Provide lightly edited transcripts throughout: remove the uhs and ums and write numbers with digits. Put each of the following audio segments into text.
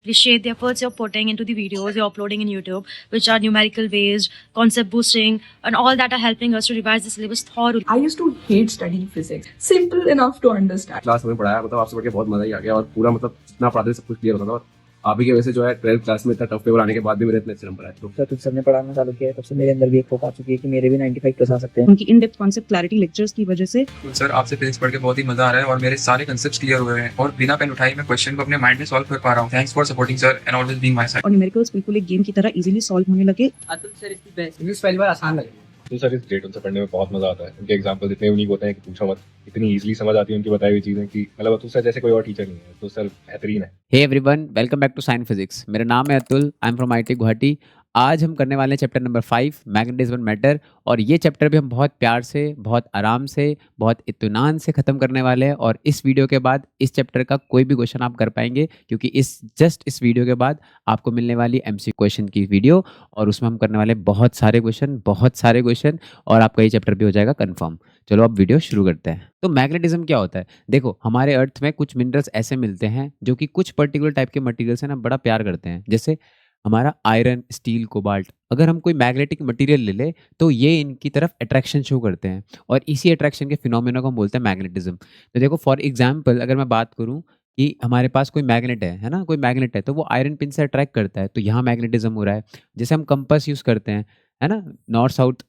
appreciate the efforts you're putting into the videos you're uploading in YouTube, which are numerical based, concept boosting, and all that are helping us to revise the syllabus thoroughly. I used to hate studying physics. Simple enough to understand. Class में पढ़ाया, मतलब आपसे पढ़ के बहुत मजा ही आ गया और पूरा मतलब जितना पढ़ाते सब कुछ क्लियर होता था। और आप ही की वजह से जो है 12th क्लास में इतना टफ पेपर आने के बाद भी मेरे इतने अच्छे नंबर आए। तो तुझ सबने पढ़ाना चालू किया है तब से मेरे अंदर भी एक होप आ चुकी है कि मेरे भी 95+ आ सकते हैं। उनकी in depth concept clarity lectures की वजह से सर आपसे फिजिक्स पढ़ के बहुत ही मजा आ रहा है और मेरे सारे कांसेप्ट्स क्लियर हुए हैं और बिना पेन उठाए मैं क्वेश्चन को अपने माइंड में सॉल्व कर पा रहा हूँ। Thanks for supporting sir and always being my side. और न्यूमेरिकल्स बिल्कुल एक गेम की तरह इजीली सॉल्व होने लगे। Atul sir is the best. English पहली बार आसान लगे। तो सर इस ग्रेट उनसे पढ़ने में बहुत मजा आता है। उनके एग्जाम्पल्स इतने यूनिक होते हैं कि पूछो मत, इतनी इजीली समझ आती है उनकी बताई हुई चीजें कि मतलब अतुल सर जैसे कोई और टीचर नहीं है। तो सर बेहतरीन है। Hey everyone, welcome back to science physics. मेरा नाम है Atul, I am from IT Guwahati. आज हम करने वाले हैं चैप्टर नंबर 5 मैग्नेटिज्म मैटर। और ये चैप्टर भी हम बहुत प्यार से, बहुत आराम से, बहुत इत्मीनान से ख़त्म करने वाले हैं। और इस वीडियो के बाद इस चैप्टर का कोई भी क्वेश्चन आप कर पाएंगे, क्योंकि इस वीडियो के बाद आपको मिलने वाली एमसी क्वेश्चन की वीडियो, और उसमें हम करने वाले बहुत सारे क्वेश्चन और आपका ये चैप्टर भी हो जाएगा कंफर्म। चलो अब वीडियो शुरू करते हैं। तो मैग्नेटिज्म क्या होता है? देखो, हमारे अर्थ में कुछ मिनरल्स ऐसे मिलते हैं जो कि कुछ पर्टिकुलर टाइप के मटेरियल से ना बड़ा प्यार करते हैं। जैसे हमारा आयरन, स्टील, कोबाल्ट। अगर हम कोई मैग्नेटिक मटेरियल ले ले तो ये इनकी तरफ अट्रैक्शन शो करते हैं, और इसी अट्रैक्शन के फिनोमेना को हम बोलते हैं मैग्नेटिज्म। तो देखो, फॉर एग्जांपल अगर मैं बात करूं कि हमारे पास कोई मैग्नेट है ना, कोई मैग्नेट है तो वो आयरन पिन से अट्रैक्ट करता है, तो यहाँ मैग्नेटिज्म हो रहा है। जैसे हम कंपास यूज़ करते हैं, है ना, नॉर्थ साउथ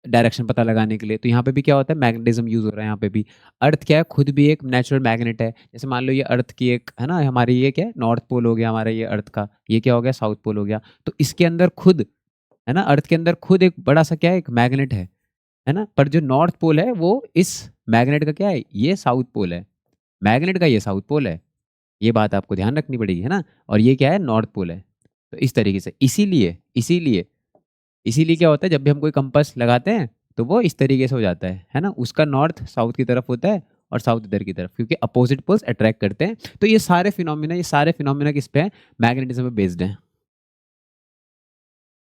डायरेक्शन पता लगाने के लिए, तो यहाँ पे भी क्या होता है, मैग्नेटिज्म यूज़ हो रहा है यहाँ पे भी। अर्थ क्या है, खुद भी एक नेचुरल मैग्नेट है। जैसे मान लो ये अर्थ की एक, है ना, हमारी ये क्या है, नॉर्थ पोल हो गया हमारा, ये अर्थ का ये क्या हो गया, साउथ पोल हो गया। तो इसके अंदर खुद, है ना, अर्थ के अंदर खुद एक बड़ा सा क्या है, एक मैग्नेट है ना। पर जो नॉर्थ पोल है वो इस मैग्नेट का क्या है, ये साउथ पोल है। मैग्नेट का ये साउथ पोल है, ये बात आपको ध्यान रखनी पड़ेगी, है ना। और ये क्या है, नॉर्थ पोल है। तो इस तरीके से इसीलिए क्या होता है, जब भी हम कोई कंपास लगाते हैं तो वो इस तरीके से हो जाता है ना। उसका नॉर्थ साउथ की तरफ होता है और साउथ इधर की तरफ, क्योंकि अपोजिट पोल्स अट्रैक्ट करते हैं। तो ये सारे फिनोमिना किस पे है, मैग्नेटिज्म पे बेस्ड हैं।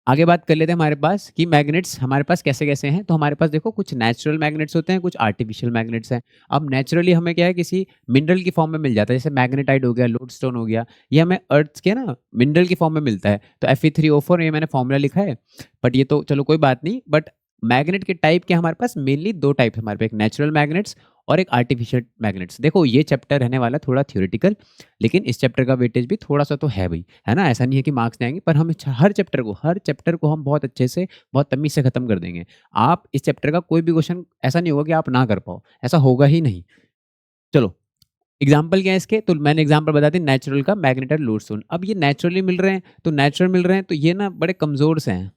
आगे बात कर लेते हैं हमारे पास कि मैग्नेट्स हमारे पास कैसे कैसे हैं। तो हमारे पास देखो, कुछ नेचुरल मैग्नेट्स होते हैं, कुछ आर्टिफिशियल मैग्नेट्स हैं। अब नेचुरली हमें क्या है, किसी मिनरल की फॉर्म में मिल जाता है, जैसे मैग्नेटाइट हो गया, लोडस्टोन हो गया, ये हमें अर्थ के ना मिनरल की फॉर्म में मिलता है। तो Fe3O4, ये मैंने फॉर्मूला लिखा है, बट ये तो चलो कोई बात नहीं। बट मैग्नेट के टाइप के हमारे पास मेनली 2 टाइप है हमारे पास, एक नेचुरल मैग्नेट्स और एक आर्टिफिशियल मैग्नेट्स। देखो, ये चैप्टर रहने वाला थोड़ा थ्योरेटिकल, लेकिन इस चैप्टर का वेटेज भी थोड़ा सा तो है भाई, है ना। ऐसा नहीं है कि मार्क्स नहीं आएंगे, पर हम हर चैप्टर को हम बहुत अच्छे से, बहुत तमीज से खत्म कर देंगे। आप इस चैप्टर का कोई भी क्वेश्चन ऐसा नहीं होगा कि आप ना कर पाओ, ऐसा होगा ही नहीं। चलो, एग्जाम्पल क्या है इसके, तो मैंने एग्जाम्पल बता दी नेचुरल का, मैग्नेट और लोडस्टोन। अब ये नेचुरली मिल रहे हैं, तो ये ना बड़े कमजोर से हैं,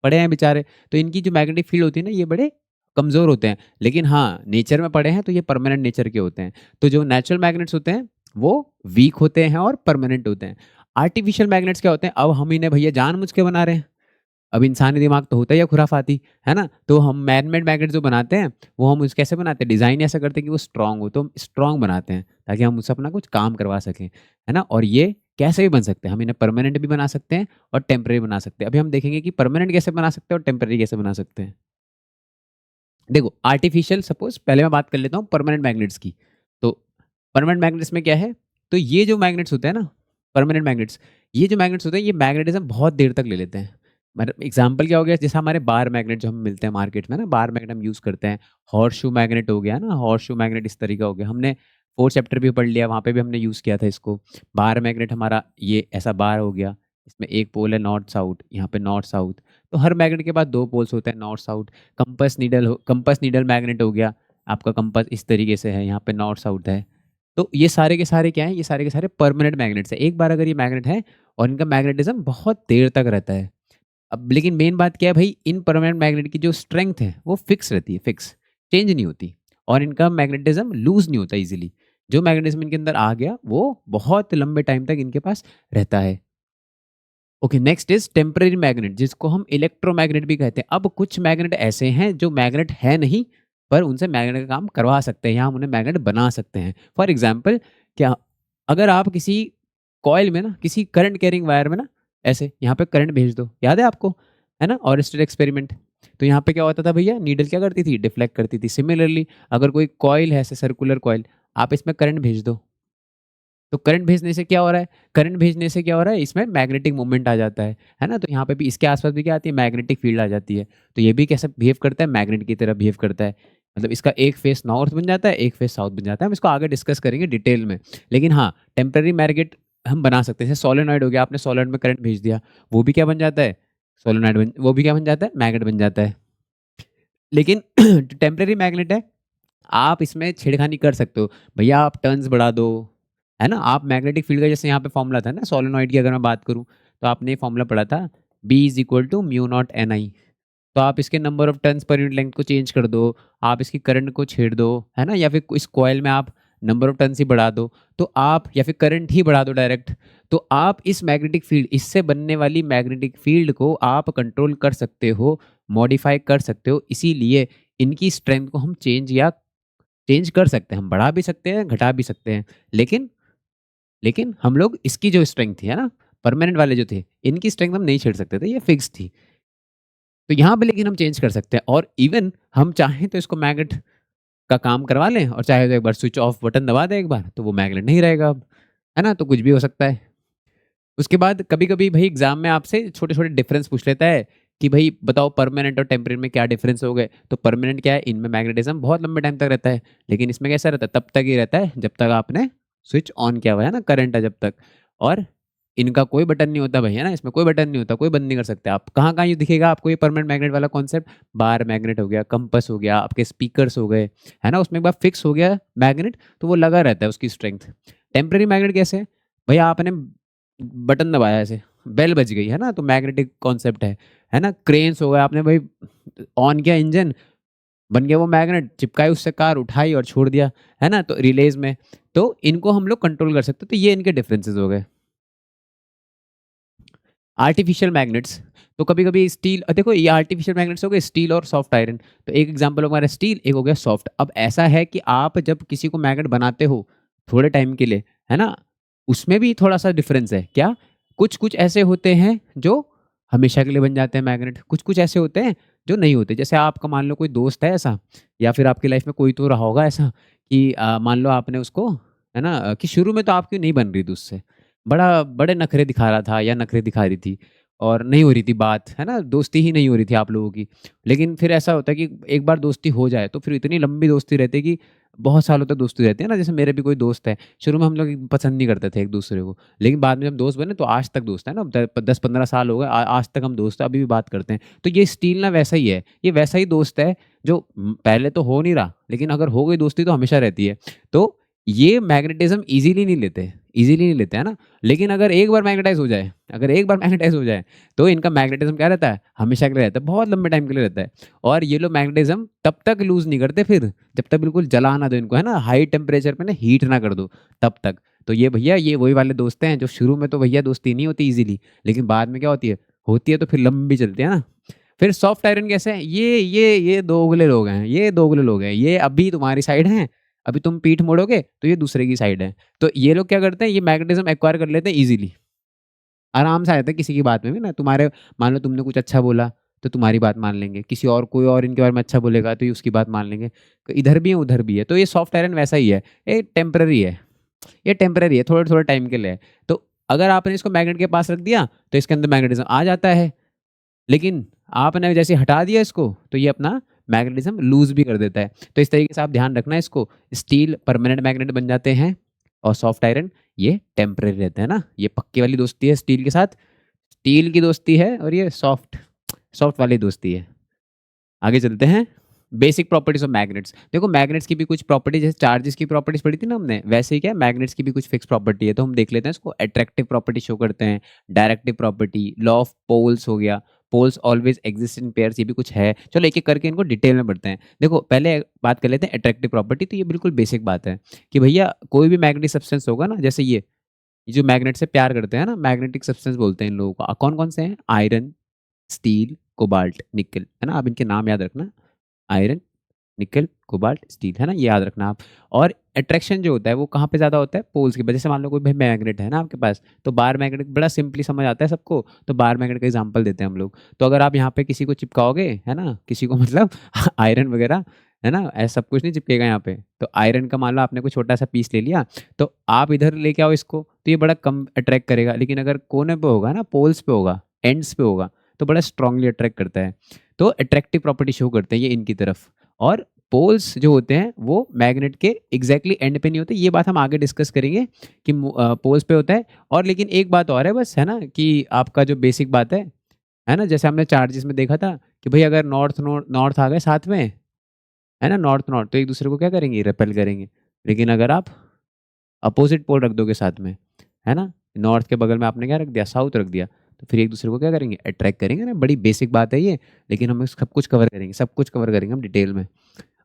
पड़े हैं बेचारे। तो इनकी जो मैग्नेटिक फील्ड होती है ना, ये बड़े कमज़ोर होते हैं। लेकिन हाँ, नेचर में पड़े हैं तो ये परमानेंट नेचर के होते हैं। तो जो नेचुरल मैग्नेट्स होते हैं वो वीक होते हैं और परमानेंट होते हैं। आर्टिफिशियल मैग्नेट्स क्या होते हैं, अब हम इन्हें भैया जानबूझ के बना रहे हैं। अब इंसानी दिमाग तो होता ही है खुराफाती, है ना। तो हम मैन-मेड मैग्नेट जो बनाते हैं वो हम कैसे बनाते हैं, डिज़ाइन ऐसा करते हैं कि वो स्ट्रॉन्ग हो, तो हम स्ट्रॉन्ग बनाते हैं ताकि हम उससे अपना कुछ काम करवा सकें, है ना। और ये कैसे भी बन सकते हैं, हम इन्हें परमानेंट भी बना सकते हैं और टेम्परेरी बना सकते हैं। अभी हम देखेंगे कि परमानेंट कैसे बना सकते हैं और टेम्परेरी कैसे बना सकते हैं। देखो, आर्टिफिशियल, सपोज पहले मैं बात कर लेता हूँ परमानेंट मैग्नेट्स की। तो परमानेंट मैग्नेट्स में क्या है, तो ये जो मैग्नेट्स होते हैं ना, परमानेंट मैग्नेट्स, ये जो मैग्नेट्स होते हैं ये मैग्नेटिज्म बहुत देर तक ले लेते हैं। मतलब एग्जांपल क्या हो गया, जैसे हमारे बार मैग्नेट जो हम मिलते हैं मार्केट में ना, बार मैग्नेट हम यूज़ करते हैं। हॉर्स-शू मैग्नेट हो गया ना, हॉर्स-शू मैग्नेट इस तरीका हो गया। हमने 4th चैप्टर भी पढ़ लिया, वहाँ पे भी हमने यूज़ किया था इसको। बार मैग्नेट हमारा ये ऐसा बार हो गया, इसमें एक पोल है नॉर्थ साउथ, यहाँ पे नॉर्थ साउथ। तो हर मैग्नेट के पास 2 पोल्स होते हैं, north south. Compass needle magnet हो गया, आपका कंपास इस तरीके से है, यहाँ पे नॉर्थ साउथ है। तो ये सारे के सारे क्या हैं, ये सारे के सारे परमानेंट मैग्नेट्स हैं। एक बार अगर ये मैग्नेट है और इनका मैग्नेटिज्म बहुत देर तक रहता है। अब लेकिन मेन बात क्या है भाई, इन परमानेंट मैग्नेट की जो स्ट्रेंथ है वो फिक्स रहती है, फिक्स, चेंज नहीं होती। और इनका मैग्नेटिज्म लूज नहीं होता इजीली। जो मैग्नेटिज्म इनके अंदर आ गया वो बहुत लंबे टाइम तक इनके पास रहता है। Okay, next is temporary magnet, जिसको हम इलेक्ट्रोमैग्नेट भी कहते हैं। अब कुछ मैग्नेट ऐसे हैं जो मैग्नेट है नहीं, पर उनसे मैग्नेट का काम करवा सकते हैं, या हम उन्हें मैग्नेट बना सकते हैं। फॉर एग्जाम्पल, क्या अगर आप किसी कॉइल में ना, किसी करंट कैरिंग वायर में ना, ऐसे यहाँ पे करंट भेज दो, याद है आपको, है ना, ऑरेस्टेड एक्सपेरिमेंट। तो यहाँ पे क्या होता था भैया, नीडल क्या करती थी, डिफ्लेक्ट करती थी। सिमिलरली अगर कोई कॉइल है, ऐसे सर्कुलर कॉइल, आप इसमें करंट भेज दो, तो करंट भेजने से क्या हो रहा है, करंट भेजने से क्या हो रहा है, इसमें मैग्नेटिक मूवमेंट आ जाता है ना। तो यहाँ पे भी इसके आसपास भी क्या आती है, मैग्नेटिक फील्ड आ जाती है। तो ये भी कैसे बिहेव करता है, मैग्नेट की तरह बिहेव करता है। मतलब इसका एक फेस नॉर्थ बन जाता है, एक फेस साउथ बन जाता है। हम इसको आगे डिस्कस करेंगे डिटेल में। लेकिन हाँ, टेम्पररी मैग्नेट हम बना सकते हैं। जैसे सोलेनॉइड हो गया, आपने सोलेनॉइड में करंट भेज दिया, वो भी क्या बन जाता है, सोलेनॉइड बन, वो भी क्या बन जाता है, मैग्नेट बन जाता है। लेकिन टेम्पररी मैग्नेट है, आप इसमें छेड़खानी कर सकते हो। भैया आप टर्न्स बढ़ा दो, है ना। आप मैग्नेटिक फील्ड का जैसे यहाँ पे फॉर्मूला था ना सोलेनॉइड की, अगर मैं बात करूँ तो आपने ये फॉर्मूला पढ़ा था, B is equal to mu naught N I. तो आप इसके number of turns per unit length को चेंज कर दो, आप इसकी करंट को छेड़ दो, है ना, या फिर इस कॉइल में आप नंबर ऑफ टर्न्स ही बढ़ा दो, तो आप, या फिर करंट ही बढ़ा दो डायरेक्ट, तो आप इस मैग्नेटिक फील्ड, इससे बनने वाली मैग्नेटिक फील्ड को आप कंट्रोल कर सकते हो, मॉडिफाई कर सकते हो। इसीलिए इनकी स्ट्रेंथ को हम चेंज कर सकते हैं, हम बढ़ा भी सकते हैं, घटा भी सकते हैं। लेकिन हम लोग इसकी जो स्ट्रेंथ थी, है ना, परमानेंट वाले जो थे, इनकी स्ट्रेंथ हम नहीं छेड़ सकते थे, ये फिक्स थी। तो यहाँ पे लेकिन हम चेंज कर सकते हैं, और इवन हम चाहें तो इसको मैग्नेट का काम करवा लें, और चाहे तो एक बार स्विच ऑफ बटन दबा दें एक बार, तो वो मैग्नेट नहीं रहेगा अब, है ना। तो कुछ भी हो सकता है। उसके बाद कभी-कभी भाई एग्जाम में आपसे छोटे-छोटे डिफरेंस पूछ लेता है कि भाई बताओ परमानेंट और टेम्परेरी में क्या डिफरेंस हो गए। तो परमानेंट क्या है, इनमें मैग्नेटिज्म बहुत लंबे टाइम तक रहता है, लेकिन इसमें कैसा रहता है, तब तक ही रहता है जब तक आपने स्विच ऑन किया हुआ है ना, करंट है जब तक। और इनका कोई बटन नहीं होता भाई, है ना, इसमें कोई बटन नहीं होता, कोई बंद नहीं कर सकते आप। कहाँ-कहाँ ये दिखेगा आपको ये परमानेंट मैग्नेट वाला कॉन्सेप्ट, बार मैग्नेट हो गया, कंपास हो गया, आपके स्पीकर्स हो गए, है ना, उसमें एक बार फिक्स हो गया मैग्नेट तो वो लगा रहता है उसकी स्ट्रेंथ। टेम्परेरी मैग्नेट कैसे, भैया आपने बटन दबाया ऐसे, बेल बज गई, है ना, तो मैग्नेटिक कॉन्सेप्ट है ना। क्रेन्स हो गया, आपने भाई ऑन किया इंजन, बन गया वो मैग्नेट, चिपकाई उससे कार, उठाई और छोड़ दिया, है ना, तो रिलेज में। तो इनको हम लोग कंट्रोल कर सकते हैं। तो ये इनके डिफरेंसेस हो गए। आर्टिफिशियल मैग्नेट्स, तो कभी-कभी स्टील, देखो ये आर्टिफिशियल मैग्नेट्स हो गए स्टील और सॉफ्ट आयरन। तो एक एग्जांपल हमारा स्टील, एक हो गया सॉफ्ट। अब ऐसा है कि आप जब किसी को मैग्नेट बनाते हो थोड़े टाइम के लिए, है ना, उसमें भी थोड़ा-सा डिफरेंस है। क्या? कुछ-कुछ ऐसे होते हैं जो हमेशा के लिए बन जाते हैं मैग्नेट, कुछ-कुछ ऐसे होते हैं जो नहीं होते। जैसे आपका मान लो कोई दोस्त है ऐसा, या फिर आपकी लाइफ में कोई तो रहा होगा ऐसा कि मान लो आपने उसको, है ना, कि शुरू में तो आपकी नहीं बन रही थी उससे, बड़े नखरे दिखा रहा था या नखरे दिखा रही थी, और नहीं हो रही थी बात, है ना, दोस्ती ही नहीं हो रही थी आप लोगों की। लेकिन फिर ऐसा होता है कि एक बार दोस्ती हो जाए तो फिर इतनी लंबी दोस्ती रहती है कि बहुत सालों तक दोस्ती रहती है ना। जैसे मेरे भी कोई दोस्त है, शुरू में हम लोग पसंद नहीं करते थे एक दूसरे को, लेकिन बाद में जब दोस्त बने तो आज तक दोस्त है ना, 10-15 साल हो गए, आज तक हम दोस्त हैं, अभी भी बात करते हैं। तो ये स्टील ना वैसा ही है, ये वैसा ही दोस्त है जो पहले तो हो नहीं रहा, लेकिन अगर हो गई दोस्ती तो हमेशा रहती है। तो ये मैग्नेटिज्म ईज़िली नहीं लेते, है ना। लेकिन अगर एक बार मैग्नेटाइज़ हो जाए, तो इनका मैग्नेटिज्म क्या रहता है, हमेशा के लिए रहता है, बहुत लंबे टाइम के लिए रहता है। और ये लोग मैग्नेटिज्म तब तक लूज़ नहीं करते फिर, जब तक बिल्कुल जला ना दो इनको, है ना, हाई टेम्परेचर पे ना हीट ना कर दो तब तक। तो ये भैया, ये वही वाले दोस्त हैं जो शुरू में तो भैया दोस्ती नहीं होती ईज़िली, लेकिन बाद में क्या होती है तो फिर लंबी चलती है ना। फिर सॉफ्ट आयरन कैसे है, ये दोगले लोग हैं, ये अभी तुम्हारी साइड हैं, अभी तुम पीठ मोड़ोगे तो ये दूसरे की साइड है। तो ये लोग क्या करते हैं, ये मैग्नेटिज्म एक्वायर कर लेते हैं ईज़िली, आराम से आ जाता है किसी की बात में भी ना। तुम्हारे, मान लो तुमने कुछ अच्छा बोला तो तुम्हारी बात मान लेंगे, किसी और, कोई और इनके बारे में अच्छा बोलेगा तो ये उसकी बात मान लेंगे। तो इधर भी है उधर भी है। तो ये सॉफ्ट आयरन वैसा ही है, ये टेम्पररी है, थोड़े-थोड़े टाइम के लिए है। तो अगर आपने इसको मैग्नेट के पास रख दिया तो इसके अंदर मैग्नेटिज्म आ जाता है, लेकिन आपने जैसे हटा दिया इसको तो ये अपना मैग्नेटिज्म लूज़ भी कर देता है। तो इस तरीके से आप ध्यान रखना इसको, स्टील परमानेंट मैग्नेट बन जाते हैं और सॉफ्ट आयरन ये टेम्परेरी रहते हैं ना। ये पक्की वाली दोस्ती है स्टील के साथ, स्टील की दोस्ती है, और ये सॉफ्ट वाली दोस्ती है। आगे चलते हैं, बेसिक प्रॉपर्टीज ऑफ मैग्नेट्स। देखो मैग्नेट्स की भी कुछ प्रॉपर्टी, जैसे चार्जेस की प्रॉपर्टीज पढ़ी थी ना हमने, वैसे ही क्या मैग्नेट्स की भी कुछ फिक्स प्रॉपर्टी है। तो हम देख लेते हैं इसको। अट्रैक्टिव प्रॉपर्टी शो करते हैं, directive property, law of poles हो गया, poles always exist in pairs, ये भी कुछ है। चलो एक एक करके इनको डिटेल में पढ़ते हैं। देखो पहले बात कर लेते हैं अट्रैक्टिव प्रॉपर्टी। तो ये बिल्कुल बेसिक बात है कि भैया कोई भी मैग्नेटिक सब्सटेंस होगा ना, जैसे ये जो मैग्नेट से प्यार करते हैं ना, मैग्नेटिक सब्सटेंस बोलते हैं इन लोगों को। कौन कौन से हैं? आयरन, स्टील, कोबाल्ट, निकल, है ना। आप इनके नाम याद रखना, आयरन, निकल, कोबाल्ट, स्टील, है ना, ये याद रखना आप। और अट्रैक्शन जो होता है वो कहाँ पे ज़्यादा होता है, पोल्स की वजह से। मान लो कोई भाई मैग्नेट है ना आपके पास, तो बार मैग्नेट बड़ा सिंपली समझ आता है सबको, तो बार मैग्नेट का एग्जांपल देते हैं हम लोग। तो अगर आप यहाँ पे किसी को चिपकाओगे, है ना, किसी को मतलब आयरन वगैरह, है ना, ऐसा सब कुछ नहीं चिपकेगा यहाँ पे। तो आयरन का मान लो आपने कोई छोटा सा पीस ले लिया, तो आप इधर लेके आओ इसको, तो ये बड़ा कम अट्रैक्ट करेगा। लेकिन अगर कोने पे होगा ना, पोल्स पे होगा, एंड्स पे होगा, तो बड़ा स्ट्रांगली अट्रैक्ट करता है। तो अट्रैक्टिव प्रॉपर्टी शो करते हैं ये इनकी तरफ। और पोल्स जो होते हैं वो मैग्नेट के एग्जैक्टली एंड पे नहीं होते, ये बात हम आगे डिस्कस करेंगे कि पोल्स पे होता है। और लेकिन एक बात और है बस, है ना, कि आपका जो बेसिक बात है ना, जैसे हमने चार्जेस में देखा था कि भाई अगर नॉर्थ आ गए साथ में, है ना, नॉर्थ तो एक दूसरे को क्या करेंगे, रिपेल करेंगे। लेकिन अगर आप अपोजिट पोल रख दोगे साथ में, है ना, नॉर्थ के बगल में आपने क्या रख दिया, साउथ रख दिया, तो फिर एक दूसरे को क्या करेंगे, अट्रैक्ट करेंगे ना। बड़ी बेसिक बात है ये, लेकिन हम सब कुछ कवर करेंगे हम डिटेल में।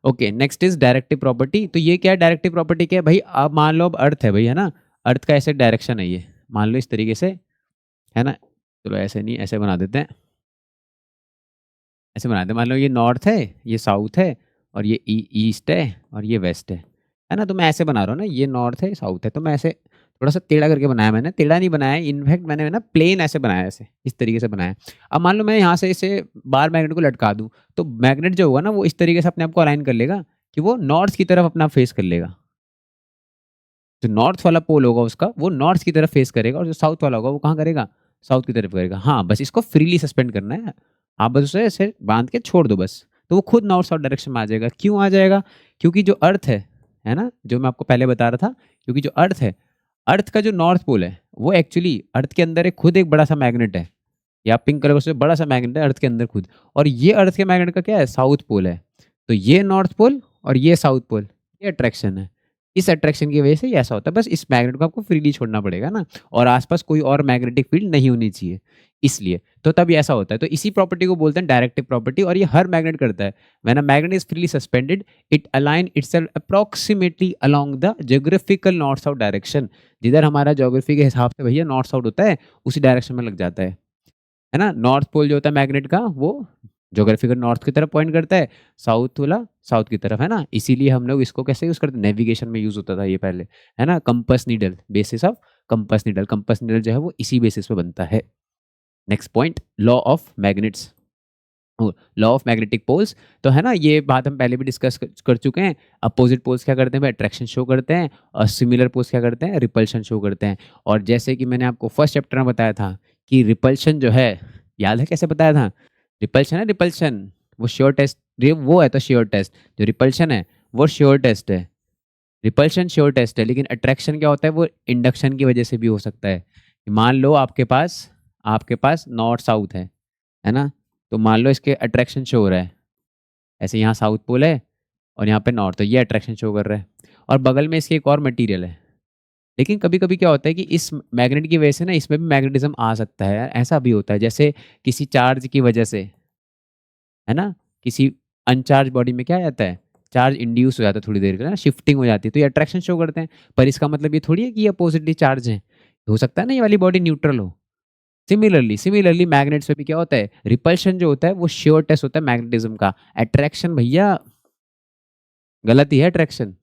Okay, next is directive property. तो ये क्या है, डायरेक्टिव प्रॉपर्टी क्या है भाई, आप मान लो अब अर्थ है भाई, है ना, अर्थ का ऐसे डायरेक्शन है ये, मान लो इस तरीके से, है ना, चलो ऐसे नहीं, ऐसे बना देते हैं, ऐसे बना देते हैं। मान लो ये नॉर्थ है, ये साउथ है, और ये ईस्ट है, और ये वेस्ट है ना। तो मैं ऐसे बना रहा हूँ ना, ये नॉर्थ है, साउथ है, तो मैं ऐसे थोड़ा सा टेढ़ा करके बनाया, मैंने टेढ़ा नहीं बनाया, इनफैक्ट मैंने ना प्लेन ऐसे बनाया, ऐसे इस तरीके से बनाया। अब मान लो मैं यहाँ से इसे बार मैग्नेट को लटका दूँ, तो मैग्नेट जो होगा ना वो इस तरीके से अपने आप को अलाइन कर लेगा कि वो नॉर्थ की तरफ अपना फेस कर लेगा। जो नॉर्थ वाला पोल होगा उसका, वो नॉर्थ की तरफ फेस करेगा, और जो साउथ वाला होगा वो कहाँ करेगा, साउथ की तरफ करेगा। हाँ, बस इसको फ्रीली सस्पेंड करना है, आप बस उसे ऐसे बांध के छोड़ दो बस, तो वो खुद नॉर्थ साउथ डायरेक्शन में आ जाएगा। क्यों आ जाएगा, क्योंकि जो अर्थ है ना, जो मैं आपको पहले बता रहा था, क्योंकि जो अर्थ है, अर्थ का जो नॉर्थ पोल है वो एक्चुअली अर्थ के अंदर एक खुद एक बड़ा सा मैग्नेट है, या पिंक कलर से बड़ा सा मैग्नेट है अर्थ के अंदर खुद, और ये अर्थ के मैग्नेट का क्या है, साउथ पोल है। तो ये नॉर्थ पोल और ये साउथ पोल, ये अट्रैक्शन है। इस अट्रैक्शन की वजह से ये ऐसा होता है। बस इस मैग्नेट को आपको फ्रीली छोड़ना पड़ेगा ना, और आसपास कोई और मैग्नेटिक फील्ड नहीं होनी चाहिए, इसलिए तो तब ये ऐसा होता है। तो इसी प्रॉपर्टी को बोलते हैं डायरेक्टिव प्रॉपर्टी, और ये हर मैग्नेट करता है। When a magnet is freely suspended, it align itself approximately along the geographical north south direction. जिधर हमारा ज्योग्राफी के हिसाब से भैया नॉर्थ साउथ होता है, उसी डायरेक्शन में लग जाता है ना। नॉर्थ पोल जो होता है मैग्नेट का, वो ज्योग्राफिकल नॉर्थ की तरफ पॉइंट करता है, साउथ वाला साउथ की तरफ, है ना। इसीलिए हम लोग इसको कैसे यूज करते हैं, नेविगेशन में यूज होता था ये पहले, है ना, compass needle, basis of compass needle. Compass needle जो है वो इसी बेसिस पे बनता है। Next point, law of magnets, law of magnetic poles. तो है ना, ये बात हम पहले भी डिस्कस कर चुके हैं। अपोजिट पोल्स क्या करते हैं भाई, अट्रैक्शन शो करते हैं, और सिमिलर पोल्स क्या करते हैं, रिपल्शन शो करते हैं। और जैसे कि मैंने आपको फर्स्ट चैप्टर में बताया था कि रिपल्शन जो है, याद है कैसे बताया था, रिपल्शन है, रिपल्शन वो श्योर टेस्ट, वो है तो श्योर टेस्ट, जो रिपल्शन है वो श्योर टेस्ट है, रिपल्शन श्योर टेस्ट है। लेकिन अट्रैक्शन क्या होता है, वो इंडक्शन की वजह से भी हो सकता है। मान लो आपके पास नॉर्थ साउथ है ना, तो मान लो इसके अट्रैक्शन शो हो रहा है, ऐसे यहाँ साउथ पोल है और यहाँ पे नॉर्थ, तो ये अट्रैक्शन शो कर रहा है, और बगल में इसके एक और मटेरियल है। लेकिन कभी कभी क्या होता है कि इस मैग्नेट की वजह से ना इसमें भी मैग्नेटिज्म आ सकता है, ऐसा भी होता है। जैसे किसी चार्ज की वजह से, है ना, किसी अनचार्ज बॉडी में क्या जाता है, चार्ज इंड्यूस हो जाता है थोड़ी देर के लिए ना, शिफ्टिंग हो जाती है, तो ये अट्रैक्शन शो करते हैं। पर इसका मतलब ये थोड़ी है कि ये अपोजिटली चार्ज है, हो सकता है ना ये वाली बॉडी न्यूट्रल हो। सिमिलरली मैग्नेट्स में भी क्या होता है, रिपल्शन जो होता है वो श्योर टेस्ट होता है मैग्नेटिज्म का। अट्रैक्शन भैया गलत ही है अट्रैक्शन।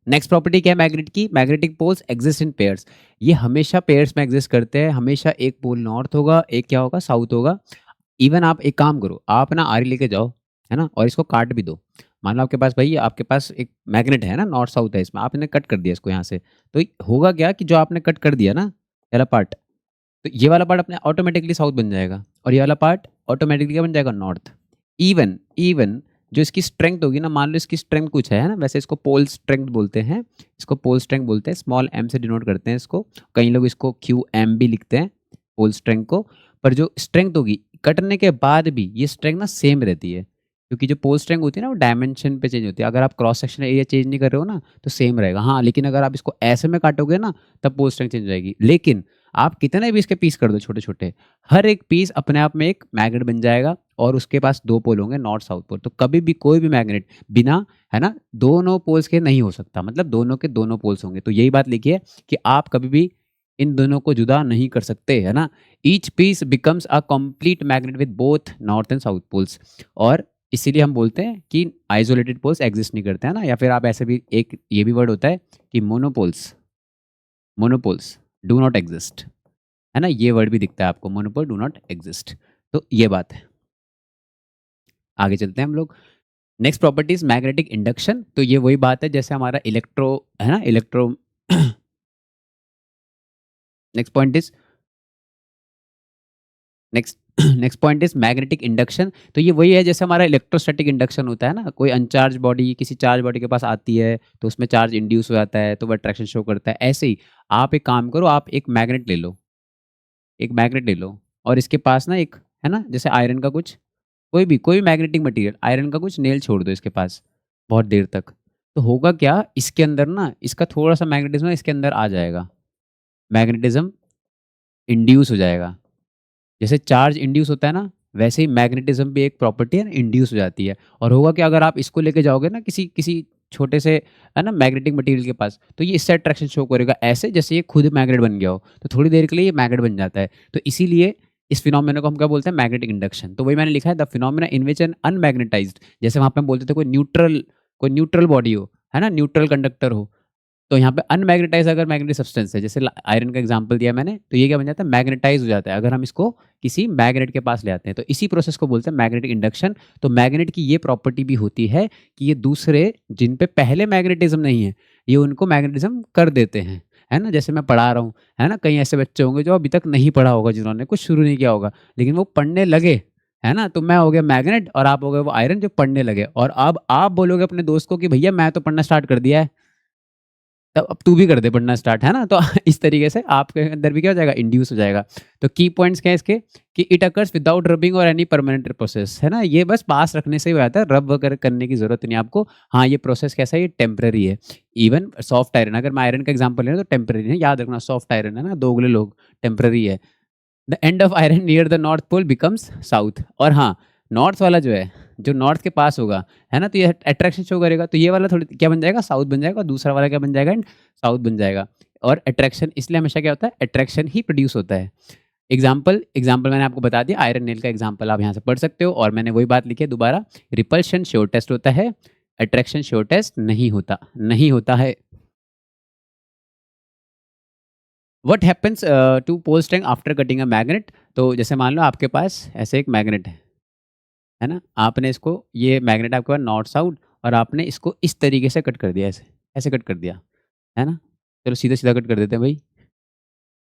नेक्स्ट प्रॉपर्टी क्या है मैग्नेट की, magnetic poles exist in pairs. ये हमेशा पेयर्स में एग्जिस्ट करते हैं, हमेशा एक पोल नॉर्थ होगा, एक क्या होगा, साउथ होगा। इवन आप एक काम करो, आप ना आरी लेके जाओ, है ना, और इसको काट भी दो। मान लो आपके पास भाई, आपके पास एक मैग्नेट है ना, नॉर्थ साउथ है, इसमें आपने कट कर दिया इसको यहाँ से, तो होगा क्या कि जो आपने कट कर दिया ना पहला पार्ट, तो ये वाला पार्ट अपने ऑटोमेटिकली साउथ बन जाएगा, और ये वाला पार्ट ऑटोमेटिकली क्या बन जाएगा, नॉर्थ। इवन जो इसकी स्ट्रेंथ होगी ना, मान लो इसकी स्ट्रेंथ कुछ है ना, वैसे इसको पोल स्ट्रेंथ बोलते हैं, स्मॉल m से डिनोट करते हैं इसको। कई लोग इसको QM भी लिखते हैं पोल स्ट्रेंथ को। पर जो स्ट्रेंथ होगी कटने के बाद भी, ये स्ट्रेंथ ना सेम रहती है, क्योंकि जो पोल स्ट्रेंथ होती है ना वो डायमेंशन पे चेंज होती है। अगर आप क्रॉस सेक्शन एरिया चेंज नहीं कर रहे हो ना तो सेम रहेगा। हाँ, लेकिन अगर आप इसको ऐसे में काटोगे ना तब पोल स्ट्रेंथ चेंज हो जाएगी। लेकिन आप कितने भी इसके पीस कर दो छोटे छोटे, हर एक पीस अपने आप में एक मैग्नेट बन जाएगा, और उसके पास दो पोल होंगे, नॉर्थ साउथ पोल। तो कभी भी कोई भी मैग्नेट बिना, है ना, दोनों पोल्स के नहीं हो सकता, मतलब दोनों के दोनों पोल्स होंगे। तो यही बात लिखिए कि आप कभी भी इन दोनों को जुदा नहीं कर सकते, है ना। Each piece becomes a complete magnet with both north and south poles. और इसीलिए हम बोलते हैं कि आइसोलेटेड पोल्स एग्जिस्ट नहीं करते हैं ना। या फिर आप ऐसे भी एक ये भी वर्ड होता है कि मोनोपोल्स डू नॉट एग्जिस्ट, है ना, ये वर्ड भी दिखता है आपको, मोनोपोल डू नॉट एग्जिस्ट। तो ये बात है। आगे चलते हैं हम लोग। Next properties magnetic induction. तो ये वही बात है जैसे हमारा इलेक्ट्रो है ना, electro next point is next point is magnetic induction. तो ये वही है जैसे हमारा इलेक्ट्रोस्टैटिक इंडक्शन होता है ना, कोई अनचार्ज बॉडी किसी चार्ज बॉडी के पास आती है तो उसमें चार्ज इंड्यूस हो जाता है तो वो अट्रैक्शन शो करता है। ऐसे ही आप एक काम करो, आप एक मैग्नेट ले लो और इसके पास ना एक है ना, जैसे आयरन का कुछ कोई भी मैग्नेटिक मटेरियल, आयरन का कुछ नेल छोड़ दो इसके पास बहुत देर तक, तो होगा क्या, इसके अंदर ना इसका थोड़ा सा मैग्नेटिज्म इसके अंदर आ जाएगा, मैग्नेटिज्म इंड्यूस हो जाएगा। जैसे चार्ज इंड्यूस होता है ना, वैसे ही मैग्नेटिज्म भी एक प्रॉपर्टी है ना, इंड्यूस हो जाती है। और होगा कि अगर आप इसको लेके जाओगे ना किसी छोटे से है ना मैग्नेटिक मटेरियल के पास, तो ये इससे अट्रैक्शन शो करेगा ऐसे जैसे ये खुद मैग्नेट बन गया हो, तो थोड़ी देर के लिए ये मैग्नेट बन जाता है। तो इसीलिए इस फिनोमेना को हम क्या बोलते हैं, मैग्नेटिक इंडक्शन। तो वही मैंने लिखा है the phenomena in which an unmagnetised, जैसे वहाँ पे हम बोलते थे कोई न्यूट्रल बॉडी हो, है ना, न्यूट्रल कंडक्टर हो, तो यहाँ पे अनमैग्नेटाइज अगर मैग्नेटिक सब्सटेंस है, जैसे आयरन का एग्जांपल दिया मैंने, तो ये क्या बन जाता है, मैग्नेटाइज हो जाता है अगर हम इसको किसी मैग्नेट के पास ले आते हैं। तो इसी प्रोसेस को बोलते हैं मैग्नेटिक इंडक्शन। तो मैग्नेट की ये प्रॉपर्टी भी होती है कि ये दूसरे जिन पे पहले मैग्नेटिज्म नहीं है, ये उनको मैग्नेटिज्म कर देते हैं, है ना। जैसे मैं पढ़ा रहा हूँ, है ना, कई ऐसे बच्चे होंगे जो अभी तक नहीं पढ़ा होगा, जिन्होंने कुछ शुरू नहीं किया होगा, लेकिन वो पढ़ने लगे, है ना, तो मैं हो गया मैग्नेट और आप हो गए वो आयरन जो पढ़ने लगे। और अब आप बोलोगे अपने दोस्त को कि भैया मैं तो पढ़ना स्टार्ट कर दिया है, तब अब तू भी कर दे पढ़ना स्टार्ट, है ना। तो इस तरीके से आपके अंदर भी क्या हो जाएगा, इंड्यूस हो जाएगा। तो की पॉइंट्स क्या है इसके, कि इट अकर्स विदाउट रबिंग और एनी परमानेंट प्रोसेस, है ना, ये बस पास रखने से ही हो जाता है, रब वगैरह करने की जरूरत नहीं आपको। हाँ, ये प्रोसेस कैसा है, ये टेम्पररी है। इवन सॉफ्ट आयरन, अगर मैं आयरन का एग्जाम्पल लेना तो टेम्पररी है, याद रखना, सॉफ्ट आयरन है ना, दोगले लोग, टेम्पररी है। The end of iron near the north pole becomes south. और हाँ, नॉर्थ वाला जो है, जो नॉर्थ के पास होगा, है ना, तो ये अट्रैक्शन शो करेगा, तो ये वाला थोड़ी क्या बन जाएगा, साउथ बन जाएगा, दूसरा वाला क्या बन जाएगा, साउथ बन जाएगा। और अट्रैक्शन इसलिए हमेशा क्या होता है, अट्रैक्शन ही प्रोड्यूस होता है। एग्जाम्पल मैंने आपको बता दिया, आयरन नेल का एग्जाम्पल आप यहाँ से पढ़ सकते हो। और मैंने वही बात लिखी है दोबारा, रिपल्शन श्योर टेस्ट होता है, अट्रैक्शन श्योर टेस्ट नहीं होता है। What happens to pole strength after cutting a magnet. तो जैसे मान लो आपके पास ऐसे एक मैग्नेट है ना, आपने इसको, ये मैग्नेट आपके पास नॉर्थ साउथ, और आपने इसको इस तरीके से कट कर दिया, ऐसे कट कर दिया, है ना। चलो सीधा कट कर देते हैं भाई,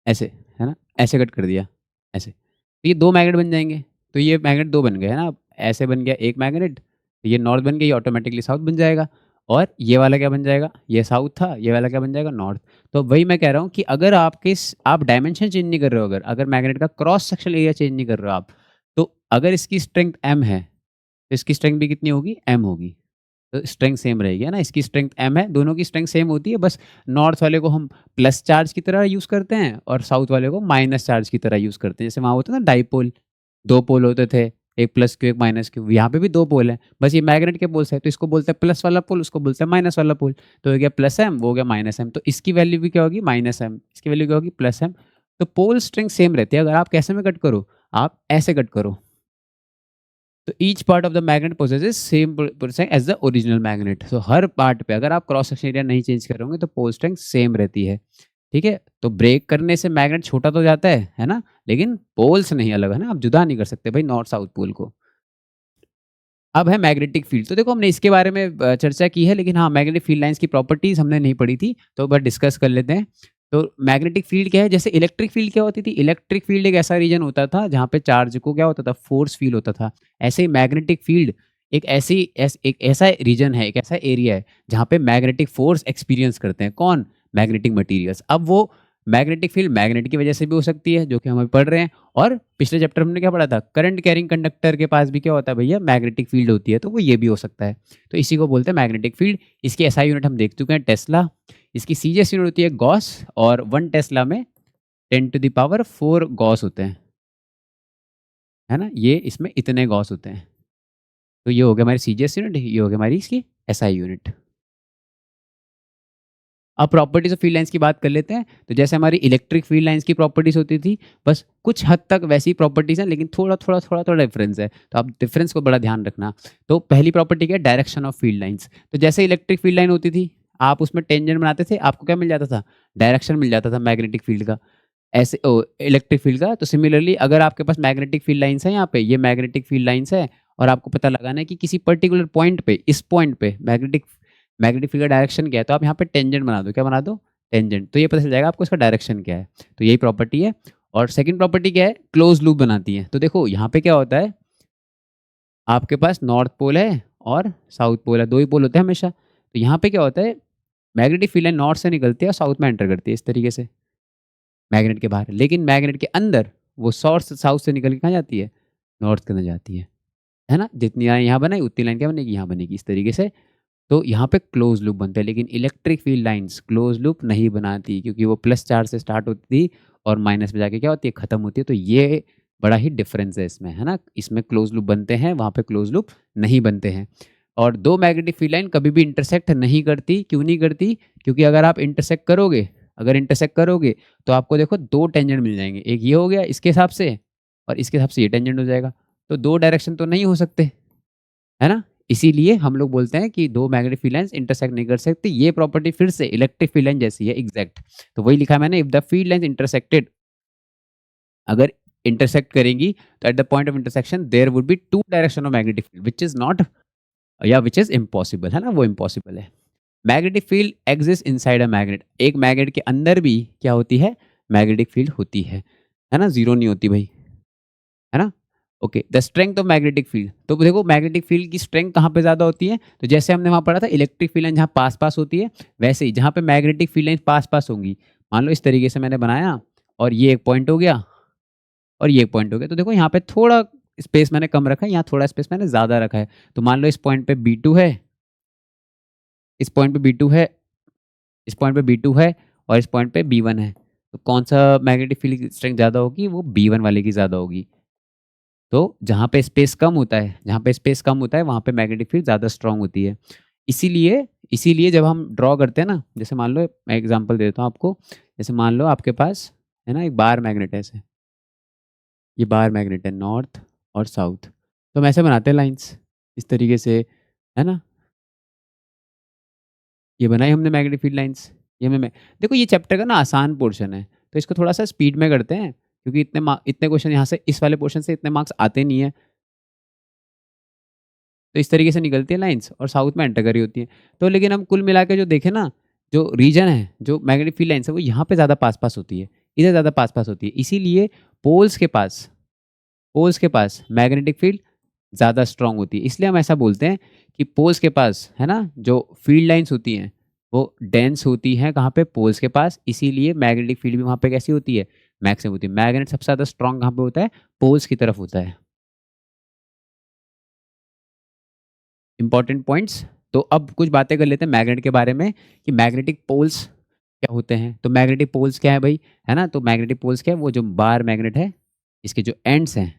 ऐसे, है ना, ऐसे कट कर दिया ऐसे, तो ये दो मैग्नेट बन जाएंगे। तो ये मैग्नेट दो बन गए, है ना, ऐसे बन गया एक मैग्नेट, तो ये नॉर्थ बन गया, ये ऑटोमेटिकली साउथ बन जाएगा। और ये वाला क्या बन जाएगा, ये साउथ था, ये वाला क्या बन जाएगा, नॉर्थ। तो वही मैं कह रहा हूँ कि अगर आप डायमेंशन चेंज नहीं कर रहे हो, अगर मैग्नेट का क्रॉस सेक्शन एरिया चेंज नहीं कर रहे हो आप, तो अगर इसकी स्ट्रेंथ m है तो इसकी स्ट्रेंथ भी कितनी होगी, m होगी। तो स्ट्रेंथ सेम रहेगी, है ना, इसकी स्ट्रेंथ m है, दोनों की स्ट्रेंथ सेम होती है। बस नॉर्थ वाले को हम प्लस चार्ज की तरह यूज़ करते हैं और साउथ वाले को माइनस चार्ज की तरह यूज़ करते हैं। जैसे वहाँ होता है ना डाइपोल, दो पोल होते थे, एक प्लस क्यू एक माइनस क्यू, यहाँ पे भी दो पोल है, बस ये मैग्नेट के पोल्स है, तो इसको बोलते हैं प्लस वाला पोल, उसको बोलते हैं माइनस वाला पोल। तो हो गया प्लस m, वो हो गया माइनस m, तो इसकी वैल्यू भी क्या होगी, माइनस m, इसकी वैल्यू क्या होगी, प्लस m। तो पोल स्ट्रेंथ सेम रहती है। अगर आप कैसे में कट करो, आप ऐसे कट करो, तो each part of the magnet possesses same percent as the original magnet. So हर पार्ट पे अगर आप क्रॉस सेक्शन एरिया नहीं चेंज कर रहे होंगे तो पोल स्ट्रेंथ सेम रहती है, ठीक है। तो ब्रेक करने से मैग्नेट छोटा तो जाता है ना, लेकिन पोल्स नहीं अलग, है ना, आप जुदा नहीं कर सकते भाई नॉर्थ साउथ पोल को। अब है मैग्नेटिक फील्ड। तो देखो हमने इसके बारे में चर्चा की है, लेकिन हाँ, मैग्नेटिक फील्ड लाइंस की प्रॉपर्टीज हमने नहीं पढ़ी थी, तो बस डिस्कस कर लेते हैं। तो मैग्नेटिक फील्ड क्या है, जैसे इलेक्ट्रिक फील्ड क्या होती थी, इलेक्ट्रिक फील्ड एक ऐसा रीजन होता था जहाँ पे चार्ज को क्या होता था, फोर्स फील होता था। ऐसे ही मैग्नेटिक फील्ड एक ऐसा रीजन है, एक ऐसा एरिया है जहाँ पे मैग्नेटिक फोर्स एक्सपीरियंस करते हैं, कौन, मैग्नेटिक मटीरियल्स। अब वो मैग्नेटिक फील्ड मैग्नेट की वजह से भी हो सकती है, जो कि हम अभी पढ़ रहे हैं। और पिछले चैप्टर में हमने क्या पढ़ा था, करंट कैरिंग कंडक्टर के पास भी क्या होता है भैया, मैग्नेटिक फील्ड होती है, तो वो ये भी हो सकता है। तो इसी को बोलते हैं मैग्नेटिक फील्ड। इसकी एसआई यूनिट हम देख चुके हैं, टेस्ला। इसकी सीजीएस यूनिट होती है गॉस, और 1 टेस्ला में 10⁴ गॉस होते हैं, है ना, ये इसमें इतने गॉस होते हैं। तो ये हो गया हमारी सीजीएस यूनिट, ये हो गया हमारी इसकी एसआई यूनिट। अब प्रॉपर्टीज ऑफ फील्ड लाइंस की बात कर लेते हैं। तो जैसे हमारी इलेक्ट्रिक फील्ड लाइंस की प्रॉपर्टीज होती थी, बस कुछ हद तक वैसी प्रॉपर्टीज हैं, लेकिन थोड़ा डिफरेंस है। तो आप डिफरेंस को बड़ा ध्यान रखना। तो पहली प्रॉपर्टी क्या है, डायरेक्शन ऑफ फील्ड लाइंस। तो जैसे इलेक्ट्रिक फील्ड लाइन होती थी, आप उसमें टेंजेंट बनाते थे, आपको क्या मिल जाता था, डायरेक्शन मिल जाता था मैग्नेटिक फील्ड का, ऐसे इलेक्ट्रिक फील्ड का। तो सिमिलरली अगर आपके पास मैग्नेटिक फील्ड लाइंस है, यहाँ पे ये मैग्नेटिक फील्ड लाइंस है, और आपको पता लगाना है कि किसी पर्टिकुलर पॉइंट पे, इस पॉइंट पे मैग्नेटिक फील्ड का डायरेक्शन क्या है, तो आप यहाँ पे टेंजेंट बना दो। क्या बना दो, टेंजेंट। तो ये पता चल जाएगा आपको इसका डायरेक्शन क्या है। तो यही प्रॉपर्टी है। और सेकंड प्रॉपर्टी क्या है, क्लोज लूप बनाती है। तो देखो यहाँ पे क्या होता है, आपके पास नॉर्थ पोल है और साउथ पोल है, दो ही पोल होते हैं हमेशा। तो यहाँ पे क्या होता है, मैग्नेटिक फील्ड लाइन नॉर्थ से निकलती है और साउथ में एंटर करती है इस तरीके से मैग्नेट के बाहर, लेकिन मैग्नेट के अंदर वो साउथ से निकल के कहाँ जाती है, नॉर्थ के अंदर जाती है ना। जितनी लाइन यहाँ बनाई उतनी लाइन क्या बनेगी, यहाँ बनेगी इस तरीके से। तो यहाँ पे क्लोज लूप बनता है, लेकिन electric field lines close loop नहीं बनाती, क्योंकि वो प्लस चार्ज से स्टार्ट होती थी और माइनस में जाके क्या होती है, ख़त्म होती है। तो ये बड़ा ही डिफरेंस है इसमें, है ना। इसमें क्लोज लूप बनते हैं, वहाँ पे क्लोज लूप नहीं बनते हैं। और दो मैग्नेटिक फील्ड लाइन कभी भी इंटरसेक्ट नहीं करती। क्यों नहीं करती, क्योंकि अगर आप इंटरसेक्ट करोगे तो आपको देखो दो टेंजेंट मिल जाएंगे, एक ये हो गया इसके हिसाब से, और इसके हिसाब से ये टेंजेंट हो जाएगा। तो दो डायरेक्शन तो नहीं हो सकते, है ना। इसीलिए हम लोग बोलते हैं कि दो मैग्नेटिक फील्ड लाइंस इंटरसेक्ट नहीं कर सकती। ये प्रॉपर्टी फिर से इलेक्ट्रिक फील्ड लाइन जैसी है, एग्जैक्ट। तो वही लिखा मैंने, if the field lines intersected, अगर इंटरसेक्ट करेंगी तो at the point of intersection there would be two direction of magnetic field which is not, या विच इज इम्पॉसिबल, है ना, वो इम्पॉसिबल है। Magnetic field exist inside a magnet, एक magnet के अंदर भी क्या होती है, मैग्नेटिक फील्ड होती है ना, जीरो नहीं होती भाई, है ना। Okay, the strength of magnetic field. तो देखो मैग्नेटिक फील्ड की स्ट्रेंथ कहाँ पे ज़्यादा होती है, तो जैसे हमने वहाँ पढ़ा था इलेक्ट्रिक फील्ड लाइन जहाँ पास पास होती है, वैसे ही जहाँ पे मैग्नेटिक फील्ड लाइन पास पास होंगी, मान लो इस तरीके से मैंने बनाया और ये एक पॉइंट हो गया और ये एक पॉइंट हो गया, तो देखो यहाँ पे थोड़ा स्पेस मैंने कम रखा है, यहाँ थोड़ा स्पेस मैंने ज़्यादा रखा है। तो मान लो इस पॉइंट पे B2 है, इस पॉइंट पे B2 है, इस पॉइंट पे B2 है और इस पॉइंट पे B1 है। तो कौन सा मैग्नेटिक फील्ड की स्ट्रेंथ ज़्यादा होगी, वो B1 वाले की ज़्यादा होगी। तो जहाँ पे स्पेस कम होता है, वहाँ पे मैग्नेटिक फील्ड ज़्यादा स्ट्रांग होती है। इसीलिए जब हम ड्रॉ करते हैं ना, जैसे मान लो मैं एग्जांपल देता हूँ आपको, जैसे मान लो आपके पास है ना एक बार मैग्नेट है, ऐसे ये बार मैग्नेट है नॉर्थ और साउथ, तो हम ऐसे बनाते हैं लाइंस इस तरीके से, है ना। ये बनाई हमने मैग्नेटिक फील्ड लाइंस। ये मैं देखो ये चैप्टर का ना आसान पोर्शन है, तो इसको थोड़ा सा स्पीड में करते हैं, क्योंकि इतने क्वेश्चन यहाँ से, इस वाले पोर्शन से इतने मार्क्स आते नहीं है। तो इस तरीके से निकलती है लाइंस और साउथ में एंटर करी होती है। तो लेकिन हम कुल मिला के जो देखें ना, जो रीजन है, जो मैग्नेटिक फील्ड लाइंस है, वो यहाँ पे ज़्यादा पास पास होती है, इधर ज़्यादा पास पास होती है। इसीलिए पोल्स के पास मैग्नेटिक फील्ड ज़्यादा स्ट्रांग होती है। इसलिए हम ऐसा बोलते हैं कि पोल्स के पास, है ना, जो फील्ड लाइंस होती हैं वो डेंस होती हैं, कहाँ पे, पोल्स के पास। इसीलिए मैग्नेटिक फील्ड भी वहाँ पे कैसी होती है, मैक्सिमम होती है। मैग्नेट सबसे ज़्यादा स्ट्रांग कहाँ पे होता है, पोल्स की तरफ होता है। Important points. तो अब कुछ बातें कर लेते हैं मैग्नेट के बारे में कि मैग्नेटिक पोल्स क्या होते हैं। तो मैग्नेटिक पोल्स क्या है भाई, है ना। तो मैग्नेटिक पोल्स क्या है, वो जो बार मैग्नेट है, इसके जो एंड्स हैं,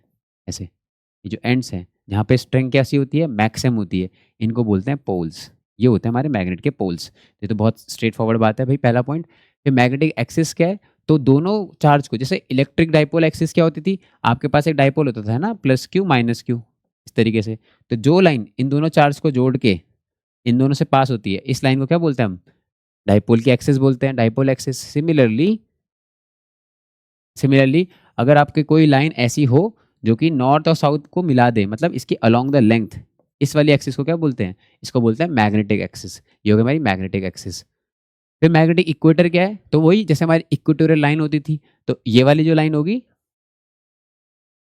ऐसे ये जो एंड्स हैं, जहाँ पे स्ट्रेंथ कैसी होती है, मैक्सिमम होती है, इनको बोलते हैं पोल्स। ये होते हैं हमारे मैग्नेट के पोल्स। ये तो बहुत स्ट्रेट फॉरवर्ड बात है भाई, पहला पॉइंट। फिर मैग्नेटिक एक्सिस क्या है, तो दोनों चार्ज को, जैसे इलेक्ट्रिक डाइपोल एक्सिस क्या होती थी, आपके पास एक डाइपोल होता था ना, प्लस क्यू माइनस क्यू, इस तरीके से। तो जो लाइन इन दोनों चार्ज को जोड़ के इन दोनों से पास होती है, इस लाइन को क्या बोलते हैं हम, डाइपोल की एक्सिस बोलते हैं, डाइपोल एक्सिस। सिमिलरली अगर आपकी कोई लाइन ऐसी हो जो कि नॉर्थ और साउथ को मिला दे, मतलब इसकी अलोंग द लेंथ, इस वाली एक्सिस को क्या बोलते हैं, इसको बोलते हैं मैग्नेटिक एक्सिस। ये हो गई हमारी मैग्नेटिक एक्सिस। फिर मैग्नेटिक इक्वेटर क्या है, तो वही जैसे हमारी इक्वेटोरियल लाइन होती थी, तो ये वाली जो लाइन होगी,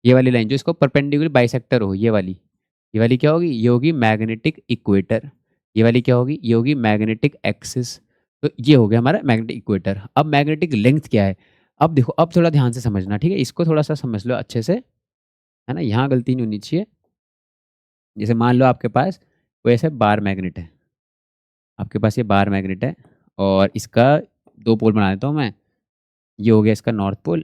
ये वाली लाइन जो इसको परपेंडिकुलर बाइसेक्टर हो, ये वाली क्या होगी, ये होगी मैग्नेटिक इक्वेटर। ये वाली क्या होगी, ये होगी मैग्नेटिक एक्सिस। तो ये हो गया हमारा मैग्नेटिक इक्वेटर। अब मैग्नेटिक लेंथ क्या है, अब देखो, अब थोड़ा ध्यान से समझना, ठीक है, इसको थोड़ा सा समझ लो अच्छे से, है ना, यहाँ गलती नहीं होनी चाहिए। जैसे मान लो आपके पास कोई ऐसे बार मैग्नेट है, आपके पास ये बार मैग्नेट है और इसका दो पोल बना देता हूँ मैं, ये हो गया इसका नॉर्थ पोल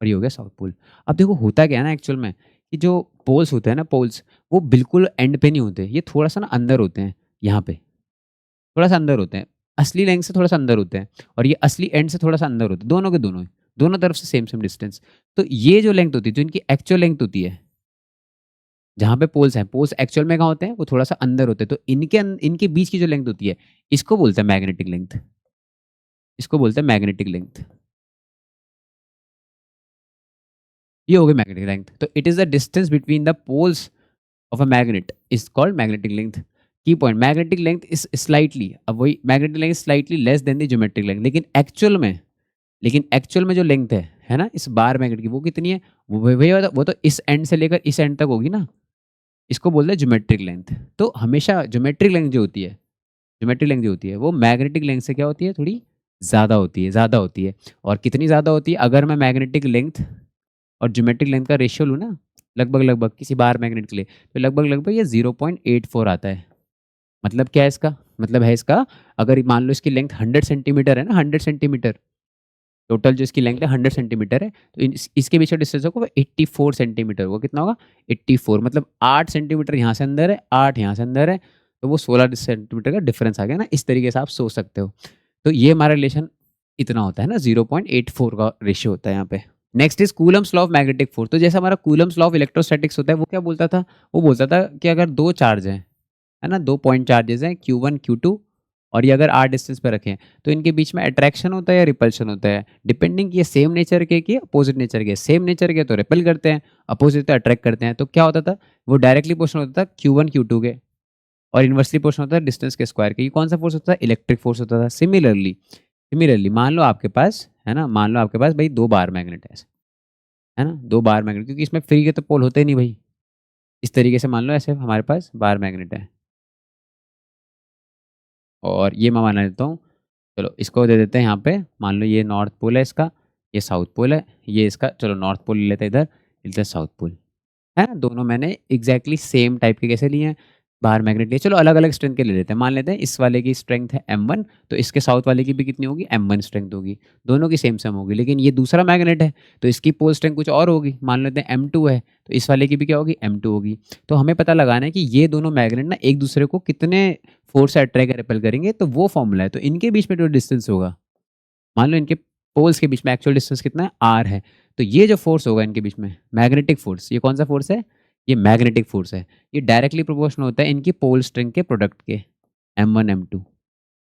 और ये हो गया साउथ पोल। अब देखो होता क्या है ना एक्चुअल में, कि जो पोल्स होते हैं ना, पोल्स वो बिल्कुल एंड पे नहीं होते, ये थोड़ा सा ना अंदर होते हैं, यहाँ पे थोड़ा सा अंदर होते हैं, असली लेंथ से थोड़ा सा अंदर होते हैं और ये असली एंड से थोड़ा सा अंदर होते हैं, दोनों के दोनों ही, दोनों तरफ से सेम सेम डिस्टेंस। तो ये जो लेंथ होती है, जो इनकी एक्चुअल लेंथ होती है, जहाँ पे पोल्स हैं, पोल्स एक्चुअल में कहाँ होते हैं, वो थोड़ा सा अंदर होते हैं, तो इनके बीच की जो लेंथ होती है, इसको बोलते हैं मैग्नेटिक लेंथ, इसको बोलते हैं मैग्नेटिक लेंथ। ये हो गई मैग्नेटिक लेंथ। तो it is the distance between the poles of a magnet is called magnetic length. की point, magnetic length is slightly, अब वही magnetic length slightly less than the geometric length, लेकिन actual में जो लेंथ है ना इस बार मैग्नेट की, वो कितनी है, वो तो इस एंड से लेकर इस एंड तक होगी ना, इसको बोलते हैं ज्योमेट्रिक लेंथ। तो हमेशा ज्योमेट्रिक लेंथ जो होती है वो मैग्नेटिक लेंथ से क्या होती है, थोड़ी ज़्यादा होती है। और कितनी ज़्यादा होती है, अगर मैं मैग्नेटिक लेंथ और ज्योमेट्रिक लेंथ का रेशियो लूँ ना, लगभग किसी बार मैग्नेट के लिए, तो लगभग ये 0.84 आता है। मतलब क्या है इसका, मतलब है इसका, अगर मान लो इसकी लेंथ 100 सेंटीमीटर है ना, 100 सेंटीमीटर टोटल जो इसकी लेंथ है 100 सेंटीमीटर है, तो इसके बीच का डिस्टेंस होगा 84 सेंटीमीटर। वो कितना होगा, 84, मतलब 8 सेंटीमीटर यहाँ से अंदर है, 8 यहाँ से अंदर है, तो वो 16 सेंटीमीटर का डिफरेंस आ गया ना। इस तरीके से आप सोच सकते हो। तो ये हमारा रिलेशन इतना होता है ना, 0.84 का रेशियो होता है यहाँ पे। Next is Coulomb's law of magnetic force. तो जैसा हमारा कूलम्स लॉ ऑफ इलेक्ट्रोस्टैटिक्स होता है, वो क्या बोलता था, वो बोलता था कि अगर दो चार्ज हैं, है ना, 2 पॉइंट चार्जेस हैं Q1 Q2, और ये अगर r डिस्टेंस पे रखें, तो इनके बीच में अट्रैक्शन होता है या रिपल्शन होता है, डिपेंडिंग ये सेम नेचर के कि अपोजिट नेचर के। सेम नेचर के तो रिपल करते हैं, अपोजिट तो अट्रैक्ट करते हैं। तो क्या होता था, वो डायरेक्टली पोर्शन होता था Q1 Q2 के, और इन्वर्सली पोर्शन होता है डिस्टेंस के स्क्वायर के। ये कौन सा फोर्स होता है, इलेक्ट्रिक फोर्स होता था। सिमिलरली मान लो आपके पास है ना, मान लो आपके पास भाई 2 बार मैग्नेट है ना, 2 बार मैग्नेट, क्योंकि इसमें फ्री के तो पोल होते ही नहीं भाई। इस तरीके से मान लो ऐसे हमारे पास बार मैग्नेट है, और ये मैं मान लेता हूँ, चलो इसको दे देते हैं यहाँ पे, मान लो ये नॉर्थ पोल है इसका, ये साउथ पोल है, ये इसका, चलो नॉर्थ पोल ले लेते हैं, इधर लेते हैं साउथ पोल, है ना। दोनों मैंने एग्जैक्टली सेम टाइप के कैसे लिए हैं, बाहर मैग्नेट लिए। चलो अलग अलग स्ट्रेंथ के ले लेते हैं। मान लेते हैं इस वाले की स्ट्रेंथ है M1, तो इसके साउथ वाले की भी कितनी होगी, M1 स्ट्रेंथ होगी, दोनों की सेम होगी। लेकिन ये दूसरा मैग्नेट है, तो इसकी पोल स्ट्रेंथ कुछ और होगी, मान लेते हैं M2 है, तो इस वाले की भी क्या होगी, M2 होगी। तो हमें पता लगाना है कि ये दोनों मैग्नेट ना एक दूसरे को कितने फोर्स से अट्रैक्ट या रिपेल करेंगे, तो वो फॉर्मूला है। तो इनके बीच में जो डिस्टेंस होगा, मान लो इनके पोल्स के बीच में एक्चुअल डिस्टेंस कितना है, R है, तो ये जो फोर्स होगा इनके बीच में, मैग्नेटिक फोर्स, ये कौन सा फोर्स है, ये मैग्नेटिक फोर्स है। ये डायरेक्टली प्रोपोर्शनल होता है इनकी पोल स्ट्रिंग के प्रोडक्ट के, M1 M2,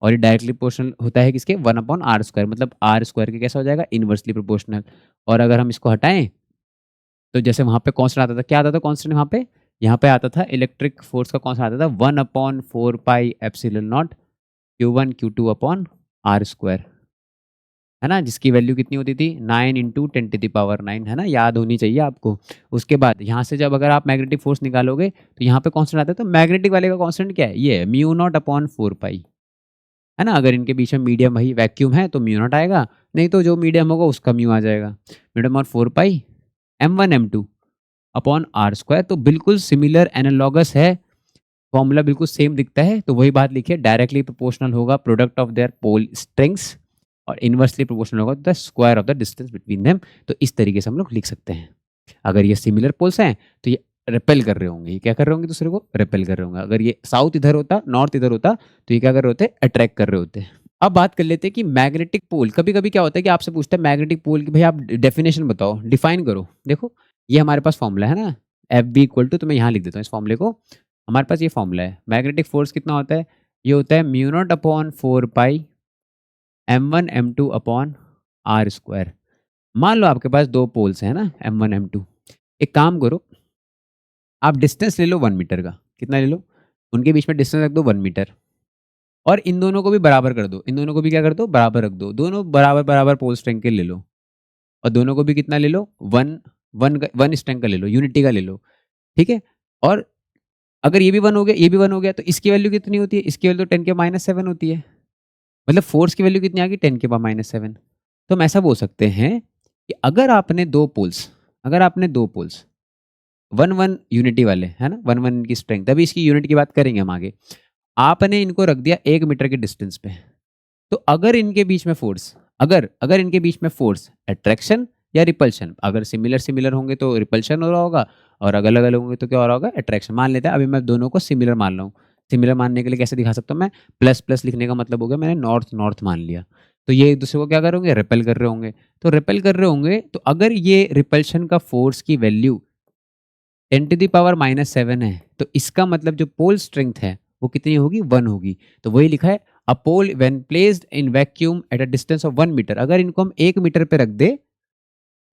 और ये डायरेक्टली प्रोपोर्शनल होता है किसके, 1/r², मतलब r² के कैसा हो जाएगा, इनवर्सली प्रोपोर्शनल। और अगर हम इसको हटाएं, तो जैसे वहाँ पे कॉन्स्टेंट आता था, क्या आता था कॉन्स्टेंट वहाँ पे, यहाँ पे आता था इलेक्ट्रिक फोर्स का कॉन्स्टेंट आता था 1/4πε0 Q1 Q2/r², है ना, जिसकी वैल्यू कितनी होती थी, 9 × 10⁹, है ना, याद होनी चाहिए आपको। उसके बाद यहाँ से जब अगर आप मैग्नेटिक फोर्स निकालोगे, तो यहाँ पे कांस्टेंट आता है, तो मैग्नेटिक वाले का कांस्टेंट क्या है, ये μ0/4π, है ना। अगर इनके बीच में मीडियम भाई वैक्यूम है, तो μ0 आएगा, नहीं तो जो मीडियम होगा उसका म्यू आ जाएगा, मीडियम और 4π M1 M2/r²। तो बिल्कुल सिमिलर एनालॉगस है, फॉर्मूला बिल्कुल सेम दिखता है। तो वही बात लिखिए, डायरेक्टली प्रोपोर्शनल होगा product of their pole strengths, और इनवर्सली प्रोपोर्शनल होगा the square of the distance between them. तो इस तरीके से हम लोग लिख सकते हैं। अगर ये सिमिलर पोल्स हैं, तो ये रिपेल कर रहे होंगे, ये क्या कर रहे होंगे, दूसरे को रिपेल कर रहे होंगे। अगर ये साउथ इधर होता, नॉर्थ इधर होता, तो ये क्या कर रहे होते, अट्रैक्ट कर रहे होते। अब बात कर लेते हैं कि मैग्नेटिक पोल, कभी कभी क्या होता है कि आपसे पूछता है मैग्नेटिक पोल की, भाई आप डेफिनेशन बताओ, डिफाइन करो। देखो ये हमारे पास फॉर्मूला है ना, FB = तो मैं यहाँ लिख देता हूँ इस फॉर्मूले को। हमारे पास ये फॉर्मूला है, मैग्नेटिक फोर्स कितना होता है, ये होता है μ0/4π M1 M2/r²। मान लो आपके पास 2 पोल्स हैं ना, M1 M2। एक काम करो, आप डिस्टेंस ले लो 1 मीटर का, कितना ले लो, उनके बीच में डिस्टेंस रख दो 1 मीटर, और इन दोनों को भी बराबर कर दो, इन दोनों को भी क्या कर दो, बराबर रख दो। दोनों बराबर पोल स्ट्रेंथ के ले लो, और दोनों को भी कितना ले लो, 1 स्ट्रेंथ का ले लो, यूनिटी का ले लो, ठीक है। और अगर ये भी 1 हो गया, ये भी 1 हो गया, तो इसकी वैल्यू कितनी होती है, इसकी वैल्यू 10⁻⁷ होती है। मतलब फोर्स की वैल्यू कितनी आ गई, 10⁻⁷। तो हम ऐसा बोल सकते हैं कि अगर आपने 2 पोल्स 1 यूनिटी वाले, है ना, 1 की स्ट्रेंथ, अभी इसकी यूनिट की बात करेंगे हम आगे, आपने इनको रख दिया 1 मीटर के डिस्टेंस पे, तो अगर इनके बीच में फोर्स, अगर इनके बीच में फोर्स अट्रैक्शन या रिपल्शन, अगर सिमिलर होंगे तो रिपल्शन हो रहा होगा, और अगर अलग अलग होंगे तो क्या हो रहा होगा, अट्रैक्शन। मान लेते हैं, अभी मैं दोनों को सिमिलर मान रहा हूँ, सिमिलर मानने के लिए कैसे दिखा सकता हूँ मैं, प्लस प्लस लिखने का मतलब हो गया मैंने नॉर्थ नॉर्थ मान लिया, तो ये एक दूसरे को क्या कर रहे होंगे, रिपेल कर रहे होंगे। तो रिपेल कर रहे होंगे, तो अगर ये रिपल्शन का फोर्स की वैल्यू 10⁻⁻7 है, तो इसका मतलब जो पोल स्ट्रेंथ है वो कितनी होगी, 1 होगी। तो वही लिखा है, a pole when placed in vacuum at a distance of 1 metre, अगर इनको हम 1 मीटर पे रख दे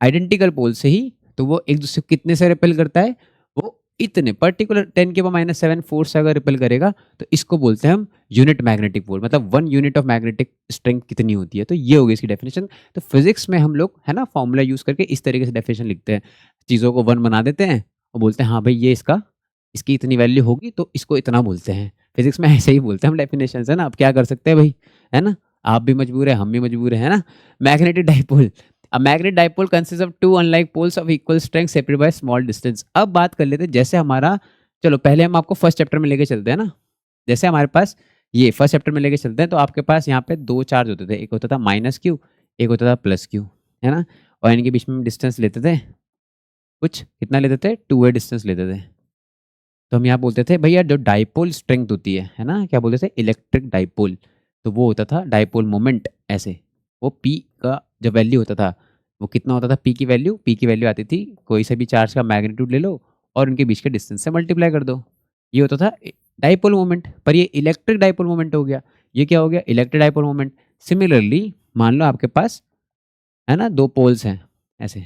आइडेंटिकल पोल से ही, तो वो एक दूसरे को कितने से रिपेल करता है, वो इतने पर्टिकुलर 10⁻⁻7 फोर्स से अगर रिपेल करेगा, तो इसको बोलते हैं हम यूनिट मैग्नेटिक पोल, मतलब 1 यूनिट ऑफ मैग्नेटिक स्ट्रेंथ कितनी होती है। तो ये होगी इसकी डेफिनेशन। तो फिजिक्स में हम लोग है ना फॉर्मूला यूज करके इस तरीके से डेफिनेशन लिखते हैं, चीज़ों को 1 बना देते हैं और बोलते हैं हाँ भाई ये इसकी इतनी वैल्यू होगी तो इसको इतना बोलते हैं। फिजिक्स में ऐसे ही बोलते हैं हम डेफिनेशन, है ना। अब क्या कर सकते हैं भाई, है ना, आप भी मजबूर है, हम भी मजबूर है ना। Magnetic dipole, A magnetic dipole consists of two unlike poles of equal strength separated by small distance। अब बात कर लेते हैं, जैसे हमारा, चलो पहले हम आपको फर्स्ट चैप्टर में लेके चलते हैं ना। जैसे हमारे पास ये फर्स्ट चैप्टर में लेके चलते हैं, तो आपके पास यहाँ पे 2 चार्ज होते थे, एक होता था -q, एक होता था +q, है ना। और इनके बीच में डिस्टेंस लेते थे, कुछ कितना लेते थे, 2a डिस्टेंस लेते थे। तो हम यहाँ बोलते थे भैया जो डाइपोल स्ट्रेंथ होती है ना, क्या बोलते थे, इलेक्ट्रिक डाइपोल। तो वो होता था डाइपोल मोमेंट, ऐसे वो P का जो वैल्यू होता था वो कितना होता था, P की वैल्यू आती थी, कोई से भी चार्ज का मैग्नीट्यूड ले लो और उनके बीच के डिस्टेंस से मल्टीप्लाई कर दो, ये होता था डाइपोल मोमेंट। पर ये इलेक्ट्रिक डाइपोल मोमेंट हो गया, ये क्या हो गया, इलेक्ट्रिक डाइपोल मोमेंट। सिमिलरली मान लो आपके पास है ना 2 पोल्स हैं, ऐसे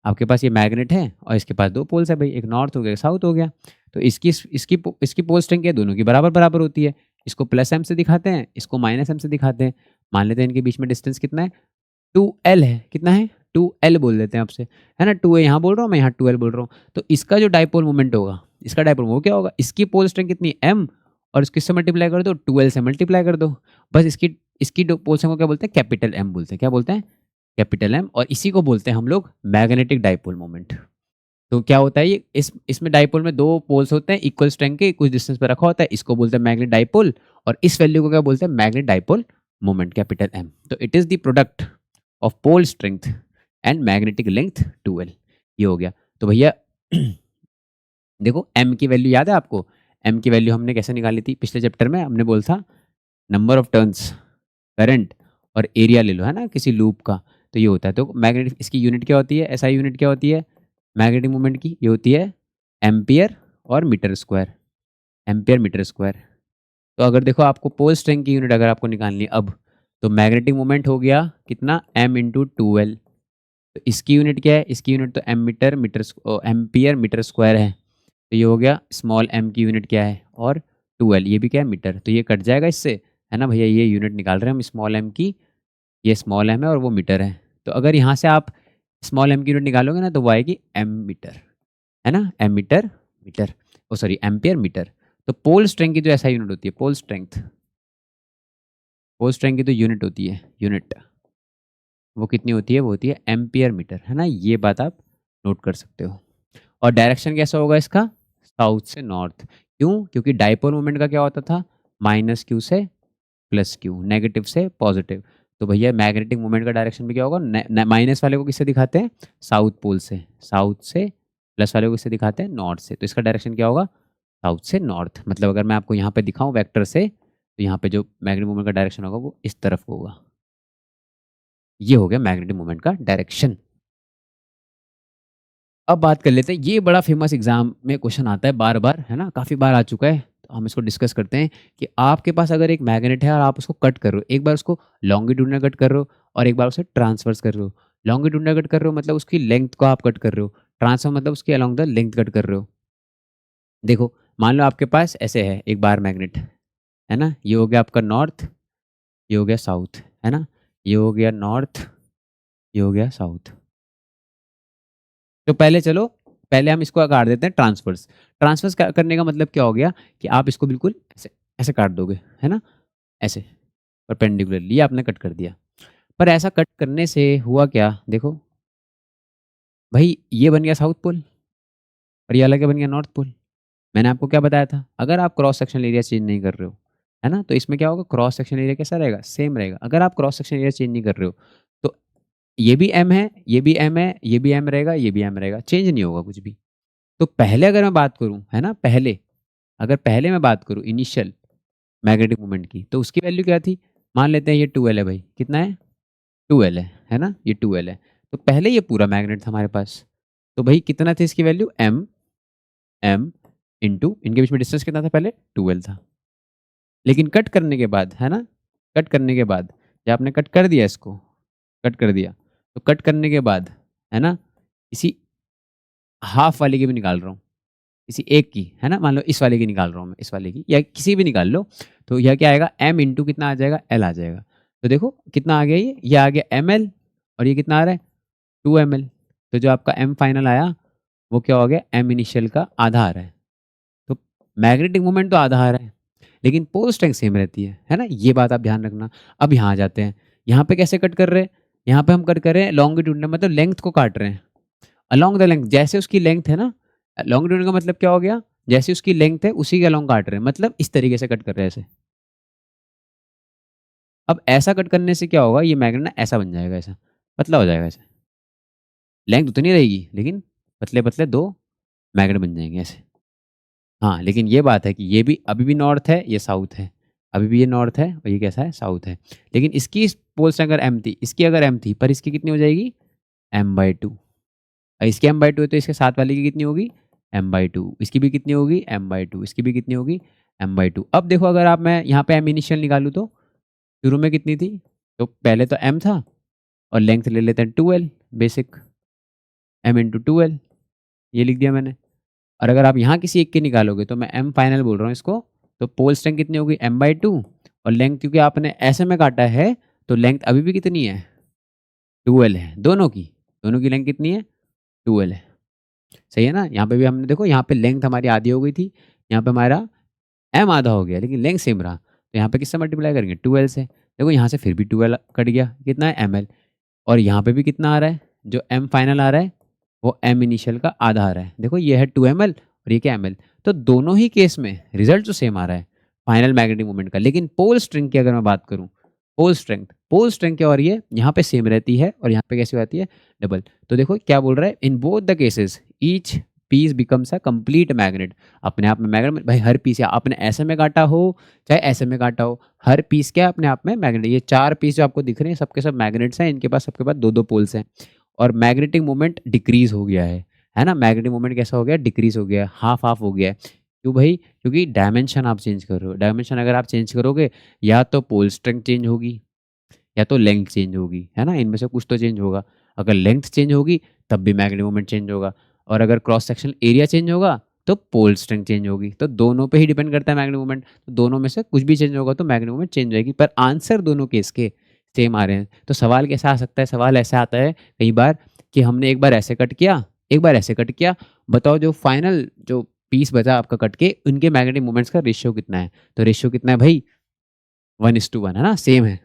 आपके पास ये मैग्नेट है और इसके पास 2 पोल्स है भाई, एक नॉर्थ हो गया, एक साउथ हो गया। तो इसकी पोल स्ट्रेंथ दोनों की बराबर बराबर होती है। इसको +m से दिखाते हैं, इसको -m से दिखाते हैं। मान लेते हैं इनके बीच में डिस्टेंस कितना है, 2l है, कितना है 2l बोल देते हैं आपसे, है ना। 2a यहाँ बोल रहा हूँ मैं, यहाँ 2l बोल रहा हूँ। तो इसका जो डाइपोल मोमेंट होगा, इसका डाइपोल मोमेंट क्या होगा, इसकी पोल स्ट्रेंथ कितनी m, और किससे मल्टीप्लाई कर दो, 2l से मल्टीप्लाई कर दो, बस इसकी पोल स्ट्रेंथ को क्या बोलते हैं, कैपिटल M बोलते हैं। क्या बोलते हैं, कैपिटल M। और इसी को बोलते हैं हम लोग मैग्नेटिक डाइपोल मोमेंट। तो क्या होता है ये, इसमें डाइपोल में 2 पोल्स होते हैं इक्वल स्ट्रेंथ के, कुछ डिस्टेंस पर रखा होता है, इसको बोलते हैं मैग्नेटिक डाइपोल, और इस वैल्यू को क्या बोलते हैं, magnetic dipole moment, capital M। तो it is the product of pole strength and magnetic length 2l, ये हो गया। तो भैया देखो M की वैल्यू याद है आपको, M की वैल्यू हमने कैसे निकाली थी पिछले चैप्टर में, हमने बोला था नंबर ऑफ टर्न्स, करंट और एरिया ले लो, है ना, किसी लूप का, तो ये होता है। तो मैग्नेटिक, इसकी यूनिट क्या होती है, SI यूनिट क्या होती है मैग्नेटिक मोमेंट की, ये होती है एम्पियर और metre square, ampere metre square. तो अगर देखो आपको पोल स्ट्रेंथ की यूनिट अगर आपको निकालनी है अब, तो मैग्नेटिक मोमेंट हो गया कितना, m × 2l। तो इसकी यूनिट क्या है, इसकी यूनिट तो एम्पियर मीटर स्क्वायर है। तो ये हो गया स्मॉल m की यूनिट क्या है, और 2l, ये भी क्या है मीटर, तो ये कट जाएगा इससे, है ना भैया। ये यूनिट निकाल रहे हैं हम स्मॉल m की, ये स्मॉल m है और वो मीटर है। तो अगर यहाँ से आप स्मॉल m की यूनिट निकालोगे ना, तो वो आएगी m मीटर, है ना, m मीटर, एम्पियर मीटर। तो पोल स्ट्रेंथ की जो ऐसा यूनिट होती है, पोल स्ट्रेंथ की तो यूनिट होती है, यूनिट वो कितनी होती है, वो होती है एम्पियर मीटर, है ना। ये बात आप नोट कर सकते हो। और डायरेक्शन कैसा होगा इसका, साउथ से नॉर्थ। क्यों, क्योंकि डाइपोल मोमेंट का क्या होता था, -q से +q, नेगेटिव से पॉजिटिव। तो भैया मैग्नेटिक मोमेंट का डायरेक्शन भी क्या होगा, माइनस वाले को किससे दिखाते हैं, साउथ पोल से, साउथ से, प्लस वाले को किससे दिखाते हैं, नॉर्थ से। तो इसका डायरेक्शन क्या होगा, साउथ से नॉर्थ। मतलब अगर मैं आपको यहाँ पे दिखाऊं वेक्टर से, तो यहाँ पे जो मैग्नेटिक मोमेंट का डायरेक्शन होगा वो इस तरफ होगा। ये हो गया मैग्नेटिक मोमेंट का डायरेक्शन। अब बात कर लेते हैं, ये बड़ा फेमस एग्जाम में क्वेश्चन आता है बार बार, है ना, काफ़ी बार आ चुका है। तो हम इसको डिस्कस करते हैं कि आपके पास अगर एक मैग्नेट है और आप उसको कट कर रहे हो, एक बार उसको लॉन्गिट्यूडनल कट कर रहे हो और एक बार उसे ट्रांसवर्स कर रहे हो। लॉन्गिट्यूडनल कट कर रहे हो मतलब उसकी लेंथ को आप कट कर रहे हो, ट्रांसफर मतलब उसकी अलॉन्ग द लेंथ कट कर रहे हो। देखो मान लो आपके पास ऐसे है एक बार मैग्नेट, है ना, ये हो गया आपका नॉर्थ, ये हो गया साउथ, है ना, ये हो गया नॉर्थ, ये हो गया साउथ। तो पहले हम इसको काट देते हैं ट्रांसफर्स करने का मतलब क्या हो गया कि आप इसको बिल्कुल ऐसे ऐसे काट दोगे, है ना, ऐसे परपेंडिकुलरली आपने कट कर दिया। पर ऐसा कट करने से हुआ क्या, देखो भाई ये बन गया साउथ पोल और ये अलग बन गया नॉर्थ पोल। मैंने आपको क्या बताया था, अगर आप क्रॉस सेक्शन एरिया चेंज नहीं कर रहे हो, है ना, तो इसमें क्या होगा, क्रॉस सेक्शन एरिया कैसा रहेगा, सेम रहेगा। अगर आप क्रॉस सेक्शन एरिया चेंज नहीं कर रहे हो, तो ये भी m है, ये भी m है, ये भी m रहेगा, ये भी m रहेगा, चेंज नहीं होगा कुछ भी। तो पहले अगर मैं बात करूं, है ना, पहले अगर पहले मैं बात करूँ इनिशियल मैग्नेटिक मोमेंट की, तो उसकी वैल्यू क्या थी? मान लेते हैं ये 2L है भाई, कितना है? 2L है ना? ये 2L है। तो पहले ये पूरा मैग्नेट था हमारे पास, तो भाई कितना थी इसकी वैल्यू? m इंटू इनके बीच में डिस्टेंस कितना था पहले? 2L था। लेकिन कट करने के बाद, है ना, कट करने के बाद जब आपने कट कर दिया, इसको कट कर दिया, तो कट करने के बाद, है ना, इसी हाफ वाले की भी निकाल रहा हूँ, किसी एक की, है ना, मान लो इस वाले की निकाल रहा हूँ मैं, इस वाले की, या किसी भी निकाल लो, तो यह क्या आएगा? m इंटू कितना आ जाएगा? L आ जाएगा। तो देखो कितना आ गया, ये आ गया ml, और ये कितना आ रहा है? 2ml। तो जो आपका m फाइनल आया वो क्या हो गया? m इनिशियल का आधा आ रहा है। तो मैग्नेटिक मोमेंट तो आधा आ रहा है, लेकिन पोल स्ट्रेंथ सेम रहती है ना? ये बात आप ध्यान रखना। अब यहाँ आ जाते हैं, यहाँ पे कैसे कट कर रहे हैं? यहाँ पे हम कट कर रहे हैं लॉन्गिट्यूडनल, मतलब लेंथ को काट रहे हैं, अलोंग द लेंथ, जैसे उसकी लेंथ है ना। लॉन्गिट्यूडनल का मतलब क्या हो गया? जैसे उसकी लेंथ है उसी के अलोंग काट रहे हैं, मतलब इस तरीके से कट कर रहे हैं ऐसे। अब ऐसा कट करने से क्या होगा? ये मैग्नेट ना ऐसा बन जाएगा, ऐसा पतला हो जाएगा, ऐसे लेंथ उतनी रहेगी लेकिन पतले पतले दो मैग्नेट बन जाएंगे ऐसे। हाँ, लेकिन ये बात है कि ये भी अभी भी नॉर्थ है, ये साउथ है, अभी भी ये नॉर्थ है और ये कैसा है? साउथ है। लेकिन इसकी पोल स्ट्रेंथ अगर m थी, इसकी अगर m थी, पर इसकी कितनी हो जाएगी? m/2। इसकी m/2 है तो इसके साथ वाले की कितनी होगी? m/2। इसकी भी कितनी होगी? m/2। इसकी भी कितनी होगी? m/2। अब देखो, अगर आप मैं यहाँ पे m इनिशियल निकालूँ तो शुरू में कितनी थी? तो पहले तो m था, और लेंथ ले लेते हैं 2L basic, m into 2L, ये लिख दिया मैंने। और अगर आप यहाँ किसी एक की निकालोगे, तो मैं m फाइनल बोल रहा हूँ इसको, तो पोल स्ट्रेंथ कितनी होगी? m/2, और लेंथ क्योंकि आपने ऐसे में काटा है तो लेंथ अभी भी कितनी है? 2L है। दोनों की लेंथ कितनी है? 2L है। सही है ना? यहाँ पे भी हमने देखो, यहाँ पे लेंथ हमारी आधी हो गई थी, यहाँ पे हमारा m आधा हो गया, लेकिन लेंथ सेम रहा, तो यहाँ पे किससे मल्टीप्लाई करेंगे? 2L से। देखो यहाँ से फिर भी 2L कट गया, कितना है? ml। और यहाँ पे भी कितना आ रहा है? जो m फाइनल आ रहा है वो m इनिशियल का आधा आ रहा है। देखो ये है 2ml और ये क्या? ml। तो दोनों ही केस में रिजल्ट तो सेम आ रहा है फाइनल मैग्नेटिक मोमेंट का। लेकिन पोल स्ट्रिंग की अगर मैं बात करूँ, पोल स्ट्रेंथ क्या हो रही है? यहाँ पे सेम रहती है और यहाँ पे कैसी होती है? डबल। तो देखो क्या बोल रहा है, in both the cases each piece becomes a complete magnet. अपने आप में मैग्नेट भाई, हर पीस, या आपने ऐसे में काटा हो चाहे ऐसे में काटा हो, हर पीस क्या अपने आप में मैग्नेट। ये 4 पीस जो आपको दिख रहे हैं सबके सब मैग्नेट्स हैं, इनके पास सबके पास 2-2 पोल्स हैं, और मैग्नेटिक मोमेंट डिक्रीज हो गया है ना? मैग्नेटिक मोमेंट कैसा हो गया? डिक्रीज हो गया, हाफ हाफ हो गया है। क्यों भाई? क्योंकि डायमेंशन आप चेंज कर रहे हो। डायमेंशन अगर आप चेंज करोगे, या तो पोल स्ट्रेंथ चेंज होगी या तो लेंथ चेंज होगी, है ना? इनमें से कुछ तो चेंज होगा। अगर लेंथ चेंज होगी तब भी मैग्नेटिक मोमेंट चेंज होगा, और अगर क्रॉस सेक्शनल एरिया चेंज होगा तो पोल स्ट्रेंथ चेंज होगी। तो दोनों पे ही डिपेंड करता है मैग्नेटिक मोमेंट, तो दोनों में से कुछ भी चेंज होगा तो मैग्नेटिक मोमेंट चेंज होगी। पर आंसर दोनों केस के सेम आ रहे हैं। तो सवाल कैसा आ सकता है? सवाल ऐसा आता है कई बार कि हमने एक बार ऐसे कट किया, एक बार ऐसे कट किया, बताओ जो फाइनल जो पीस बचा आपका कट के, उनके मैग्नेटिक मोमेंट्स का रेशियो कितना है? तो रेशियो कितना है भाई? 1:1, है ना? सेम है।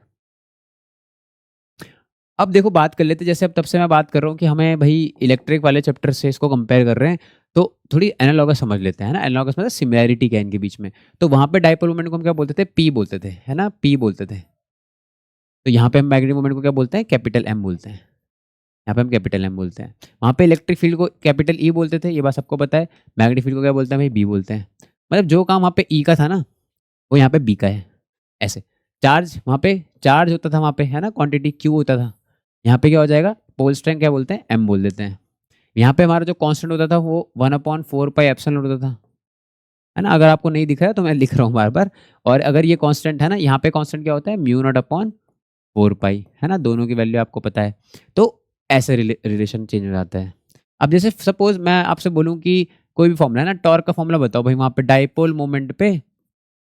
अब देखो बात कर लेते हैं, जैसे अब तब से मैं बात कर रहा हूँ कि हमें भाई इलेक्ट्रिक वाले चैप्टर से इसको कंपेयर कर रहे हैं, तो थोड़ी एनालॉगस समझ लेते हैं, है ना? एनालॉगस मतलब सिमिलैरिटी क्या है इनके बीच में। तो वहाँ पे डाइपोल मोमेंट को हम क्या बोलते थे? पी बोलते थे, है ना? पी बोलते थे। तो यहाँ पे हम मैग्नेटिक मोमेंट को क्या बोलते हैं? कैपिटल एम बोलते हैं। यहाँ पे हम कैपिटल एम बोलते हैं। वहाँ पे इलेक्ट्रिक फील्ड को कैपिटल ई बोलते थे, ये बात सबको पता है। मैग्नेटिक फील्ड को क्या बोलते हैं भाई? बी बोलते हैं। मतलब जो काम वहाँ पे ई का था ना, वो यहाँ पे बी का है। ऐसे चार्ज, वहाँ पे चार्ज होता था वहाँ पे, है ना? क्वांटिटी क्यू होता था। यहाँ पे क्या हो जाएगा? पोल स्ट्रेंथ क्या बोलते हैं? एम बोल देते हैं। यहाँ पे हमारा जो कांस्टेंट होता था वो 1/4 पाई एप्सिलॉन होता था, है ना? अगर आपको नहीं दिख रहा है तो मैं लिख रहा हूँ बार बार। और अगर ये कांस्टेंट है ना, यहाँ पे कांस्टेंट क्या होता है? μ0/4 पाई, है ना? दोनों की वैल्यू आपको पता है। तो ऐसे रिलेशन चेंज हो जाता है। अब जैसे सपोज मैं आपसे बोलूँ कि कोई भी फॉर्मूला है ना, टॉर्क का फॉर्मूला बताओ भाई, वहाँ पे डाइपोल मोमेंट पे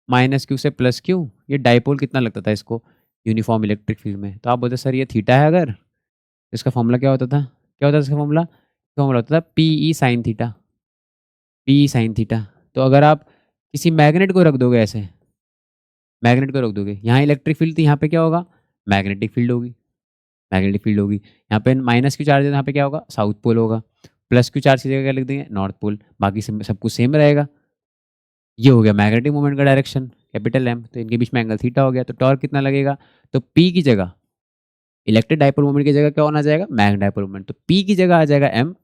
-q से +q, ये डाइपोल कितना लगता था इसको यूनिफॉर्म इलेक्ट्रिक फील्ड में? तो आप बोलते सर ये थीटा है, अगर इसका फॉर्मूला क्या होता था? क्या होता था इसका फॉर्मूला? फॉर्मूला होता था PE sin theta, PE sin theta. तो अगर आप किसी मैग्नेट को रख दोगे ऐसे, मैग्नेट को रख दोगे, यहाँ इलेक्ट्रिक फील्ड थी, यहाँ पे क्या होगा? मैग्नेटिक फील्ड होगी, मैग्नेटिक फील्ड होगी। यहाँ पे -q चार्ज है, यहाँ पे क्या होगा? साउथ पोल होगा। +q चार्ज की जगह क्या लिख देंगे? North pole. बाकी सब कुछ सेम रहेगा। ये हो गया मैग्नेटिक मोमेंट का डायरेक्शन, कैपिटल एम। तो इनके बीच में एंगल थीटा हो गया। तो टॉर्क कितना लगेगा? तो P की जगह इलेक्ट्रिक डाइपोल मोमेंट की जगह क्या होना जाएगा? Magnetic dipole moment. तो P की जगह आ जाएगा m,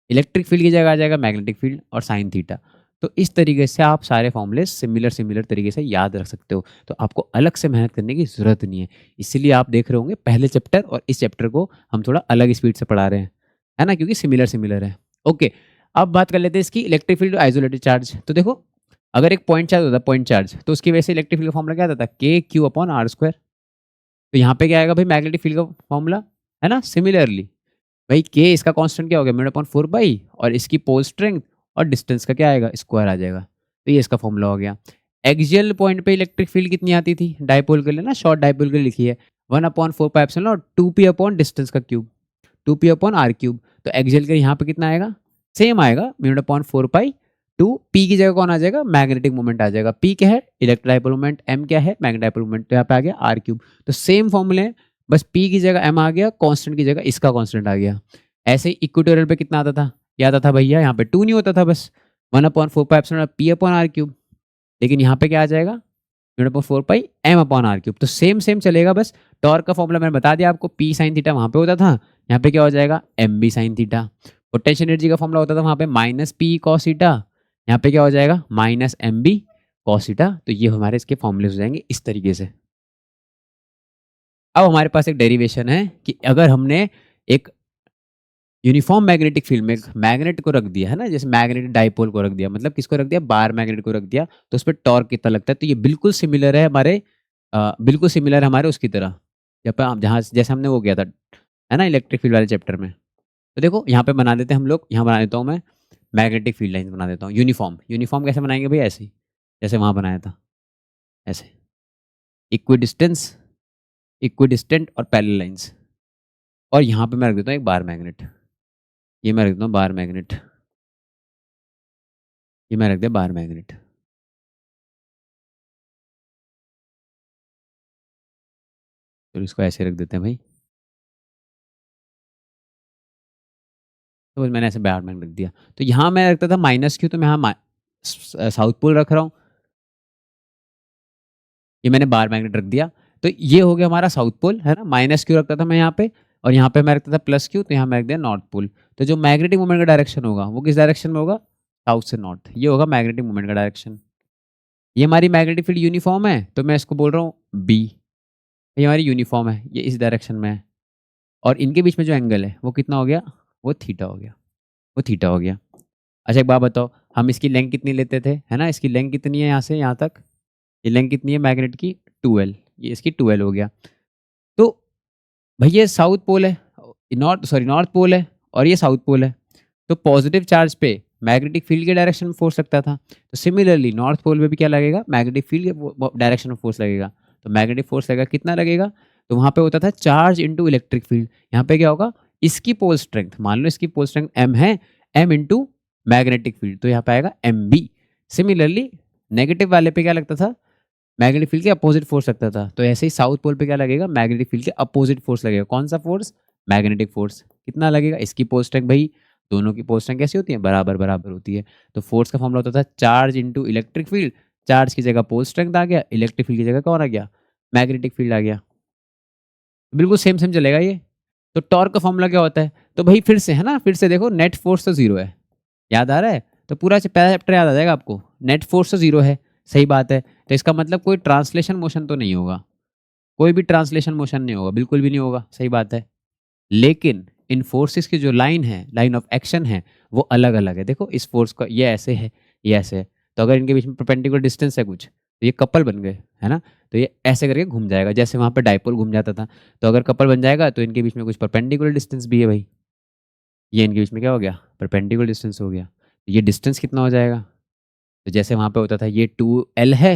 इलेक्ट्रिक फील्ड की जगह आ जाएगा मैग्नेटिक फील्ड और साइन थीटा। तो इस तरीके से आप सारे फॉर्मूले सिमिलर तरीके से याद रख सकते हो। तो आपको अलग से मेहनत करने की ज़रूरत नहीं है। इसीलिए आप देख रहे होंगे पहले चैप्टर और इस चैप्टर को हम थोड़ा अलग स्पीड से पढ़ा रहे हैं, है ना? क्योंकि सिमिलर है। ओके, अब बात कर लेते हैं इसकी इलेक्ट्रिक फील्ड आइसोलेटेड चार्ज। तो देखो, अगर एक पॉइंट चार्ज होता है, पॉइंट चार्ज, तो उसकी वजह से इलेक्ट्रिक फील्ड का फॉर्मूला क्या आता था? KQ/R²। तो यहाँ पे क्या आएगा भाई मैग्नेटिक फील्ड का फॉर्मूला, है ना? सिमिलरली भाई K इसका कांस्टेंट क्या हो गया? μ/4 और इसकी पोल स्ट्रेंथ और डिस्टेंस का क्या आएगा? स्क्वायर आ जाएगा। तो ये इसका फॉर्मूला हो गया। एक्सियल पॉइंट पे इलेक्ट्रिक फील्ड कितनी आती थी? डाइपोल के लिए ना, शॉर्ट डाइपोल के लिए लिखी है 1/4πε और 2p डिस्टेंस का क्यूब, 2p/r³। तो एक्सियल के यहाँ पे कितना आएगा? सेम आएगा μ/4 टू p की जगह कौन आ जाएगा? मैग्नेटिक मोमेंट आ जाएगा। p क्या है? इलेक्ट्रिक डाइपोल मोमेंट, m क्या है? Magnetic dipole moment. तो यहाँ पे आ गया r³। तो सेम फॉर्मूले हैं, बस p की जगह m आ गया, कांस्टेंट की जगह इसका कांस्टेंट आ गया। ऐसे ही इक्वेटोरियल पे कितना आता था? क्या आता था भैया? यहाँ पे 2 नहीं होता था, बस 1/4πε p/r³। लेकिन यहाँ पे क्या आ जाएगा? μ/4 m/r³। तो सेम चलेगा, बस टॉर्क का फॉर्मूला मैंने बता दिया आपको, p sin थीटा वहाँ पे होता था, यहाँ पे क्या हो जाएगा? mb sin theta. Potential energy का फॉर्मूला होता था वहाँ पे -p cos थीटा, यहाँ पे क्या हो जाएगा? -mb cos theta. तो ये हमारे इसके फॉर्मूले हो जाएंगे इस तरीके से। अब हमारे पास एक डेरिवेशन है कि अगर हमने एक यूनिफॉर्म मैग्नेटिक फील्ड में मैग्नेट को रख दिया, है ना, जैसे मैग्नेटिक डाइपोल को रख दिया, मतलब किसको रख दिया? बार मैग्नेट को रख दिया, तो उस पर टॉर्क कितना लगता है? तो ये बिल्कुल सिमिलर है हमारे उसकी तरह, जहाँ जैसे हमने वो किया था, है ना, इलेक्ट्रिक फील्ड वाले चैप्टर में। तो देखो यहाँ पे बना देते हैं हम लोग, यहाँ बना देता हूँ मैं मैग्नेटिक फील्ड लाइन बना देता हूँ यूनिफॉर्म कैसे बनाएंगे भाई? ऐसे ही जैसे वहाँ बनाया था, ऐसे इक्विडिस्टेंट और पैरेलल लाइंस। और यहाँ पे मैं रख देता हूँ एक बार मैग्नेट, ये मैं रख देता हूँ बार मैग्नेट, ये मैं रख दिया बार मैग्नेट। तो इसको ऐसे रख देते हैं भाई, तो मैंने ऐसे बार मैग्नेट रख दिया। तो यहाँ मैं रखता था -q, तो मैं यहाँ साउथ पोल रख रहा हूँ, ये मैंने बार मैग्नेट रख दिया। तो ये हो गया हमारा साउथ पोल, है ना। -q रखता था मैं यहाँ पे, और यहाँ पे मैं रखता था +q, तो यहाँ मैं रख दिया नॉर्थ पोल। तो जो मैग्नेटिक मोमेंट का डायरेक्शन होगा वो किस डायरेक्शन में होगा? साउथ से नॉर्थ। ये होगा मैग्नेटिक मोमेंट का डायरेक्शन। ये हमारी मैग्नेटिक फील्ड यूनिफॉर्म है, तो मैं इसको बोल रहा हूँ B। ये हमारी यूनिफॉर्म है, ये इस डायरेक्शन में है, और इनके बीच में जो एंगल है वो कितना हो गया? वो थीटा हो गया, अच्छा एक बात बताओ, हम इसकी लेंथ कितनी लेते थे, है ना? इसकी लेंथ कितनी है यहाँ से यहाँ तक? ये लेंथ कितनी है मैग्नेट की? 2L। ये इसकी 2L हो गया। तो भैया साउथ पोल है, नॉर्थ पोल है, और ये साउथ पोल है। तो पॉजिटिव चार्ज पे मैग्नेटिक फील्ड के डायरेक्शन में फोर्स लगता था, तो सिमिलरली नॉर्थ पोल पे भी क्या लगेगा? मैग्नेटिक फील्ड के डायरेक्शन में फोर्स लगेगा। तो मैग्नेटिक फोर्स लगेगा, कितना लगेगा? तो वहाँ पे होता था चार्ज इंटू इलेक्ट्रिक फील्ड। यहाँ पे क्या होगा? इसकी पोल स्ट्रेंथ, मान लो इसकी पोल स्ट्रेंथ m है, m इंटू मैग्नेटिक फील्ड, तो यहाँ पे आएगा mb। सिमिलरली नेगेटिव वाले पे क्या लगता था? मैग्नेटिक फील्ड के अपोजिट फोर्स लगता था। तो ऐसे ही साउथ पोल पे क्या लगेगा? मैग्नेटिक फील्ड के अपोजिट फोर्स लगेगा। कौन सा फोर्स? Magnetic force. कितना लगेगा? इसकी पोल स्ट्रेंथ, भाई दोनों की पोल स्ट्रेंथ कैसी होती है? बराबर होती है। तो फोर्स का फॉर्मूला होता था charge into electric field, charge की जगह पोल स्ट्रेंथ आ गया, इलेक्ट्रिक फील्ड की जगह कौन आ गया? मैग्नेटिक फील्ड आ गया। बिल्कुल सेम चलेगा ये। तो टॉर्क का फॉर्मूला क्या होता है? तो भाई फिर से, है ना, फिर से देखो, नेट फोर्स तो 0 है, याद आ रहा है? तो पूरा पहला चैप्टर याद आ जाएगा आपको। नेट फोर्स तो 0 है, सही बात है। तो इसका मतलब कोई ट्रांसलेशन मोशन तो नहीं होगा, कोई भी ट्रांसलेशन मोशन नहीं होगा, बिल्कुल भी नहीं होगा, सही बात है। लेकिन इन फोर्सेस की जो लाइन ऑफ एक्शन है वो अलग अलग है। देखो इस फोर्स का ये ऐसे है, ये ऐसे है, तो अगर इनके बीच में परपेंडिकुलर डिस्टेंस है कुछ, तो ये कपल बन गए, है ना। तो ये ऐसे करके घूम जाएगा, जैसे वहाँ पे डाइपोल घूम जाता था। तो अगर कपल बन जाएगा तो इनके बीच में कुछ परपेंडिकुलर डिस्टेंस भी है भाई, ये इनके बीच में क्या हो गया? परपेंडिकुलर डिस्टेंस हो गया। तो ये डिस्टेंस कितना हो जाएगा? तो जैसे वहाँ पे होता था ये 2L है,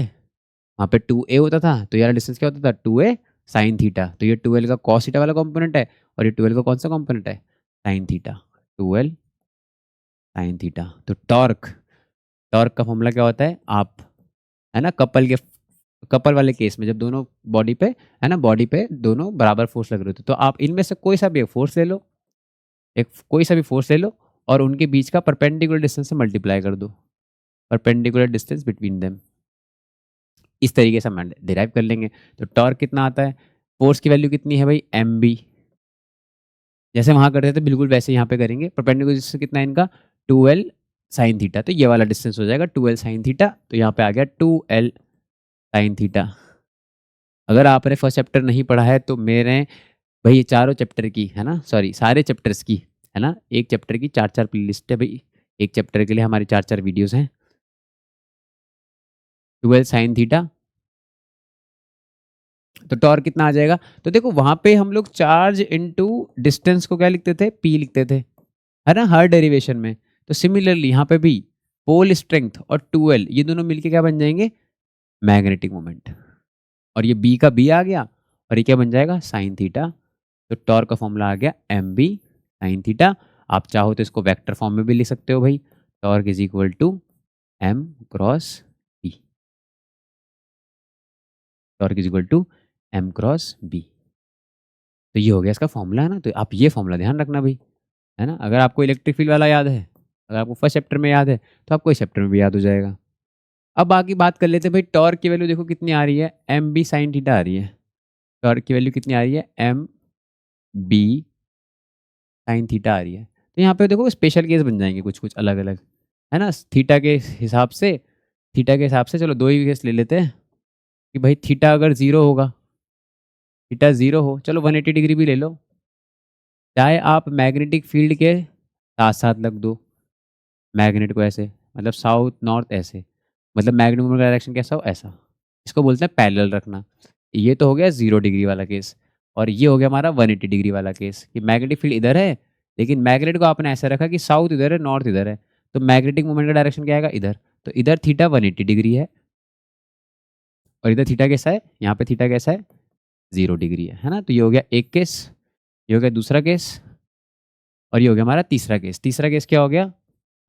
वहाँ पे 2A होता था, तो यार डिस्टेंस क्या होता था? 2A sine theta. तो ये 2L का कॉस थीटा वाला कॉम्पोनेंट है, और ये 2L का कौन सा कॉम्पोनेंट है? Sine theta. 2L sine theta. तो टॉर्क का फॉर्मूला क्या होता है? आप, है ना, कपल वाले केस में जब दोनों बॉडी पे, है ना, बॉडी पे दोनों बराबर फोर्स लग रहे होते, तो आप इनमें से कोई सा भी फोर्स ले लो, कोई सा भी फोर्स ले लो, और उनके बीच का परपेंडिकुलर डिस्टेंस से मल्टीप्लाई कर दो, परपेंडिकुलर डिस्टेंस बिटवीन देम। इस तरीके से हम डिराइव कर लेंगे। तो टॉर्क कितना आता है? फोर्स की वैल्यू कितनी है भाई? mb। जैसे वहाँ करते थे बिल्कुल वैसे यहाँ पे करेंगे। परपेंडिकुलर डिस्टेंस कितना है इनका? 2L साइन थीटा, तो ये वाला डिस्टेंस हो जाएगा 2l साइन थीटा, तो यहाँ पे आ गया 2l साइन थीटा। अगर आपने फर्स्ट चैप्टर नहीं पढ़ा है तो मेरे भाई ये चारों चैप्टर की है ना, सॉरी सारे चैप्टर्स की है ना, एक चैप्टर की 4-4 प्ले लिस्ट है भाई, एक चैप्टर के लिए हमारी 4-4 वीडियोस हैं। 2l साइन थीटा, तो टॉर्क कितना आ जाएगा? तो देखो वहां पे हम लोग चार्ज इनटू डिस्टेंस को क्या लिखते थे? p लिखते थे, है ना, हर डेरिवेशन में। तो सिमिलरली यहाँ पे भी पोल स्ट्रेंथ और 2l ये दोनों मिलके क्या बन जाएंगे? Magnetic moment. और ये b का b आ गया और ये क्या बन जाएगा? Sine theta. तो टॉर्क का फॉर्मूला आ गया mb साइन थीटा। आप चाहो तो इसको वेक्टर फॉर्म में भी लिख सकते हो भाई, torque is equal to m cross b, torque is equal to m cross b। तो ये हो गया इसका फॉर्मूला, है ना। तो आप ये फॉर्मूला ध्यान रखना भाई, है ना। अगर आपको इलेक्ट्रिक फील्ड वाला याद है, अगर आपको फर्स्ट चैप्टर में याद है तो आपको इस चैप्टर में भी याद हो जाएगा। अब बाकी बात कर लेते हैं भाई, टॉर्क की वैल्यू देखो कितनी आ रही है? एम बी साइन थीटा आ रही है। टॉर्क की वैल्यू कितनी आ रही है? एम बी साइन थीटा आ रही है। तो यहाँ पे देखो स्पेशल केस बन जाएंगे कुछ कुछ अलग अलग, है ना। थीटा के हिसाब से, थीटा के हिसाब से चलो दो ही केस ले लेते हैं कि भाई थीटा अगर 0 होगा, थीटा 0 हो, चलो 180 डिग्री भी ले लो, चाहे आप मैग्नेटिक फील्ड के साथ साथ लग दो मैग्नेट को ऐसे, मतलब साउथ नॉर्थ ऐसे, मतलब मैग्नेटिक मोमेंट का डायरेक्शन कैसा हो? ऐसा। इसको बोलते हैं पैरेलल रखना। ये तो हो गया 0 डिग्री वाला केस, और ये हो गया हमारा 180 डिग्री वाला केस कि मैग्नेटिक फील्ड इधर है लेकिन मैग्नेट को आपने ऐसा रखा कि साउथ इधर है नॉर्थ इधर है, तो मैग्नेटिक मोमेंट का डायरेक्शन क्या आएगा? इधर। तो इधर थीटा 180 डिग्री है और इधर थीटा कैसा है? यहाँ पे थीटा कैसा है? 0 डिग्री है ना। तो ये हो गया एक केस, ये हो गया दूसरा केस, और ये हो गया हमारा तीसरा केस। तीसरा केस क्या हो गया?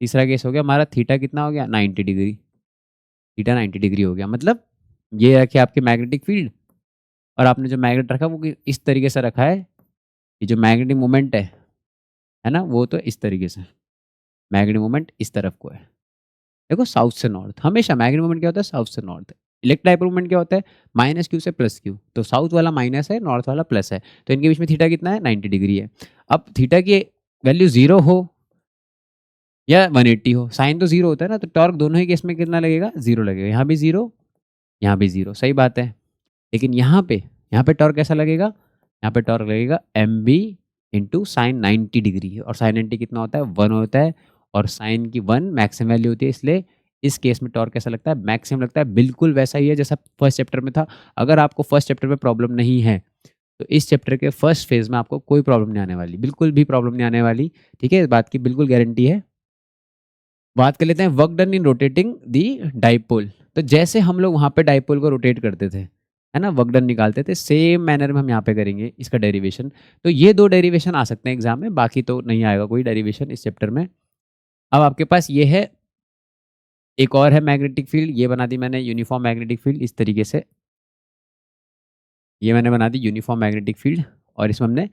तीसरा केस हो गया हमारा थीटा कितना हो गया? 90 डिग्री। थीटा 90 डिग्री हो गया, मतलब ये रखे आपके मैग्नेटिक फील्ड, और आपने जो मैग्नेट रखा वो इस तरीके से रखा है कि जो मैग्नेटिक मोमेंट है ना, वो तो इस तरीके से मैग्नेटिक मोमेंट इस तरफ को है। देखो साउथ से नॉर्थ, हमेशा मैग्नेटिक मोमेंट क्या होता है? साउथ से नॉर्थ। इलेक्ट्रिक डाइपोल मोमेंट क्या होता है? -q से +q। तो साउथ वाला माइनस है, नॉर्थ वाला प्लस है, तो इनके बीच में थीटा कितना है? 90 डिग्री है। अब थीटा की वैल्यू 0 हो या 180 हो, साइन तो 0 होता है ना, तो टॉर्क दोनों ही केस में कितना लगेगा? 0 लगेगा। यहाँ भी 0, यहाँ भी 0, सही बात है। लेकिन यहाँ पे टॉर्क कैसा लगेगा? यहाँ पे टॉर्क लगेगा M B into sine 90 degree, और साइन 90 कितना होता है? 1 होता है, और साइन की 1 मैक्सिमम वैल्यू होती है, इसलिए इस केस में टॉर्क कैसा लगता है? मैक्सिमम लगता है। बिल्कुल वैसा ही है जैसा फर्स्ट चैप्टर में था। अगर आपको फर्स्ट चैप्टर में प्रॉब्लम नहीं है तो इस चैप्टर के फर्स्ट फेज में आपको कोई प्रॉब्लम नहीं आने वाली, बिल्कुल भी प्रॉब्लम नहीं आने वाली, ठीक है, इस बात की बिल्कुल गारंटी है। बात कर लेते हैं work done in rotating the dipole. तो जैसे हम लोग वहाँ पे डाइपोल को रोटेट करते थे, है ना, वर्क डन निकालते थे, सेम मैनर में हम यहाँ पे करेंगे इसका डेरिवेशन। तो ये 2 डेरिवेशन आ सकते हैं एग्जाम में, बाकी तो नहीं आएगा कोई डेरिवेशन इस चैप्टर में। अब आपके पास ये है, एक और है मैग्नेटिक फील्ड, ये बना दी मैंने यूनिफॉर्म मैग्नेटिक फील्ड इस तरीके से, ये मैंने बना दी यूनिफॉर्म मैग्नेटिक फील्ड, और इसमें हमने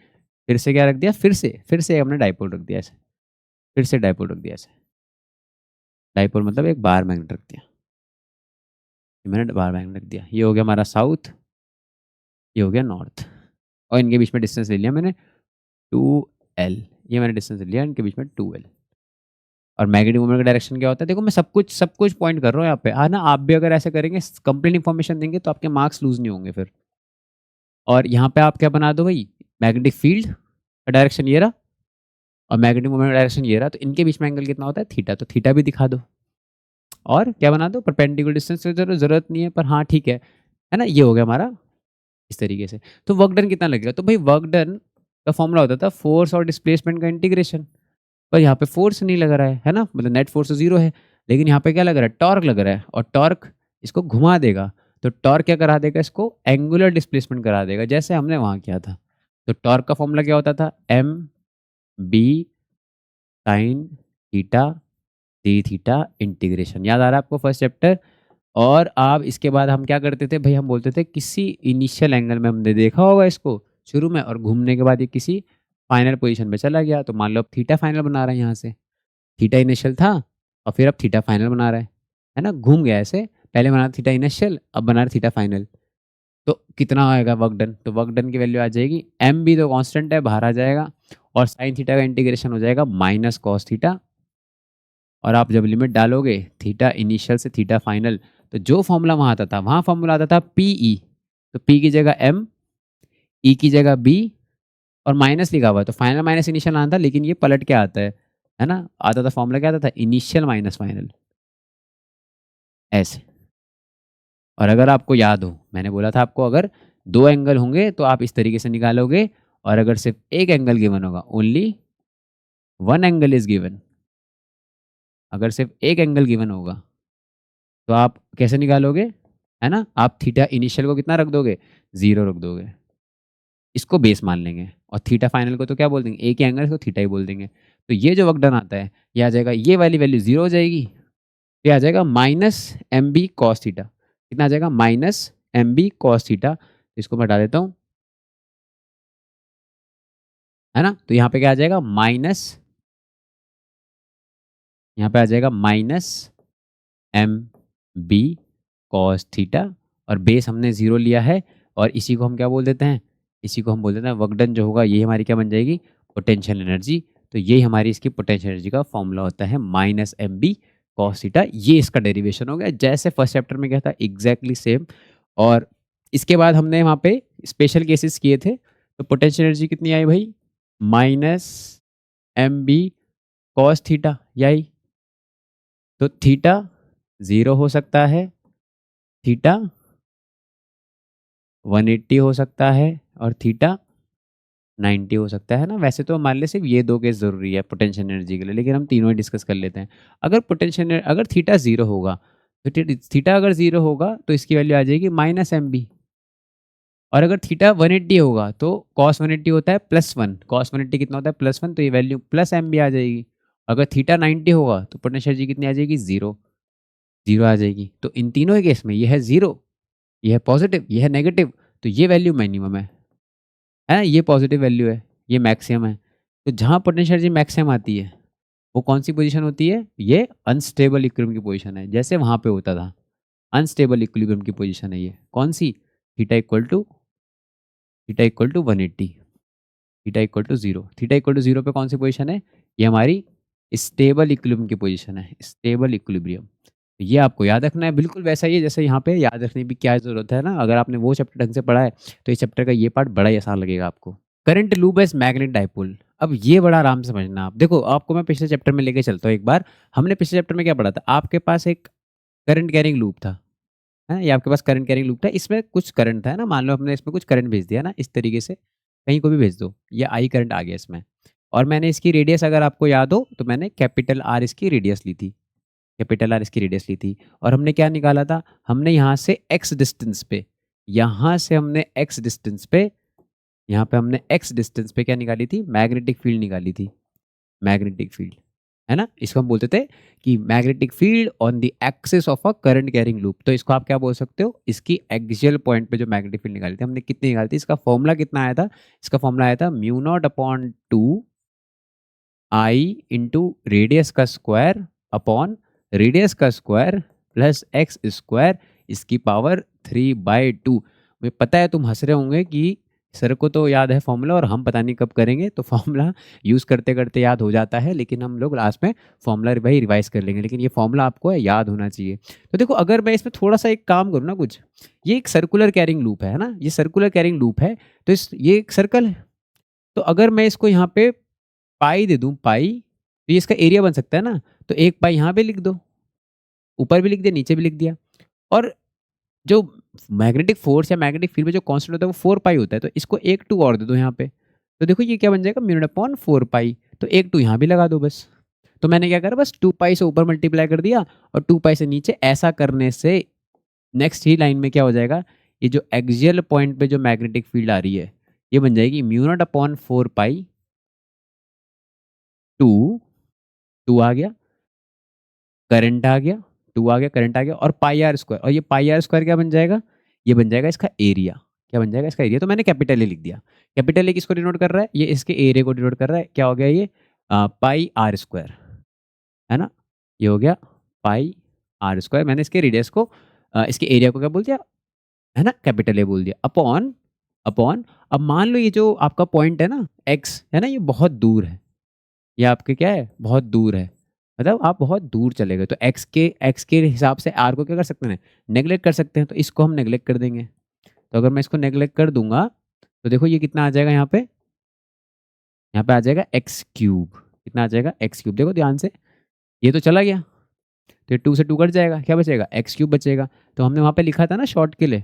फिर से क्या रख दिया? फिर से हमने डाइपोल रख दिया ऐसे, फिर से डाइपोल रख दिया ऐसे। डाइपोल मतलब एक बार मैग्नेट रख दिया, मैंने बार मैग्नेट रख दिया। ये हो गया हमारा साउथ, ये हो गया नॉर्थ, और इनके बीच में डिस्टेंस ले लिया मैंने 2l, ये मैंने डिस्टेंस ले लिया इनके बीच में 2l। और मैग्नेटिक मोमेंट का डायरेक्शन क्या होता है? देखो मैं सब कुछ पॉइंट कर रहा हूँ यहाँ पे, हाँ ना। आप भी अगर ऐसे करेंगे, कंप्लीट इन्फॉर्मेशन देंगे, तो आपके मार्क्स लूज नहीं होंगे फिर। और यहाँ पे आप क्या बना दो भाई? मैग्नेटिक फील्ड का डायरेक्शन ये रहा और मैग्नेटिक मोमेंट का डायरेक्शन ये रहा, तो इनके बीच में एंगल कितना होता है? थीटा। तो थीटा भी दिखा दो, और क्या बना दो? परपेंडिकुलर डिस्टेंस की जरूरत नहीं है, पर हाँ ठीक है ना। ये हो गया हमारा इस तरीके से। तो वर्क डन कितना लगेगा? तो भाई वर्क डन का फॉर्मूला होता था फोर्स और डिस्प्लेसमेंट का इंटीग्रेशन, पर यहाँ पे फोर्स नहीं लग रहा है ना, मतलब नेट फोर्स तो 0 है, लेकिन यहाँ पे क्या लग रहा है? टॉर्क लग रहा है, और टॉर्क इसको घुमा देगा, तो टॉर्क क्या करा देगा? इसको एंगुलर डिस्प्लेसमेंट करा देगा, जैसे हमने वहाँ किया था। तो टॉर्क का फॉर्मूला क्या होता था? M B sine theta D theta integration. याद आ रहा है आपको फर्स्ट चैप्टर? और आप इसके बाद हम क्या करते थे भाई? हम बोलते थे किसी इनिशियल एंगल में हमने देखा होगा इसको शुरू में, और घूमने के बाद ये किसी फाइनल पोजीशन पे चला गया। तो मान लो अब थीटा फाइनल बना रहा है, यहाँ से थीटा इनिशियल था और फिर अब थीटा फाइनल बना रहा है ना, घूम गया ऐसे। पहले बना थीटा इनिशियल, अब बना रहा थीटा फाइनल। तो कितना आएगा वर्क डन? तो वर्क डन की वैल्यू आ जाएगी, एम बी तो कांस्टेंट है, बाहर आ जाएगा, और साइन थीटा का इंटीग्रेशन हो जाएगा -cos थीटा और आप जब लिमिट डालोगे थीटा इनिशियल से थीटा फाइनल, तो जो फॉर्मूला वहाँ आता था, वहाँ फॉर्मूला आता था PE, तो P की जगह M, E की जगह B और माइनस लिखा हुआ है, तो फाइनल माइनस इनिशियल आना था, लेकिन ये पलट के आता है ना, आता था फॉर्मूला क्या आता था, इनिशियल माइनस फाइनल, ऐसे। और अगर आपको याद हो, मैंने बोला था आपको अगर 2 एंगल होंगे तो आप इस तरीके से निकालोगे, और अगर सिर्फ एक एंगल गिवन होगा, ओनली 1 एंगल इज गिवन, अगर सिर्फ एक एंगल गिवन होगा तो आप कैसे निकालोगे, है ना, आप थीटा इनिशियल को कितना रख दोगे, 0 रख दोगे, इसको बेस मान लेंगे, और थीटा फाइनल को तो क्या बोल देंगे, एक ही एंगल को थीटा ही बोल देंगे। तो ये जो वर्क डन आता है, ये आ जाएगा, ये वाली वैल्यू 0 हो जाएगी, ये आ जाएगा -mb cos थीटा, कितना आ जाएगा, -mb cos थीटा। तो इसको मैं हटा देता हूँ, है ना, तो यहाँ पे क्या आ जाएगा, यहाँ पे आ जाएगा -mb cos थीटा, और बेस हमने 0 लिया है, और इसी को हम क्या बोल देते हैं, इसी को हम बोल देते हैं वर्क डन जो होगा, ये हमारी क्या बन जाएगी, पोटेंशियल एनर्जी। तो ये हमारी इसकी पोटेंशियल एनर्जी का फॉर्मूला होता है -mb cos थीटा। ये इसका डेरिवेशन हो गया, जैसे फर्स्ट चैप्टर में क्या था, एग्जैक्टली सेम। और इसके बाद हमने वहाँ पे स्पेशल केसेस किए थे, तो पोटेंशियल एनर्जी कितनी आई भाई, -mb cos थीटा, यही। तो थीटा 0 हो सकता है, थीटा 180 हो सकता है, और थीटा 90 हो सकता है ना। वैसे तो हमारे लिए सिर्फ ये 2 केस ज़रूरी है पोटेंशियल एनर्जी के लिए, लेकिन हम तीनों ही डिस्कस कर लेते हैं। अगर थीटा 0 होगा, तो थीटा अगर 0 होगा तो इसकी वैल्यू आ जाएगी -mb, और अगर थीटा 180 होगा तो cos 180 होता है +1, cos 180 कितना होता है +1, तो ये वैल्यू +mb आ जाएगी। अगर थीटा 90 होगा तो पोटेंशियल एनर्जी कितनी आ जाएगी, 0 आ जाएगी। तो इन तीनों के केस में ये है 0, ये है पॉजिटिव, ये है नेगेटिव, तो ये वैल्यू मिनिमम है, ये पॉजिटिव वैल्यू है, ये मैक्सिमम है। तो जहाँ पोटेंशियल एनर्जी मैक्सिमम आती है वो कौन सी पोजीशन होती है, ये अनस्टेबल इक्विलिब्रियम की पोजीशन है, जैसे वहाँ पे होता था, अनस्टेबल इक्विलिब्रियम की पोजीशन है ये, कौन सी, theta equal to 180, theta equal to 0, theta equal to 0 पे कौन सी पोजीशन है, ये हमारी स्टेबल इक्विलिब्रियम की पोजीशन है, स्टेबल इक्विलिब्रियम। ये आपको याद रखना है, बिल्कुल वैसा ही है जैसे यहाँ पे याद रखने की क्या ज़रूरत है ना। अगर आपने वो चैप्टर ढंग से पढ़ा है तो इस चैप्टर का ये पार्ट बड़ा ही आसान लगेगा आपको। Current loop as magnet dipole, अब ये बड़ा आराम से समझना आप। देखो आपको मैं पिछले चैप्टर में लेके चलता हूँ एक बार। हमने पिछले चैप्टर में क्या पढ़ा था, आपके पास एक करंट कैरिंग लूप था, है, ये आपके पास करंट कैरिंग लूप था, इसमें कुछ करंट था, है ना, मान लो हमने इसमें कुछ करंट भेज दिया ना, इस तरीके से कहीं को भी भेज दो, ये आई करंट आ गया इसमें, और मैंने इसकी रेडियस अगर आपको याद हो तो मैंने कैपिटल R इसकी रेडियस ली थी, कैपिटल R इसकी रेडियस ली थी, और हमने क्या निकाला था, हमने यहाँ से x डिस्टेंस पे, यहाँ से हमने x डिस्टेंस पे, यहाँ पे हमने x डिस्टेंस पे क्या निकाली थी, मैग्नेटिक फील्ड निकाली थी, मैग्नेटिक फील्ड, है ना। इसको हम बोलते थे कि magnetic field on the axis of a current carrying loop. तो इसको आप क्या बोल सकते हो, इसकी एक्सियल पॉइंट पे जो मैग्नेटिक फील्ड निकाली थी हमने, कितनी निकाली थी, इसका फॉर्मूला कितना आया था, इसका फॉर्मूला आया था μ0/2 I इंटू रेडियस का स्क्वायर अपॉन रेडियस का स्क्वायर प्लस एक्स स्क्वायर इसकी पावर 3/2। मुझे पता है तुम हंस रहे होंगे कि सर को तो याद है फॉर्मूला और हम पता नहीं कब करेंगे, तो फॉर्मूला यूज़ करते करते याद हो जाता है, लेकिन हम लोग लास्ट में फॉर्मूला भाई रिवाइज कर लेंगे, लेकिन ये फॉर्मूला आपको याद होना चाहिए। तो देखो अगर मैं इसमें थोड़ा सा एक काम करूँ ना कुछ, ये एक सर्कुलर कैरिंग लूप है ना, ये सर्कुलर कैरिंग लूप है, तो ये एक सर्कल है, तो अगर मैं इसको यहाँ पे पाई दे दूँ, पाई, तो ये इसका एरिया बन सकता है ना, तो एक पाई यहाँ पे लिख दो, ऊपर भी लिख दिया नीचे भी लिख दिया, और जो मैग्नेटिक फोर्स या मैग्नेटिक फील्ड में जो कांस्टेंट होता है वो 4 पाई होता है, तो इसको एक 2 और दे दो यहाँ पे, तो देखो ये क्या बन जाएगा, μ0/4 पाई, तो एक 2 यहाँ भी लगा दो बस। तो मैंने क्या करा, बस 2 पाई से ऊपर मल्टीप्लाई कर दिया और 2 पाई से नीचे, ऐसा करने से नेक्स्ट ही लाइन में क्या हो जाएगा, ये जो एक्सियल पॉइंट पे जो मैग्नेटिक फील्ड आ रही है ये बन जाएगी μ0/4 पाई 2 आ गया, करंट आ गया, 2 आ गया, करंट आ गया, और पाई आर स्क्वायर, और ये पाई आर स्क्वायर क्या बन जाएगा, ये बन जाएगा इसका एरिया, क्या बन जाएगा इसका एरिया। तो मैंने कैपिटल ए लिख दिया, कैपिटल ए किसको डिनोट कर रहा है, ये इसके एरिया को डिनोट कर रहा है, क्या हो गया ये पाई आर स्क्वायर, है ना, ये हो गया पाई आर स्क्वायर। मैंने इसके रेडियस को इसके एरिया को क्या बोल दिया, है ना, कैपिटल ए बोल दिया, अपॉन अब मान लो ये जो आपका पॉइंट है ना एक्स, है ना, ये बहुत दूर है, ये आपके क्या है, बहुत दूर है, मतलब आप बहुत दूर चले गए। तो एक्स के हिसाब से आर को क्या कर सकते हैं, नेगलेक्ट कर सकते हैं। तो इसको हम नेगलेक्ट कर देंगे। तो अगर मैं इसको नेगलेक्ट कर दूंगा तो देखो ये कितना आ जाएगा, यहाँ पे आ जाएगा एक्स क्यूब। कितना आ जाएगा, एक्स क्यूब। देखो ध्यान से, ये तो चला गया, तो 2 से 2 कट जाएगा, क्या बचेगा, एक्स क्यूब बचेगा। तो हमने वहाँ पे लिखा था ना शॉर्ट के लिए,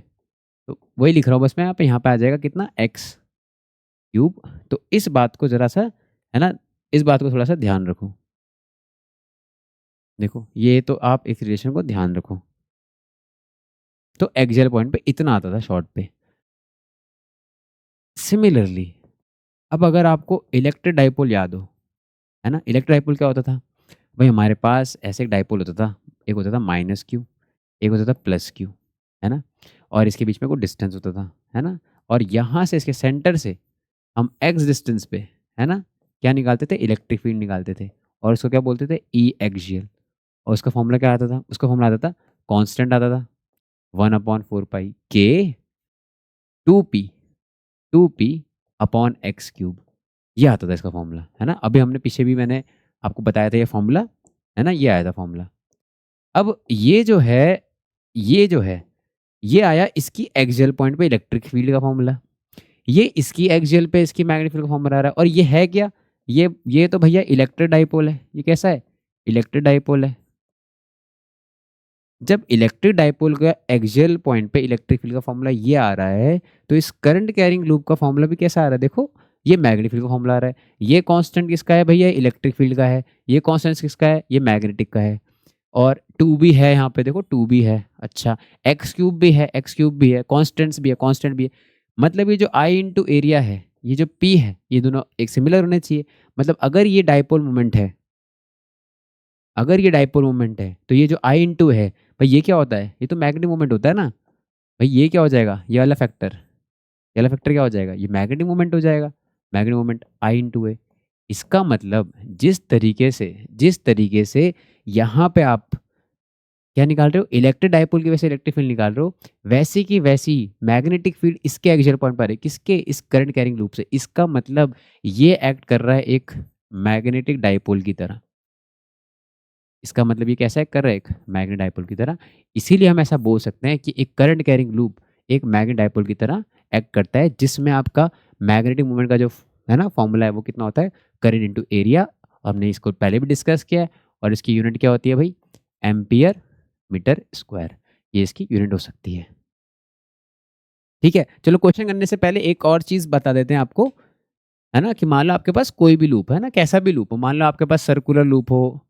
तो वही लिख रहा हूँ बस मैं यहाँ पे आ जाएगा कितना, एक्स क्यूब। तो इस बात को ज़रा सा, है ना, इस बात को थोड़ा सा ध्यान रखो। देखो ये तो आप इस रिलेशन को ध्यान रखो। तो एक्सियल पॉइंट पे इतना आता था शॉर्ट पे। सिमिलरली अब अगर आपको इलेक्ट्रिक डाइपोल याद हो, है ना, इलेक्ट्रिक डाइपोल क्या होता था भाई, हमारे पास ऐसे एक डाइपोल होता था, एक होता था माइनस क्यू, एक होता था प्लस क्यू, है ना, और इसके बीच में कोई डिस्टेंस होता था, है ना, और यहाँ से इसके सेंटर से हम एक्स डिस्टेंस पे, है ना, क्या निकालते थे, इलेक्ट्रिक फील्ड निकालते थे, और उसको क्या बोलते थे, ई एक्सियल। और उसका फॉर्मूला क्या आता था, उसका फॉर्मूला आता था, कांस्टेंट आता था 1/4 पाई के 2p अपॉन एक्स क्यूब। ये आता था इसका फॉर्मूला, है ना। अभी हमने पीछे भी मैंने आपको बताया था ये फॉर्मूला, है ना, ये आया था फॉर्मूला। अब ये जो है ये आया इसकी एक्सियल पॉइंट पे इलेक्ट्रिक फील्ड का फॉर्मूला, ये इसकी एक्सियल पे इसकी मैग्नेटिक फील्ड का फॉर्मूला आ रहा है। और ये है क्या, ये तो भैया इलेक्ट्रिक डाइपोल है। ये कैसा है, इलेक्ट्रिक डाइपोल है। जब इलेक्ट्रिक डाइपोल का एक्सियल पॉइंट पे इलेक्ट्रिक फील्ड का फॉर्मूला ये आ रहा है, तो इस करंट कैरिंग लूप का फॉर्मूला भी कैसा आ रहा है, देखो ये मैग्नेटिक फील्ड का फॉर्मूला आ रहा है। ये कांस्टेंट किसका है भैया, इलेक्ट्रिक फील्ड का है। ये कांस्टेंट किसका है, ये मैग्नेटिक का है। और 2 भी है यहाँ पे, देखो 2 भी है। अच्छा, एक्स क्यूब भी है, कांस्टेंट्स भी है, कांस्टेंट भी है। मतलब ये जो आई इंटू एरिया है, ये जो पी है, ये दोनों एक सिमिलर होने चाहिए। मतलब अगर ये डाइपोल मोमेंट है, तो ये जो आई इंटू है भाई, ये क्या होता है, ये तो मैग्नेटिक मोमेंट होता है ना भाई। ये क्या हो जाएगा, ये वाला फैक्टर क्या हो जाएगा, ये मैग्नेटिक मोमेंट हो जाएगा। मैग्नेटिक मोमेंट आई इंटू है। इसका मतलब जिस तरीके से यहाँ पे आप क्या निकाल रहे हो, इलेक्ट्रिक डाइपोल की वजह से इलेक्ट्रिक फील्ड निकाल रहे हो, वैसी की वैसी मैग्नेटिक फील्ड इसके एक्सियल पॉइंट पर है, किसके, इस करंट कैरिंग लूप से। इसका मतलब ये एक्ट कर रहा है एक मैग्नेटिक डाइपोल की तरह। इसका मतलब ये कैसा एक्ट कर रहा है, एक मैग्नेटिक डाइपोल की तरह। इसीलिए हम ऐसा बोल सकते हैं कि एक करंट कैरिंग लूप एक मैग्नेटिक डाइपोल की तरह एक्ट करता है, जिसमें आपका मैग्नेटिक मोमेंट का जो है ना फॉर्मूला है वो कितना होता है, करंट इंटू एरिया। हमने इसको पहले भी डिस्कस किया है, और इसकी यूनिट क्या होती है भाई, एम्पियर मीटर स्क्वायर। ये इसकी यूनिट हो सकती है। ठीक है, चलो क्वेश्चन करने से पहले एक और चीज़ बता देते हैं आपको, है ना, कि मान लो आपके पास कोई भी लूप है ना, कैसा भी लूप हो, मान लो आपके पास सर्कुलर लूप हो,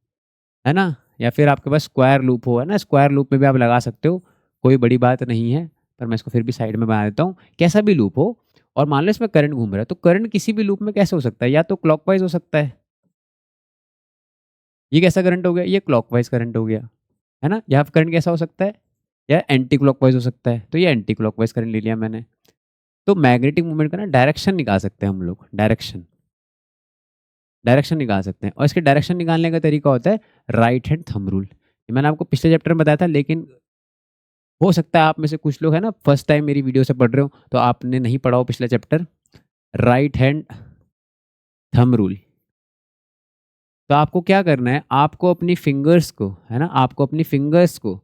है ना, या फिर आपके पास स्क्वायर लूप हो, है ना, स्क्वायर लूप में भी आप लगा सकते हो, कोई बड़ी बात नहीं है, पर मैं इसको फिर भी साइड में बना देता हूँ। कैसा भी लूप हो और मान लो इसमें करंट घूम रहा है, तो करंट किसी भी लूप में कैसे हो सकता है, या तो क्लॉकवाइज हो सकता है, ये कैसा करंट हो गया, ये क्लॉकवाइज करंट हो गया, है ना। यहाँ करंट कैसा हो सकता है, या एंटी क्लॉकवाइज हो सकता है, तो ये एंटी क्लॉकवाइज करंट ले लिया मैंने। तो मैग्नेटिक मूवमेंट का ना डायरेक्शन निकाल सकते हैं हम लोग, डायरेक्शन निकाल सकते हैं। और इसके डायरेक्शन निकालने का तरीका होता है राइट हैंड थंब रूल। ये मैंने आपको पिछले चैप्टर में बताया था, लेकिन हो सकता है आप में से कुछ लोग है ना फर्स्ट टाइम मेरी वीडियो से पढ़ रहे हो, तो आपने नहीं पढ़ा हो पिछला chapter, right hand thumb rule. तो आपको क्या करना है, आपको अपनी फिंगर्स को, है ना, आपको अपनी फिंगर्स को,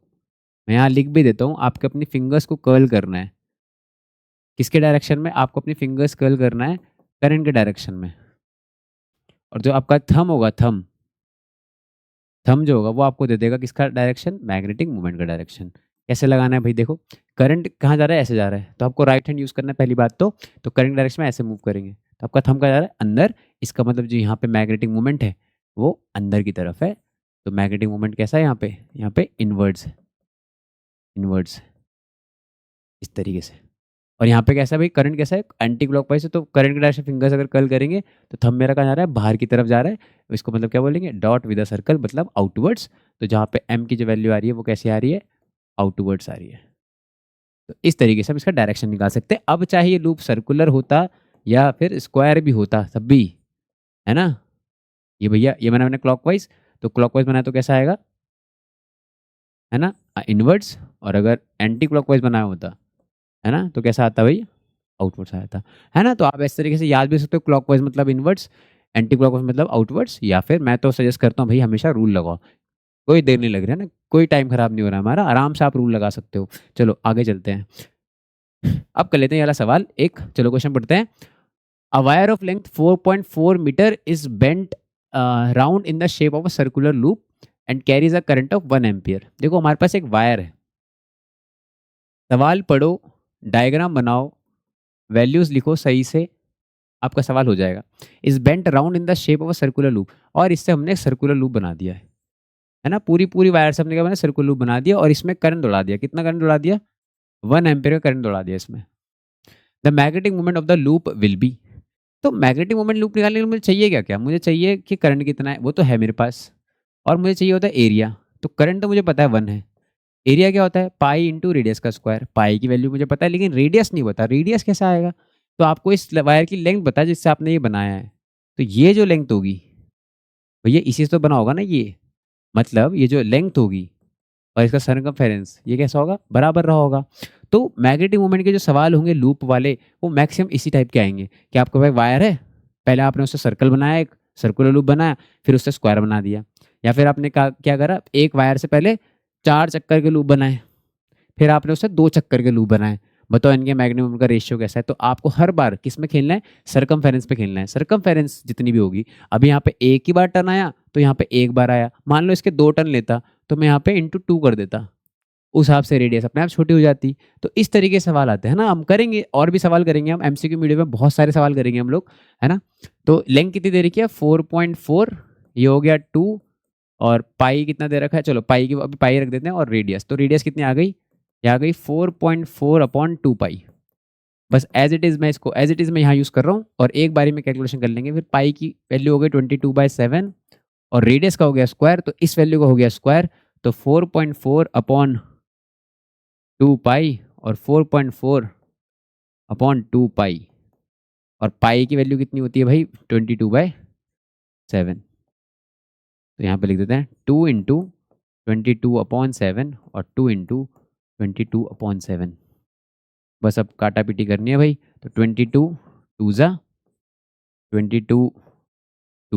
मैं यहाँ लिख भी देता हूँ, आपको अपनी फिंगर्स को कर्ल करना है। किसके डायरेक्शन में, आपको अपनी फिंगर्स कर्ल करना है, करंट के डायरेक्शन में। और जो आपका थंब होगा, थंब जो होगा वो आपको दे देगा किसका डायरेक्शन, मैग्नेटिक मूवमेंट का डायरेक्शन। कैसे लगाना है भाई, देखो करंट कहाँ जा रहा है, ऐसे जा रहा है, तो आपको राइट हैंड यूज़ करना है पहली बात तो करंट डायरेक्शन में ऐसे मूव करेंगे, तो आपका थंब कहाँ जा रहा है, अंदर। इसका मतलब जो यहाँ पे मैग्नेटिक मूवमेंट है वो अंदर की तरफ है, तो मैग्नेटिक मूवमेंट कैसा है यहाँ पे इनवर्ड्स इस तरीके से। और यहाँ पे कैसा है भाई, करंट कैसा है, एंटी क्लॉकवाइज है, तो करंट के डायरेक्शन फिंगर्स अगर कर्ल करेंगे तो थंब मेरा कहाँ जा रहा है, बाहर की तरफ जा रहा है। इसको मतलब क्या बोलेंगे, डॉट विद अ सर्कल, मतलब आउटवर्ड्स। तो जहाँ पे एम की जो वैल्यू आ रही है वो कैसे आ रही है, आउटवर्ड्स आ रही है। तो इस तरीके से हम इसका डायरेक्शन निकाल सकते हैं। अब चाहे ये लूप सर्कुलर होता या फिर स्क्वायर भी होता, तब भी, है ना। ये भैया ये मैंने क्लॉकवाइज, तो क्लॉकवाइज बनाया तो कैसा आएगा, है ना, इनवर्ड्स। और अगर एंटी क्लॉकवाइज बनाया होता, है ना, तो कैसा आता भाई, आउटवर्ड्स आया था, है ना। तो आप इस तरीके से याद भी सकते हो, क्लॉकवाइज मतलब इनवर्ड्स, एंटी क्लॉकवाइज मतलब आउटवर्ड्स, या फिर मैं तो सजेस्ट करता हूँ भाई हमेशा रूल लगाओ, कोई देर नहीं लग रहा है ना, कोई टाइम खराब नहीं हो रहा हमारा, आराम से आप रूल लगा सकते हो। चलो आगे चलते हैं, अब कर लेते हैं ये वाला सवाल एक। चलो क्वेश्चन पढ़ते हैं। A wire of length 4.4 metre is bent round in the shape of a circular loop and carries a current of 1 ampere. देखो हमारे पास एक वायर है, सवाल पढ़ो, डायग्राम बनाओ, वैल्यूज लिखो सही से, आपका सवाल हो जाएगा। Is bent round in the shape of a circular loop, और इससे हमने सर्कुलर लूप बना दिया है ना, पूरी पूरी वायर से हमने क्या बना, सर्कुलर लूप बना दिया, और इसमें करंट दौड़ा दिया। कितना करंट दौड़ा दिया? 1 एम्पियर का करंट दौड़ा दिया इसमें। The magnetic moment of the loop will be, तो मैग्नेटिक मोमेंट लूप निकालने के लिए मुझे चाहिए क्या क्या, मुझे चाहिए कि करंट कितना है, वो तो है मेरे पास, और मुझे चाहिए होता है एरिया। तो करंट तो मुझे पता है 1 है, एरिया क्या होता है पाई इंटू रेडियस का स्क्वायर, पाई की वैल्यू मुझे पता है लेकिन रेडियस नहीं पता, रेडियस कैसा आएगा? तो आपको इस वायर की लेंथ पता है जिससे आपने ये बनाया है, तो ये जो लेंथ होगी भैया इसी से तो बना होगा ना ये, मतलब ये जो लेंथ होगी और इसका सरकमफेरेंस ये कैसा होगा, बराबर रहा होगा। तो मैग्नेटिक मोमेंट के जो सवाल होंगे लूप वाले वो मैक्सिमम इसी टाइप के आएंगे कि आपके पास वायर है, पहले आपने उससे सर्कल बनाया, एक सर्कुलर लूप बनाया, फिर उससे स्क्वायर बना दिया, या फिर आपने क्या करा, एक वायर से पहले 4 चक्कर के लूप बनाए, फिर आपने उससे 2 चक्कर के लूप बनाए। बताओ इनके मैग्नेटिक मोमेंट का रेशियो कैसा है? तो आपको हर बार किस में खेलना है, सरकमफेरेंस पे खेलना है। सरकमफेरेंस जितनी भी होगी, अभी यहाँ पे एक ही बार टर्न आया तो यहाँ पे एक बार आया, मान लो इसके 2 टर्न लेता तो मैं यहाँ पे इंटू 2 कर देता, उस हिसाब से रेडियस अपने आप छोटी हो जाती। तो इस तरीके से सवाल आते हैं ना, हम करेंगे और भी सवाल करेंगे, हम एमसीक्यू वीडियो में बहुत सारे सवाल करेंगे हम लोग, है ना। तो लेंथ कितनी दे रखी है 4.4, ये हो गया 2, और पाई कितना दे रखा है, चलो पाई की अभी पाई रख देते हैं, और रेडियस, तो रेडियस कितनी आ गई, ये आ गई 4.4 अपॉन 2 पाई। बस एज इट इज़ मैं इसको एज इट इज़ मैं यहाँ यूज़ कर रहा हूँ, और एक बारी में कैलकुलेशन कर लेंगे। फिर पाई की वैल्यू हो गई 22/7, और रेडियस का हो गया स्क्वायर, तो इस वैल्यू का हो गया स्क्वायर, तो 4.4 अपॉन 2 पाई और 4.4 अपॉन 2 पाई, और पाई की वैल्यू कितनी होती है भाई 22/7। तो यहाँ पे लिख देते हैं 2 इंटू 22/7 और 2 इंटू 22/7। बस अब काटा पीटी करनी है भाई, तो 22 2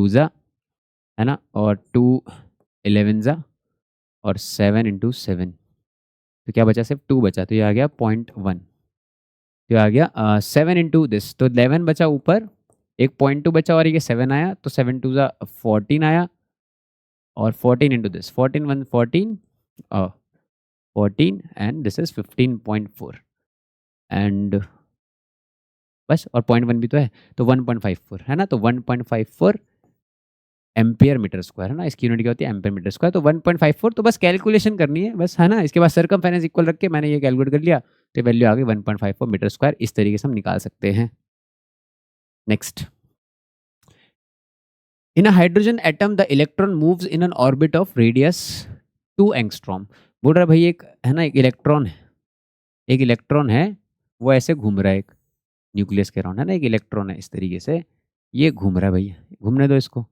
ज़ा है ना, और 2 11 ज़ा, और 7 इंटू 7, तो क्या बचा, सिर्फ 2 बचा, तो ये आ गया 0.1, तो ये आ गया 7 इंटू दिस, तो 11 बचा ऊपर, एक 0.2 बचा, और ये 7 आया, तो 7 2 ज़ा 14 आया, और 14 into this 14 1 14 14 and this is 15.4 and बस, और 0.1 भी तो है, तो 1.54 है ना, तो 1.54 एम्पियर मीटर स्क्वायर है ना, इसकी यूनिट क्या होती है एम्पियर मीटर स्क्वायर, तो 1.54, तो बस कैलकुलेशन करनी है बस, है ना। इसके बाद सरकमफेरेंस इक्वल रख के मैंने ये कैलकुलेट कर लिया, तो वैल्यू आ गई 1.54 मीटर स्क्वायर। इस तरीके से हम निकाल सकते हैं। Next, in a hydrogen atom the electron moves in an orbit of radius 2 angstrom. बोल रहा है भाई एक है ना, एक इलेक्ट्रॉन है, वो ऐसे घूम रहा है एक न्यूक्लियस के अराउंड, है ना, एक इलेक्ट्रॉन है इस तरीके से, ये घूम रहा है भैया, घूमने दो इसको,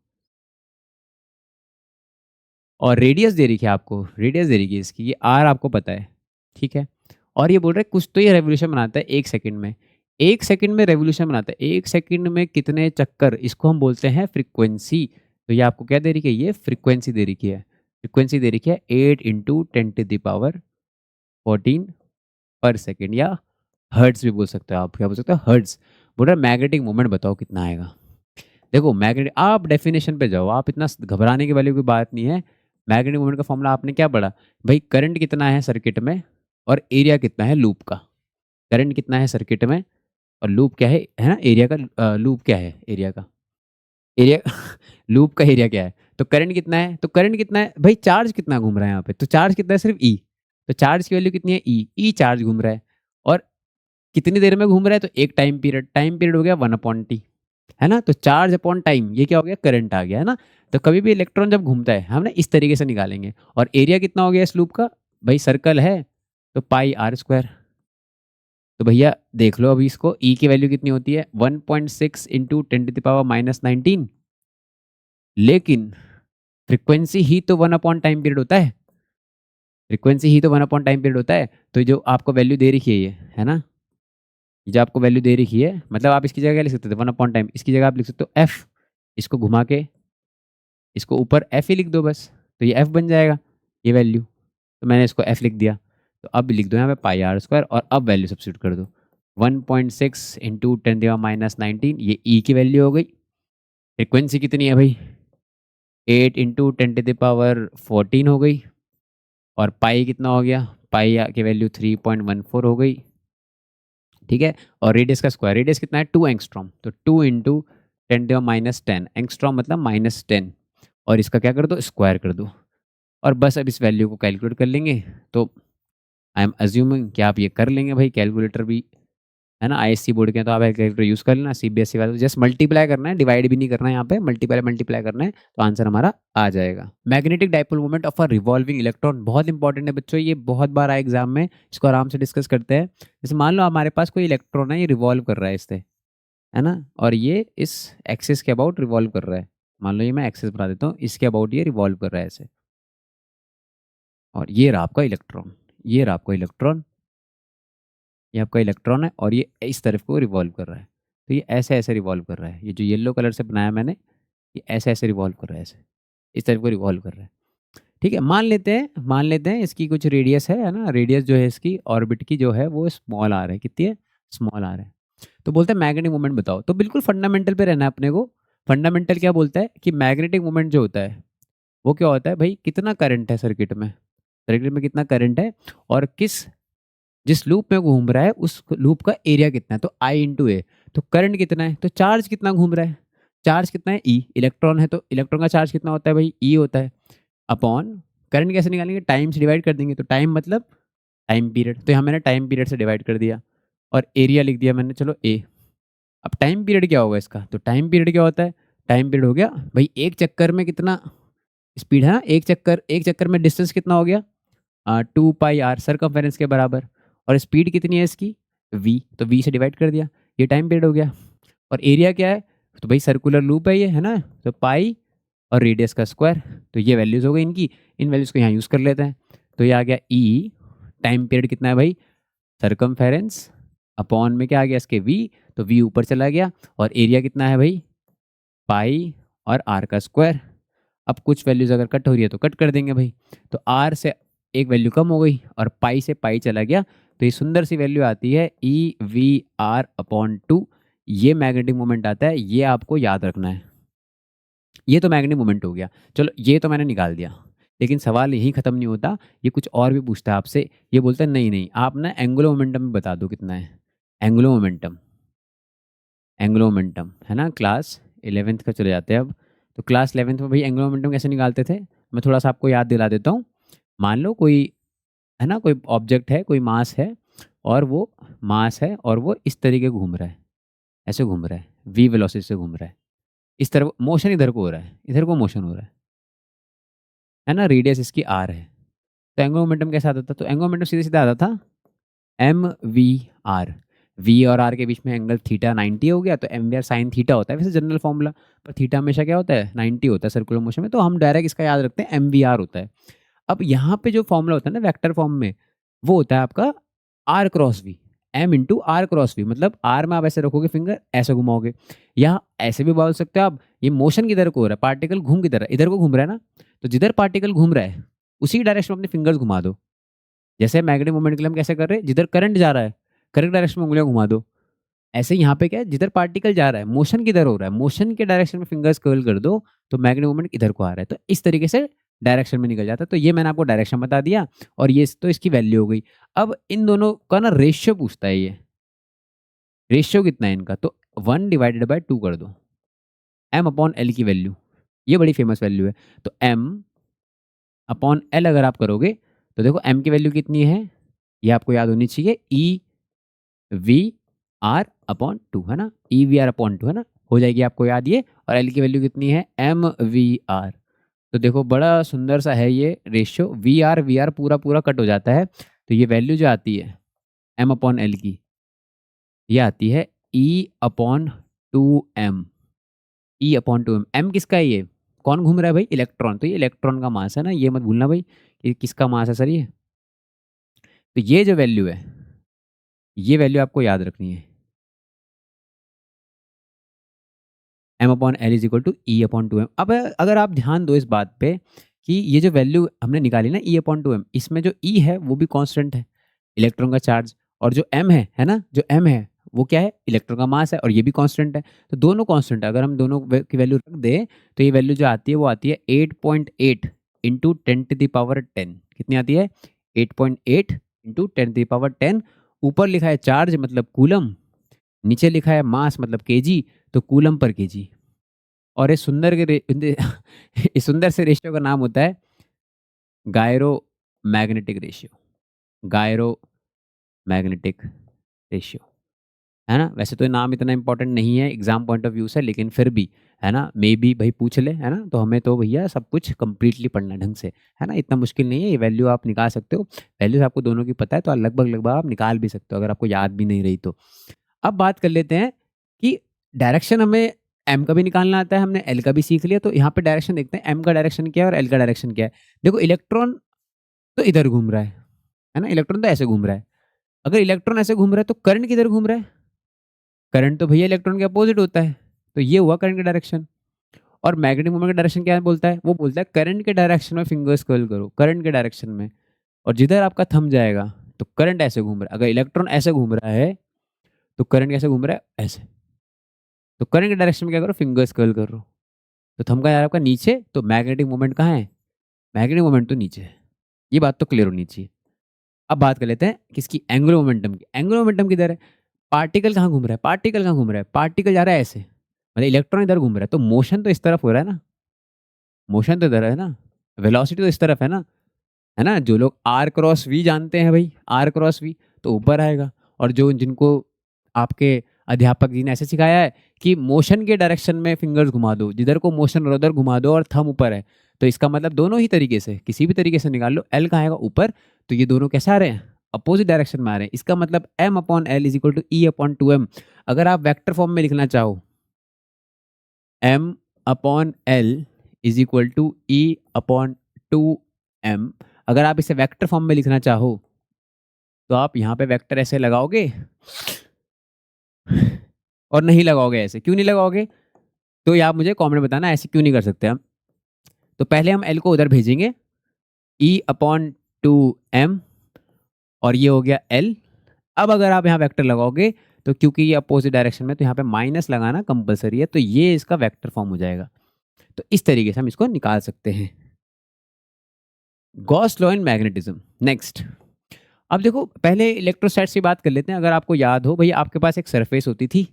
और रेडियस दे रखी है आपको, रेडियस दे रखी है इसकी, ये आर आपको पता है, ठीक है। और ये बोल रहा है कुछ तो ये रेवोल्यूशन बनाता है 1 सेकंड में, 1 सेकंड में रेवोल्यूशन बनाता है, 1 सेकंड में कितने चक्कर, इसको हम बोलते हैं फ्रीक्वेंसी। तो ये आपको क्या दे रखी है, ये फ्रीक्वेंसी दे रखी है, फ्रीक्वेंसी दे रखी है 8 इंटू 10⁻14 पर सेकेंड, या हर्ट्ज भी बोल सकते हो आप, क्या बोल सकते हो हर्ट्ज। बोल रहा है मैग्नेटिक मोमेंट बताओ कितना आएगा। देखो मैग्नेटिक, आप डेफिनेशन पे जाओ, आप इतना घबराने के वाली कोई बात नहीं है। मैग्नेटिक मोमेंट का फॉर्मूला आपने क्या पढ़ा भाई, करंट कितना है सर्किट में और एरिया कितना है लूप का, करंट कितना है सर्किट में और लूप क्या है ना, एरिया का, लूप क्या है एरिया का, एरिया लूप का एरिया क्या है, तो करंट कितना है, तो करंट कितना है भाई, चार्ज कितना घूम रहा है यहाँ पे, तो चार्ज कितना है सिर्फ ई, तो चार्ज की वैल्यू कितनी है ई चार्ज घूम रहा है, और कितनी देर में घूम रहा है, तो एक टाइम पीरियड हो गया 1/t, है ना। तो चार्ज अपॉन टाइम, ये क्या हो गया, करंट आ गया, है ना। तो कभी भी इलेक्ट्रॉन जब घूमता है हम ना इस तरीके से निकालेंगे, और एरिया कितना हो गया इस लूप का, भाई सर्कल है तो पाई आर स्क्वायर। तो भैया देख लो अभी इसको, ई की वैल्यू कितनी होती है 1.6 इंटू 10⁻⁻19, लेकिन फ्रीक्वेंसी ही तो 1 टाइम पीरियड होता है, फ्रीक्वेंसी ही तो 1 टाइम पीरियड होता है। तो जो आपको वैल्यू दे रखी है ये, है ना, जो आपको वैल्यू दे रखी है, मतलब आप इसकी जगह क्या लिख सकते थे 1 टाइम, इसकी जगह आप लिख सकते हो एफ, इसको घुमा के इसको ऊपर एफ ही लिख दो बस, तो ये एफ बन जाएगा ये वैल्यू। तो मैंने इसको एफ लिख दिया, तो अब लिख दो यहाँ पे पाई आर स्क्वायर और अब वैल्यू सब्स्टिट्यूट कर दो। 1.6 इंटू 10⁻⁻19 ये ई की वैल्यू हो गई। फ्रिक्वेंसी कितनी है भाई, 8 इंटू 10⁻14 हो गई। और पाई कितना हो गया, पाई की वैल्यू 3.14 हो गई, ठीक है। और रेडियस का स्क्वायर, रेडियस कितना है 2 एंगस्ट्रॉम, तो 2 इंटू 10⁻10 एंगस्ट्रॉम मतलब -10, और इसका क्या कर दो स्क्वायर कर दो। और बस अब इस वैल्यू को कैलकुलेट कर लेंगे। तो आई एम अज्यूमिंग कि आप ये कर लेंगे भाई, कैलकुलेटर भी है ना, आईएससी बोर्ड के हैं तो आप कैलकुलेटर यूज़ कर लेना। सीबीएसई वाले जस्ट मल्टीप्लाई करना है, डिवाइड भी नहीं करना है, यहाँ पे मल्टीप्लाई करना है, तो आंसर हमारा आ जाएगा। Magnetic dipole moment of a revolving electron बहुत इंपॉर्टेंट है बच्चों, ये बहुत बार आए एग्जाम में, इसको आराम से डिस्कस करते हैं। जैसे मान लो हमारे पास कोई इलेक्ट्रॉन है, ये रिवॉल्व कर रहा है इससे, है ना, और ये इस एक्सिस के अबाउट रिवॉल्व कर रहा है। मान लो ये मैं एक्सिस बना देता हूँ, इसके अबाउट ये रिवॉल्व कर रहा है ऐसे, और ये रहा आपका इलेक्ट्रॉन, ये रहा आपका इलेक्ट्रॉन, ये आपका इलेक्ट्रॉन है, और ये इस तरफ को रिवॉल्व कर रहा है। तो ये ऐसे ऐसे रिवॉल्व कर रहा है, ये जो येलो कलर से बनाया मैंने, ये ऐसे ऐसे रिवॉल्व कर रहा है, ऐसे इस तरफ को रिवॉल्व कर रहा है, ठीक है। मान लेते हैं इसकी कुछ रेडियस है ना, रेडियस जो है इसकी ऑर्बिट की जो है वो स्मॉल आर है, कितनी है स्मॉल आर है। तो बोलते हैं मैग्नेटिक मोमेंट बताओ, तो बिल्कुल फंडामेंटल पे रहना है अपने को। फंडामेंटल क्या बोलता है कि मैग्नेटिक मोमेंट जो होता है वो क्या होता है भाई, कितना करंट है सर्किट में, सर्किट में कितना करंट है, और जिस लूप में घूम रहा है उस लूप का एरिया कितना है, तो आई इंटू ए। तो करंट कितना है, तो चार्ज कितना घूम रहा है, चार्ज कितना है ई, इलेक्ट्रॉन है तो इलेक्ट्रॉन का चार्ज कितना होता है भाई, ई होता है, अपॉन करंट कैसे निकालेंगे, टाइम से डिवाइड कर देंगे। तो टाइम मतलब टाइम पीरियड, तो यहाँ मैंने टाइम पीरियड से डिवाइड कर दिया, और एरिया लिख दिया मैंने, चलो ए। अब टाइम पीरियड क्या होगा इसका, तो टाइम पीरियड क्या होता है, टाइम पीरियड हो गया भाई एक चक्कर में कितना स्पीड है ना, एक चक्कर में डिस्टेंस कितना हो गया 2 पाई आर सरकमफेरेंस के बराबर, और स्पीड कितनी है इसकी v, तो v से डिवाइड कर दिया, ये टाइम पीरियड हो गया। और एरिया क्या है, तो भाई सर्कुलर लूप है ये, है ना, तो पाई और रेडियस का स्क्वायर, तो ये वैल्यूज़ हो गई इनकी, इन वैल्यूज़ को यहाँ यूज़ कर लेते हैं। तो ये आ गया e, टाइम पीरियड कितना है भाई सरकमफेरेंस, अपॉन में क्या आ गया इसके v, तो v ऊपर चला गया, और एरिया कितना है भाई पाई और r का स्क्वायर। अब कुछ वैल्यूज़ अगर कट हो रही है तो कट कर देंगे भाई, तो r से एक वैल्यू कम हो गई और पाई से पाई चला गया, तो ये सुंदर सी वैल्यू आती है EVR/2। ये मैग्नेटिक मोमेंट आता है, ये आपको याद रखना है। ये तो मैग्नेटिक मोमेंट हो गया, चलो ये तो मैंने निकाल दिया, लेकिन सवाल यहीं ख़त्म नहीं होता, ये कुछ और भी पूछता है आपसे। ये बोलता है नहीं आप ना एंगुलर मोमेंटम भी बता दो कितना है, एंगुलर मोमेंटम है ना, क्लास 11th का चले जाते हैं अब। तो क्लास 11th में भाई एंगुलर मोमेंटम कैसे निकालते थे, मैं थोड़ा सा आपको याद दिला देता हूँ। मान लो कोई है ना, कोई ऑब्जेक्ट है, कोई मास है, और वो मास है और वो इस तरीके घूम रहा है, ऐसे घूम रहा है, v वेलोसिटी से घूम रहा है, इस तरफ मोशन इधर को हो रहा है, इधर को मोशन हो रहा है ना, रेडियस इसकी r है। तो एंगुलर मोमेंटम कैसा आता था, तो एंगुलर मोमेंटम सीधे सीधा आता था mvr, v और r के बीच में एंगल थीटा 90 हो गया, तो mvr साइन थीटा होता है वैसे जनरल फॉर्मूला, पर थीटा हमेशा क्या होता है 90 होता है सर्कुलर मोशन में, तो हम डायरेक्ट इसका याद रखते हैं mvr होता है। अब यहाँ पे जो फॉर्मूला होता है ना वेक्टर फॉर्म में, वो होता है आपका r cross v, m into R cross V, मतलब r में आप ऐसे रखोगे फिंगर, ऐसे घुमाओगे, या ऐसे भी बोल सकते हो आप, ये मोशन किधर को हो रहा है, पार्टिकल घूम किधर, इधर को घूम रहा है ना, तो जिधर पार्टिकल घूम रहा है उसी डायरेक्शन में अपने फिंगर्स घुमा दो। जैसे मैग्नेटिक मोमेंट के लिए हम कैसे कर रहे हैं, जिधर करंट जा रहा है करेक्ट डायरेक्शन में उंगलियां घुमा दो, ऐसे यहाँ पे क्या है, जिधर पार्टिकल जा रहा है मोशन किधर हो रहा है, मोशन के डायरेक्शन में फिंगर्स कर्ल कर दो, तो मैग्नेटिक मोमेंट इधर को आ रहा है, तो इस तरीके से डायरेक्शन में निकल जाता है। तो ये मैंने आपको डायरेक्शन बता दिया, और ये तो इसकी वैल्यू हो गई। अब इन दोनों का ना रेशियो पूछता है, ये रेशियो कितना है इनका, तो 1/2 कर दो, m/l की वैल्यू, ये बड़ी फेमस वैल्यू है। तो m/l अगर आप करोगे तो देखो m की वैल्यू कितनी है, ये आपको याद होनी चाहिए, EVR/2 है ना, EVR/2 है ना, हो जाएगी आपको याद ये, और l की वैल्यू कितनी है mVR। तो देखो बड़ा सुंदर सा है ये रेशियो, VR पूरा कट हो जाता है, तो ये वैल्यू जो आती है m/l की, ये आती है E/2m, E/2m। m किसका है, ये कौन घूम रहा है भाई, इलेक्ट्रॉन, तो ये इलेक्ट्रॉन का मास है ना, ये मत भूलना भाई कि किसका मास है सर ये। तो ये जो वैल्यू है, ये वैल्यू आपको याद रखनी है, M upon L is equal to E upon two M. अब अगर आप ध्यान दो इस बात पे कि ये जो वैल्यू हमने निकाली ना ई अपॉन टू एम, इसमें जो ई है वो भी कांस्टेंट है, इलेक्ट्रॉन का चार्ज, और जो एम है ना, जो एम है वो क्या है, इलेक्ट्रॉन का मास है, और ये भी कांस्टेंट है। तो दोनों कांस्टेंट है, अगर हम दोनों की वैल्यू रख दें तो ये वैल्यू जो आती है वो आती है 8.8 इंटू 10⁻10। कितनी आती है? 8.8 इंटू 10⁻10। ऊपर लिखा है चार्ज मतलब कूलम, नीचे लिखा है मास मतलब केजी, तो कूलम पर केजी। और इस इस सुंदर से रेशियो का नाम होता है gyro magnetic ratio, gyro magnetic ratio, है ना। वैसे तो ये नाम इतना इंपॉर्टेंट नहीं है एग्जाम पॉइंट ऑफ व्यू से, लेकिन फिर भी है ना, मे बी भाई पूछ ले, है ना, तो हमें तो भैया सब कुछ कंप्लीटली पढ़ना है ढंग से, है ना। इतना मुश्किल नहीं है, ये वैल्यू आप निकाल सकते हो, वैल्यूज आपको दोनों की पता है तो लगभग आप निकाल भी सकते हो अगर आपको याद भी नहीं रही तो। अब बात कर लेते हैं कि डायरेक्शन हमें एम का भी निकालना आता है, हमने एल का भी सीख लिया, तो यहाँ पे डायरेक्शन देखते हैं, एम का डायरेक्शन क्या है और एल का डायरेक्शन क्या है। देखो इलेक्ट्रॉन तो इधर घूम रहा है ना, इलेक्ट्रॉन तो ऐसे घूम रहा है। अगर इलेक्ट्रॉन ऐसे घूम रहा है तो करंट किधर घूम रहा है? करंट तो भैया इलेक्ट्रॉन के अपोजिट होता है, तो ये हुआ करंट का डायरेक्शन। और मैग्नेटिक मोमेंट का डायरेक्शन क्या बोलता है? वो बोलता है करंट के डायरेक्शन में फिंगर्स कर्ल करो, करंट के डायरेक्शन में, और जिधर आपका थंब जाएगा तो करंट ऐसे घूम रहा है। अगर इलेक्ट्रॉन ऐसे घूम रहा है तो करंट कैसे घूम रहा है? ऐसे। तो करंट के डायरेक्शन में क्या करो? फिंगर्स कर्ल करो। तो थंब का जा रहा है आपका नीचे, तो मैग्नेटिक मोमेंट कहाँ है? मैग्नेटिक मोमेंट तो नीचे है। ये बात तो क्लियर होनी चाहिए। अब बात कर लेते हैं किसकी? एंगुलर मोमेंटम की। एंगुलर मोमेंटम किधर है? पार्टिकल कहाँ घूम रहा है? पार्टिकल कहाँ घूम रहा है? पार्टिकल जा रहा है ऐसे, मतलब इलेक्ट्रॉन इधर घूम रहा है, तो मोशन तो इस तरफ हो रहा है ना, मोशन तो इधर है ना, वेलोसिटी तो इस तरफ है ना। जो लोग आर क्रॉस वी जानते हैं भाई, आर क्रॉस वी तो ऊपर आएगा, और जो जिनको आपके अध्यापक जी ने ऐसे सिखाया है कि मोशन के डायरेक्शन में फिंगर्स घुमा दो, जिधर को मोशन उधर घुमा दो और थंब ऊपर है, तो इसका मतलब दोनों ही तरीके से, किसी भी तरीके से निकाल लो, एल कहाँ आएगा? ऊपर। तो ये दोनों कैसे आ रहे हैं? अपोजिट डायरेक्शन में आ रहे हैं। इसका मतलब M upon L is equal to E upon two M. अगर आप वेक्टर फॉर्म में लिखना चाहो, M upon L is equal to E upon two M, अगर आप इसे वेक्टर फॉर्म में लिखना चाहो तो आप यहाँ पे वेक्टर ऐसे लगाओगे और नहीं लगाओगे ऐसे। क्यों नहीं लगाओगे? तो ये आप मुझे कमेंट में बताना, ऐसे क्यों नहीं कर सकते हम। तो पहले हम एल को उधर भेजेंगे, ई अपॉन टू एम, और ये हो गया एल। अब अगर आप यहाँ वेक्टर लगाओगे तो क्योंकि ये अपोजिट डायरेक्शन में, तो यहाँ पे माइनस लगाना कंपलसरी है, तो ये इसका वेक्टर फॉर्म हो जाएगा। तो इस तरीके से हम इसको निकाल सकते हैं। Gauss law in magnetism. Next, अब देखो पहले इलेक्ट्रोस्टैट्स की बात कर लेते हैं। अगर आपको याद हो भाई, आपके पास एक सरफेस होती थी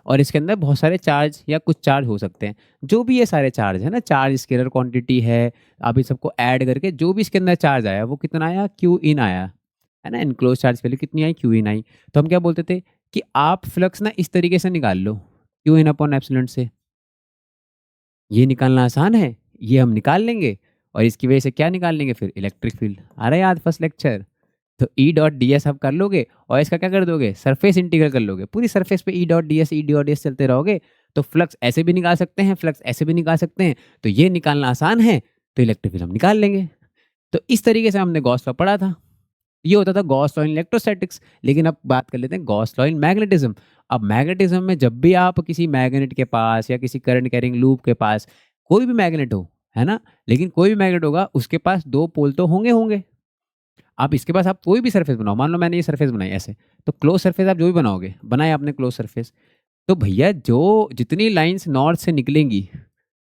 और इसके अंदर बहुत सारे चार्ज या कुछ चार्ज हो सकते हैं, जो भी ये सारे चार्ज है ना, चार्ज स्केलर क्वांटिटी है, आप इन सबको ऐड करके जो भी इसके अंदर चार्ज आया वो कितना आया? क्यू इन आया, है ना। इनक्लोज चार्ज वैल्यू कितनी आई? क्यू इन आई। तो हम क्या बोलते थे कि आप फ्लक्स ना इस तरीके से निकाल लो, क्यू इन अपॉन एप्सिलॉन से। ये निकालना आसान है, ये हम निकाल लेंगे, और इसकी वजह से क्या निकाल लेंगे फिर? Electric field. आ रहा है याद फर्स्ट लेक्चर? तो ई डॉट डी एस आप कर लोगे, और इसका क्या कर दोगे? सरफेस इंटीग्रल कर लोगे, पूरी सरफेस पे ई डॉट डी एस चलते रहोगे, तो फ्लक्स ऐसे भी निकाल सकते हैं, फ्लक्स ऐसे भी निकाल सकते हैं। तो ये निकालना आसान है, तो इलेक्ट्रिक फील्ड हम निकाल लेंगे। तो इस तरीके से हमने गॉस लॉ पढ़ा था। ये होता था गॉस लॉ इन इलेक्ट्रोस्टैटिक्स। लेकिन अब बात कर लेते हैं गॉस लॉ इन मैग्नेटिज्म। अब मैग्नेटिज्म में जब भी आप किसी मैग्नेट के पास या किसी करंट कैरिंग लूप के पास, कोई भी मैग्नेट हो, है ना, लेकिन कोई भी मैग्नेट होगा उसके पास दो पोल तो होंगे। आप इसके पास आप कोई भी सरफेस बनाओ, मान लो मैंने ये सरफेस बनाई ऐसे, तो क्लोज सरफेस आप जो भी बनाओगे, बनाए आपने क्लोज सरफेस, तो भैया जो जितनी लाइंस नॉर्थ से निकलेंगी,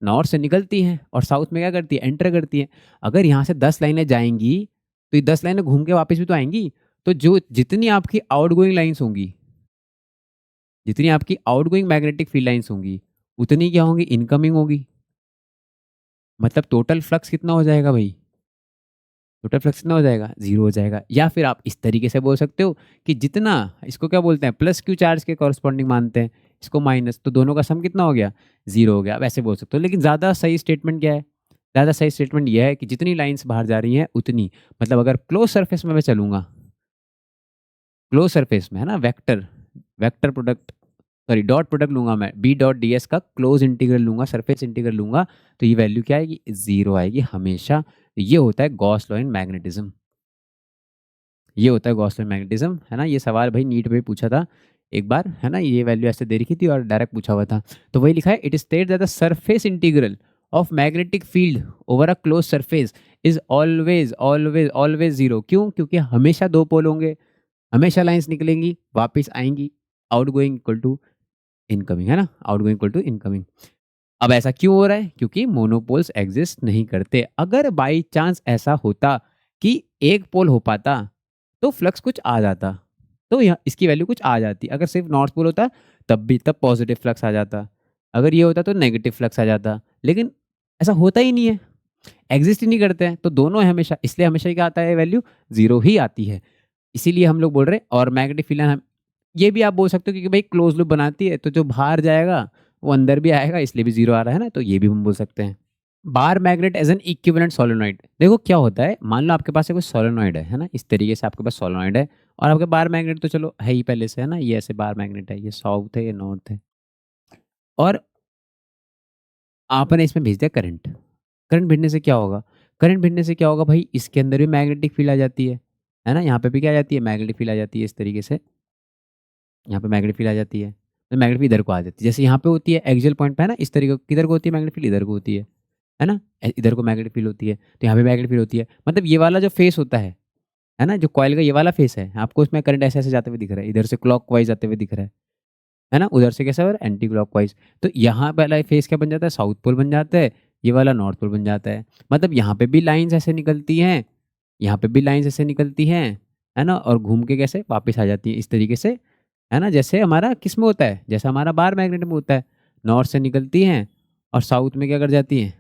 नॉर्थ से निकलती हैं और साउथ में क्या करती है? एंटर करती है। अगर यहाँ से 10 लाइनें जाएंगी तो ये 10 लाइनें घूम के वापस भी तो आएंगी। तो जो जितनी आपकी आउटगोइंग लाइंस होंगी, जितनी आपकी आउटगोइंग मैग्नेटिक फील्ड लाइंस होंगी, उतनी क्या होंगी? इनकमिंग होगी। मतलब टोटल फ्लक्स कितना हो जाएगा भाई? टोटल फ्लक्स कितना हो जाएगा? 0 हो जाएगा। या फिर आप इस तरीके से बोल सकते हो कि जितना, इसको क्या बोलते हैं? प्लस क्यू चार्ज के कॉरस्पॉन्डिंग मानते हैं, इसको माइनस, तो दोनों का सम कितना हो गया? 0 हो गया। वैसे बोल सकते हो, लेकिन ज़्यादा सही स्टेटमेंट क्या है? ज़्यादा सही स्टेटमेंट यह है कि जितनी लाइंस बाहर जा रही हैं उतनी, मतलब अगर क्लोज सरफेस में मैं चलूँगा, क्लोज सरफेस में, है ना, vector product, sorry dot product लूंगा मैं, बी डॉट डी एस का क्लोज इंटीग्रल लूंगा, सरफेस इंटीग्रल लूंगा, तो ये वैल्यू क्या आएगी? 0 आएगी हमेशा। ये होता है गॉस लॉ इन मैग्नेटिज्म। ये होता है गॉस लॉ इन मैग्नेटिज्म, है ना। ये सवाल भाई नीट पे पूछा था एक बार, है ना, ये वैल्यू ऐसे दे रखी थी और डायरेक्ट पूछा हुआ था। तो वही लिखा है, it is state that the surface integral of magnetic field over a close surface is always always always zero. क्यों? क्योंकि हमेशा दो पोल होंगे, हमेशा लाइंस निकलेंगी, वापस आएंगी, outgoing equal to incoming, है ना, outgoing equal to incoming. अब ऐसा क्यों हो रहा है? क्योंकि मोनोपोल्स एग्जिस्ट नहीं करते। अगर बाई चांस ऐसा होता कि एक पोल हो पाता तो फ्लक्स कुछ आ जाता, तो यहाँ इसकी वैल्यू कुछ आ जाती। अगर सिर्फ नॉर्थ पोल होता तब पॉजिटिव फ्लक्स आ जाता, अगर ये होता तो नेगेटिव फ्लक्स आ जाता, लेकिन ऐसा होता ही नहीं है, एग्जिस्ट ही नहीं करते हैं, तो दोनों है हमेशा, इसलिए हमेशा क्या आता है, वैल्यू जीरो ही आती है। इसीलिए हम लोग बोल रहे हैं। और मैग्नेटिक फील्ड हम ये भी आप बोल सकते हो कि भाई क्लोज लूप बनाती है, तो जो बाहर जाएगा वो अंदर भी आएगा, इसलिए भी जीरो आ रहा है ना, तो ये भी हम बोल सकते हैं। Bar magnet as an equivalent solenoid. देखो क्या होता है, मान लो आपके पास कोई सोलेनॉइड है ना, इस तरीके से आपके पास सोलेनॉइड है, और आपके बार मैग्नेट तो चलो है ही पहले से, है ना, ये ऐसे बार मैग्नेट है, ये साउथ है, ये नॉर्थ है, और आपने इसमें भेज दिया करंट। करंट भेजने से क्या होगा? करंट भेजने से क्या होगा भाई, इसके अंदर भी मैग्नेटिक फील्ड आ जाती है ना, यहाँ पे भी क्या आ जाती है, मैग्नेटिक फील्ड आ जाती है, इस तरीके से यहाँ पे मैग्नेटिक फील्ड आ जाती है, तो मैग्नेटिक फील्ड इधर को आ जाती है, जैसे यहाँ पे होती है एक्सियल पॉइंट पे, है ना, इस तरीके किधर को होती है मैग्नेटिक फील्ड, इधर को होती है ना, इधर को मैग्नेटिक फील्ड होती है, तो यहाँ पे मैग्नेटिक फील्ड होती है। मतलब ये वाला जो फेस होता है ना, जो कॉइल का ये वाला फेस है, आपको इसमें करंट ऐसे ऐसे जाते हुए दिख रहा है, इधर से क्लॉकवाइज जाते हुए दिख रहा है ना, उधर से कैसा हो रहा है, एंटी क्लॉकवाइज। तो यहाँ पहला फेस क्या बन जाता है, साउथ पोल बन जाता है, ये वाला नॉर्थ पोल बन जाता है। मतलब यहाँ पे भी लाइंस ऐसे निकलती हैं, यहाँ पे भी लाइंस ऐसे निकलती हैं, है ना, और घूम के कैसे वापस आ जाती है इस तरीके से, है ना, जैसे हमारा किस में होता है, जैसा हमारा बार मैग्नेट में होता है, नॉर्थ से निकलती हैं और साउथ में क्या कर जाती हैं,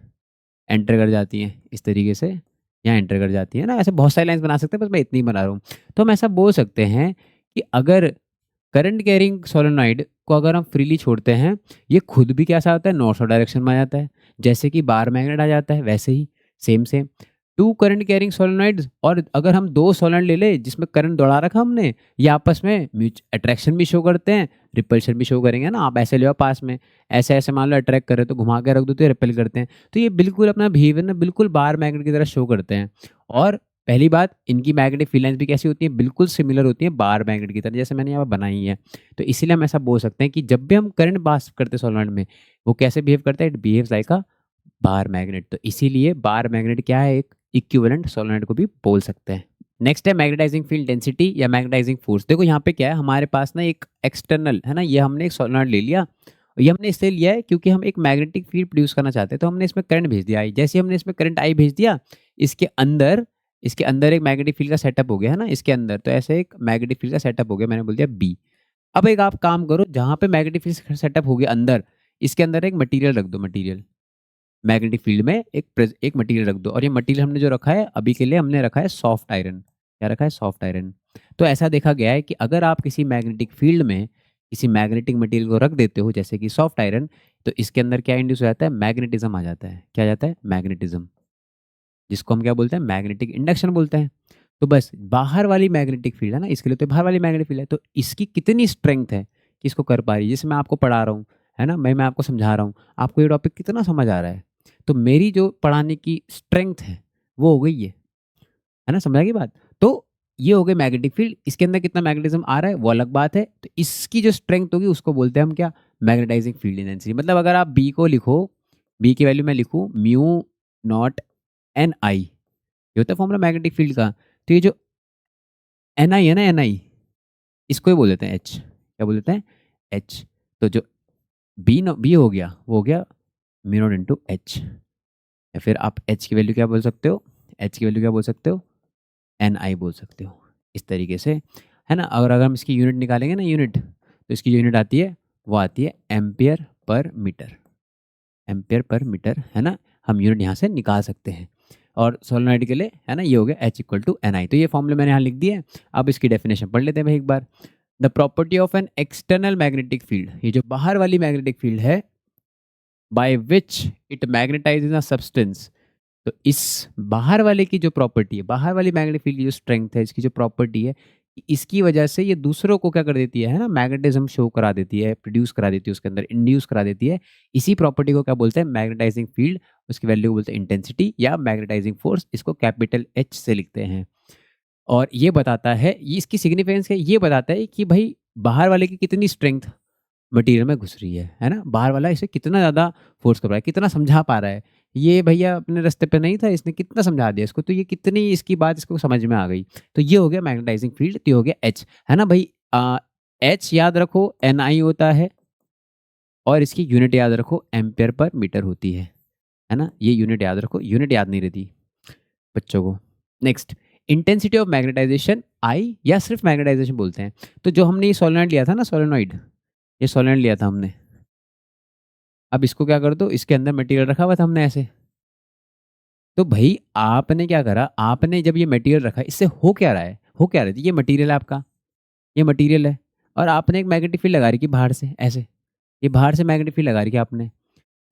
एंटर कर जाती हैं, इस तरीके से यहाँ एंटर कर जाती है ना। ऐसे बहुत सारी लाइंस बना सकते हैं, बस मैं इतनी ही बना रहा हूँ। तो हम ऐसा बोल सकते हैं कि अगर करंट कैरिंग सोलेनॉइड को अगर हम फ्रीली छोड़ते हैं, ये खुद भी कैसा होता है, नॉर्थ साउथ डायरेक्शन में आ जाता है, जैसे कि बार मैग्नेट आ जाता है, वैसे ही same to current carrying solenoids. और अगर हम दो सोलेनॉइड ले ले जिसमें करंट दौड़ा रखा हमने, ये आपस में म्यूचुअल अट्रैक्शन भी शो करते हैं, रिपल्शन भी शो करेंगे ना। आप ऐसे ले आओ पास में, ऐसे ऐसे मान लो अट्रैक्ट कर रहे हो, तो घुमा के रख दो तो ये रिपेल करते हैं। तो ये बिल्कुल अपना बिहेवियर ना बिल्कुल बार मैग्नेट की तरह शो करते हैं। और पहली बात, इनकी मैग्नेटिक फील्ड लाइंस भी कैसी होती है, बिल्कुल सिमिलर होती है बार मैग्नेट की तरह, जैसे मैंने यहाँ पर बनाई है। तो इसीलिए हम ऐसा बोल सकते हैं कि जब भी हम करंट पास करते हैं सोलेनॉइड में, वो कैसे बिहेव करता है, it behaves like a bar magnet. तो इसीलिए बार मैग्नेट क्या है, एक इक्विवेलेंट सोलेनॉइड को भी बोल सकते हैं। नेक्स्ट है मैग्नेटाइजिंग फील्ड डेंसिटी या मैग्नेटाइजिंग फोर्स। देखो यहाँ पे क्या है, हमारे पास ना एक एक्सटर्नल, है ना, ये हमने एक सोलेनॉइड ले लिया, ये हमने इसलिए लिया है क्योंकि हम एक मैग्नेटिक फील्ड प्रोड्यूस करना चाहते हैं, तो हमने इसमें करंट भेज दिया आई। जैसे हमने इसमें करंट आई भेज दिया, इसके अंदर एक मैग्नेटिक फील्ड का सेटअप हो गया, है ना, इसके अंदर, तो ऐसे एक मैग्नेटिक फील्ड का सेटअप हो गया, मैंने बोल दिया बी। अब एक आप काम करो, जहाँ पे मैग्नेटिक फील्ड सेटअप हो गया अंदर, इसके अंदर एक मटेरियल रख दो, मटेरियल मैग्नेटिक फील्ड में एक मटेरियल रख दो, और ये मटेरियल हमने जो रखा है अभी के लिए, हमने रखा है सॉफ्ट आयरन। क्या रखा है, सॉफ्ट आयरन। तो ऐसा देखा गया है कि अगर आप किसी मैग्नेटिक फील्ड में किसी मैग्नेटिक मटेरियल को रख देते हो, जैसे कि सॉफ्ट आयरन, तो इसके अंदर क्या इंड्यूस हो जाता है, मैग्नेटिज्म आ जाता है। क्या जाता है, मैग्नेटिज्म, जिसको हम क्या बोलते हैं, मैग्नेटिक इंडक्शन बोलते हैं। तो बस बाहर वाली मैग्नेटिक फील्ड है ना, इसके लिए तो बाहर वाली मैग्नेटिक फील्ड है, तो इसकी कितनी स्ट्रेंथ है कि इसको कर पा रही है। जैसे मैं आपको पढ़ा रहा हूँ, है ना, मैं आपको समझा रहा हूँ, आपको ये टॉपिक कितना समझ आ रहा है, तो मेरी जो पढ़ाने की स्ट्रेंथ है वो हो गई है ना, समझ की बात। तो ये हो गई मैग्नेटिक फील्ड, इसके अंदर कितना मैग्नेटिज्म आ रहा है वो अलग बात है, तो इसकी जो स्ट्रेंथ होगी उसको बोलते हैं हम क्या, मैग्नेटाइजिंग फील्ड इंटेंसिटी। मतलब अगर आप बी को लिखो, बी की वैल्यू मैं लिखूँ म्यू नॉट एन आई, ये होता है फॉर्मूला मैग्नेटिक फील्ड का। तो ये जो एन आई है ना, एन आई, इसको ही बोल देते हैं एच। क्या बोल देते हैं, एच। तो जो बी हो गया वो हो गया म्यू नॉट इंटू एच, या फिर आप एच की वैल्यू क्या बोल सकते हो, एच की वैल्यू क्या बोल सकते हो, एन आई बोल सकते हो, इस तरीके से, है ना। और अगर हम इसकी यूनिट निकालेंगे ना, यूनिट, तो इसकी जो यूनिट आती है वो आती है ampere per metre, ampere per metre, है ना। हम यूनिट यहाँ से निकाल सकते हैं। और सोलेनॉइड के लिए, है ना, ये हो गया H equal to N I. तो ये फॉर्मूले मैंने यहाँ लिख दिया है। अब इसकी डेफिनेशन पढ़ लेते हैं भाई एक बार। The property of an external magnetic field, ये जो बाहर वाली मैग्नेटिक फील्ड है, by which it magnetises a substance. तो इस बाहर वाले की जो प्रॉपर्टी है, बाहर वाली मैग्नेटिक फील्ड की जो स्ट्रेंथ है, इसकी जो प्रॉपर्टी है, इसकी वजह से ये दूसरों को क्या कर देती है ना, मैग्नेटिज्म शो करा देती है, प्रोड्यूस करा देती है, उसके अंदर इंड्यूस करा देती है। इसी प्रॉपर्टी को क्या बोलते हैं, मैग्नेटाइजिंग फील्ड। उसकी वैल्यू को बोलते हैं इंटेंसिटी या मैग्नेटाइजिंग फोर्स, इसको कैपिटल एच से लिखते हैं। और ये बताता है, ये इसकी सिग्निफिकेंस है, ये बताता है कि भाई बाहर वाले की कितनी स्ट्रेंथ मटेरियल में घुस रही है ना, बाहर वाला इसे कितना ज़्यादा फोर्स कर रहा है, कितना समझा पा रहा है, ये भैया अपने रास्ते पे नहीं था, इसने कितना समझा दिया इसको, तो ये कितनी इसकी बात इसको समझ में आ गई। तो ये हो गया मैग्नेटाइजिंग फील्ड, तो ये हो गया एच, है ना भाई। एच याद रखो NI होता है, और इसकी यूनिट याद रखो एम्पेयर पर मीटर होती है ना, ये यूनिट याद रखो, यूनिट याद नहीं रहती बच्चों को। नेक्स्ट, इंटेंसिटी ऑफ मैग्नेटाइजेशन आई, या सिर्फ मैग्नेटाइजेशन बोलते हैं। तो जो हमने ये सोलेनॉइड लिया था ना, सोलेनॉइड, ये सोलेनॉइड लिया था हमने, अब इसको क्या कर दो, इसके अंदर मटेरियल रखा हुआ था हमने ऐसे, तो भाई आपने क्या करा, आपने जब ये मटेरियल रखा, इससे हो क्या रहा है, हो क्या रहा है, ये मटेरियल है आपका, ये मटेरियल है, और आपने एक मैग्नेटिक फील्ड लगा रखी बाहर से ऐसे, ये बाहर से मैग्नेटिक फील्ड लगा रखी आपने,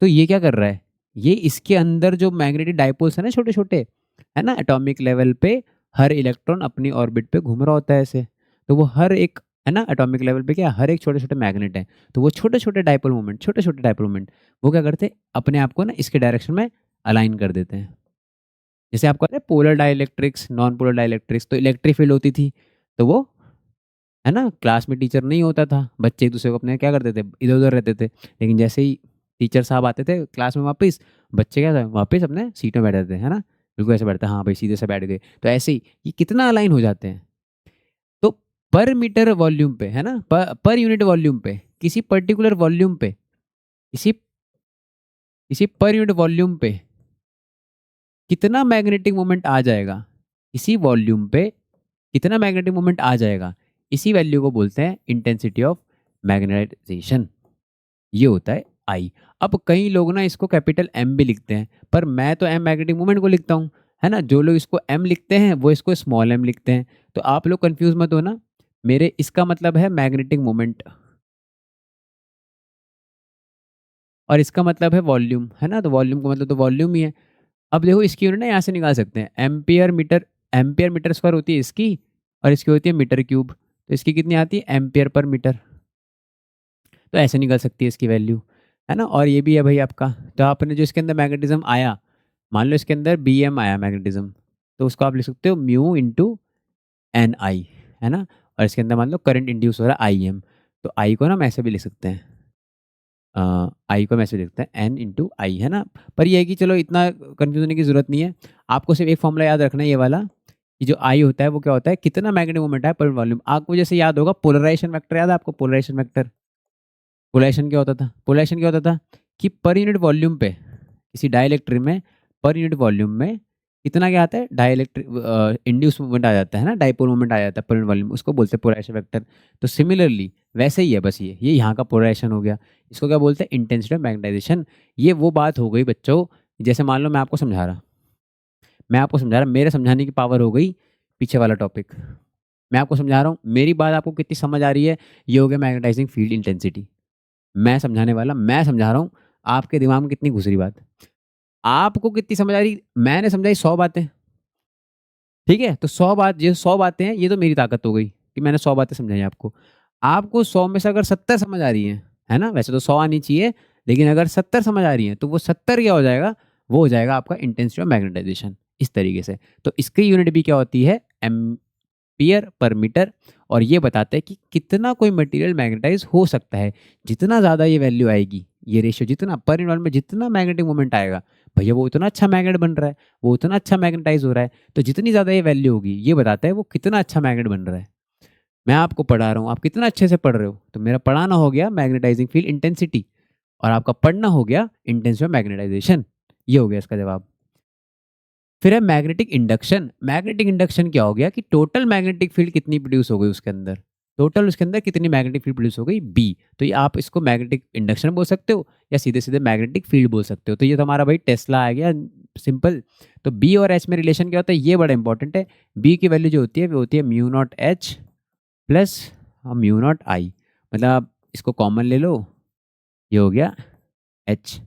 तो ये क्या कर रहा है, ये इसके अंदर जो मैग्नेटिक डाइपोल्स है ना छोटे छोटे, है ना, एटॉमिक लेवल पे हर इलेक्ट्रॉन अपनी ऑर्बिट पे घूम रहा होता है ऐसे, तो वो हर एक, है ना, एटॉमिक लेवल पे क्या, हर एक छोटे छोटे मैग्नेट है, तो वो छोटे छोटे डाइपोल मोमेंट, छोटे छोटे डाइपोल मोमेंट, वो क्या करते हैं, अपने आप को ना इसके डायरेक्शन में अलाइन कर देते हैं। जैसे आपको पता है polar dielectrics, non polar dielectrics, तो इलेक्ट्रिक फील्ड होती थी, तो वो, है ना, क्लास में टीचर नहीं होता था, बच्चे एक दूसरे को अपने क्या करते थे, इधर उधर रहते थे, लेकिन जैसे ही टीचर साहब आते थे क्लास में वापस, बच्चे क्या था, वापस अपने सीट में बैठते थे, है ना, बिल्कुल ऐसे बैठते, हाँ भाई सीधे से बैठ गए, तो ऐसे ही ये कितना अलाइन हो जाते हैं। तो पर मीटर वॉल्यूम पे, है ना, पर यूनिट वॉल्यूम पे, किसी पर्टिकुलर वॉल्यूम पे, किसी पर यूनिट वॉल्यूम पे कितना मैग्नेटिक मोमेंट आ जाएगा, इसी वॉल्यूम पे कितना मैग्नेटिक मोमेंट आ जाएगा, इसी वैल्यू को बोलते हैं इंटेंसिटी ऑफ मैग्नेटाइजेशन, ये होता है आई। अब कई लोग ना इसको कैपिटल M भी लिखते हैं, पर मैं तो M मैग्नेटिक मोमेंट को लिखता हूँ, है ना, जो लोग इसको M लिखते हैं वो इसको स्मॉल m लिखते हैं, तो आप लोग कंफ्यूज मत हो ना, मेरे इसका मतलब है मैग्नेटिक मोमेंट, और इसका मतलब है वॉल्यूम, है ना, तो वॉल्यूम का मतलब तो वॉल्यूम ही है। अब देखो इसकी यूनिट ना यहाँ से निकाल सकते हैं, एम्पियर मीटर स्क्वायर होती है इसकी, और इसकी होती है मीटर क्यूब, तो इसकी कितनी आती है, एम्पियर पर मीटर, तो ऐसे निकल सकती है इसकी वैल्यू, है ना। और ये भी है भाई आपका, तो आपने जो इसके अंदर मैग्नेटिज्म आया, मान लो इसके अंदर BM आया मैग्नेटिज्म, तो उसको आप लिख सकते हो म्यू इंटू NI, है ना, और इसके अंदर मान लो करंट इंड्यूस हो रहा है IM, तो I को ना हम ऐसे भी लिख सकते हैं, I को हम ऐसे लिखते हैं N इंटू आई, है ना। पर ये है कि चलो इतना कन्फ्यूज होने की ज़रूरत नहीं है, आपको सिर्फ एक फॉर्मूला याद रखना है, ये वाला, कि जो I होता है वो क्या होता है, कितना मैग्नेटिक मोमेंट है पर वॉल्यूम। आपको जैसे याद होगा पोलराइजेशन वेक्टर, याद है आपको पोलराइजेशन वेक्टर, पोलराइजेशन क्या होता था, पोलराइजेशन क्या होता था कि पर यूनिट वॉल्यूम पे, किसी डाइलेक्ट्रिक में पर यूनिट वॉल्यूम में कितना क्या आता है, डाइलेक्ट्रिक इंड्यूस मूवमेंट आ जाता है ना, डाइपोल मूवमेंट आ जाता है पर यूनिट वॉल्यूम, उसको बोलते हैं पोलराइजेशन वेक्टर। तो सिमिलरली वैसे ही है, बस ये यहाँ का पोलराइजेशन हो गया, इसको क्या बोलते हैं, इंटेंसिटी ऑफ मैग्नेटाइजेशन। ये वो बात हो गई बच्चों, जैसे मान लो मैं आपको समझा रहा, मेरे समझाने की पावर हो गई पीछे वाला टॉपिक, मैं आपको समझा रहा हूँ, मेरी बात आपको कितनी समझ आ रही है, ये हो गया मैग्नेटाइजिंग फील्ड इंटेंसिटी। मैं समझाने वाला, मैं समझा रहा हूँ, आपके दिमाग में कितनी घुस रही बात, आपको कितनी समझ आ रही, मैंने समझाई 100 बातें, ठीक है, तो 100 बातें हैं, ये तो मेरी ताकत हो गई कि मैंने 100 बातें समझाई आपको। आपको 100 में से अगर 70 समझ आ रही हैं, है ना, वैसे तो 100 आनी चाहिए, लेकिन अगर 70 समझ आ रही हैं, तो वो 70 क्या हो जाएगा, वो हो जाएगा आपका इंटेंसिटी ऑफ मैग्नेटाइजेशन, इस तरीके से। तो इसकी यूनिट भी क्या होती है, एम्पियर पर मीटर, और ये बताते हैं कि कितना कोई मटेरियल मैग्नेटाइज हो सकता है। जितना ज़्यादा ये वैल्यू आएगी, ये रेशियो जितना पर यूनिट में जितना मैग्नेटिक मोमेंट आएगा, भैया वो उतना अच्छा मैग्नेट बन रहा है, वो उतना अच्छा मैग्नेटाइज हो रहा है, तो जितनी ज़्यादा ये वैल्यू होगी, ये बताता है वो कितना अच्छा मैग्नेट बन रहा है। मैं आपको पढ़ा रहा हूँ, आप कितना अच्छे से पढ़ रहे हो, तो मेरा पढ़ाना हो गया मैग्नेटाइजिंग फील्ड इंटेंसिटी, और आपका पढ़ना हो गया इंटेंसिटी ऑफ मैग्नेटाइजेशन, ये हो गया इसका जवाब। फिर है मैग्नेटिक इंडक्शन। मैग्नेटिक इंडक्शन क्या हो गया कि टोटल मैग्नेटिक फील्ड कितनी प्रोड्यूस हो गई उसके अंदर, टोटल उसके अंदर कितनी मैग्नेटिक फील्ड प्रोड्यूस हो गई, B। तो ये आप इसको मैग्नेटिक इंडक्शन बोल सकते हो, या सीधे सीधे मैग्नेटिक फील्ड बोल सकते हो। तो ये तो हमारा भाई टेस्ला आ गया, सिंपल। तो B और H में रिलेशन क्या होता है, ये बड़ा इंपॉर्टेंट है। B की वैल्यू जो होती है वो होती है mu naught H plus mu naught I, मतलब आप इसको कॉमन ले लो, ये हो गया H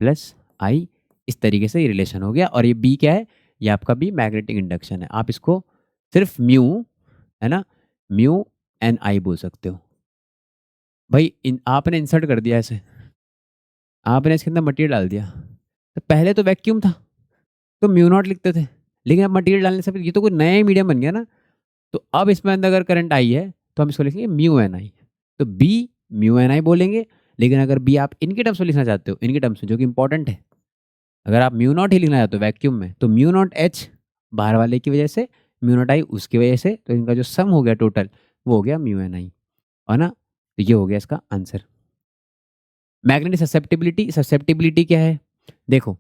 प्लस I, इस तरीके से ये रिलेशन हो गया। और ये B क्या है, ये आपका भी मैग्नेटिक इंडक्शन है। आप इसको सिर्फ म्यू, है ना, म्यू NI बोल सकते हो। भाई आपने इंसर्ट कर दिया ऐसे, आपने इसके अंदर मटेरियल डाल दिया, तो पहले तो वैक्यूम था तो म्यू नॉट लिखते थे, लेकिन अब मटेरियल डालने से फिर ये तो कोई नया ही मीडियम बन गया ना। तो अब इसमें अंदर अगर करंट आई है तो हम इसको लिखेंगे म्यू एन आई। तो बी म्यू एन आई बोलेंगे, लेकिन अगर बी आप इनके टर्म्स में लिखना चाहते हो, इनके टर्म्स में जो कि इंपॉर्टेंट है, अगर आप म्यू नॉट ही लिखना चाहते हो वैक्यूम में, तो म्यू नॉट एच बाहर वाले की वजह से, म्यू नॉट आई उसकी वजह से, तो इनका जो सम हो गया टोटल वो हो गया म्यू एन आई, है ना। तो ये हो गया इसका आंसर। मैग्नेटिक ससेप्टिबिलिटी, ससेप्टिबिलिटी क्या है? देखो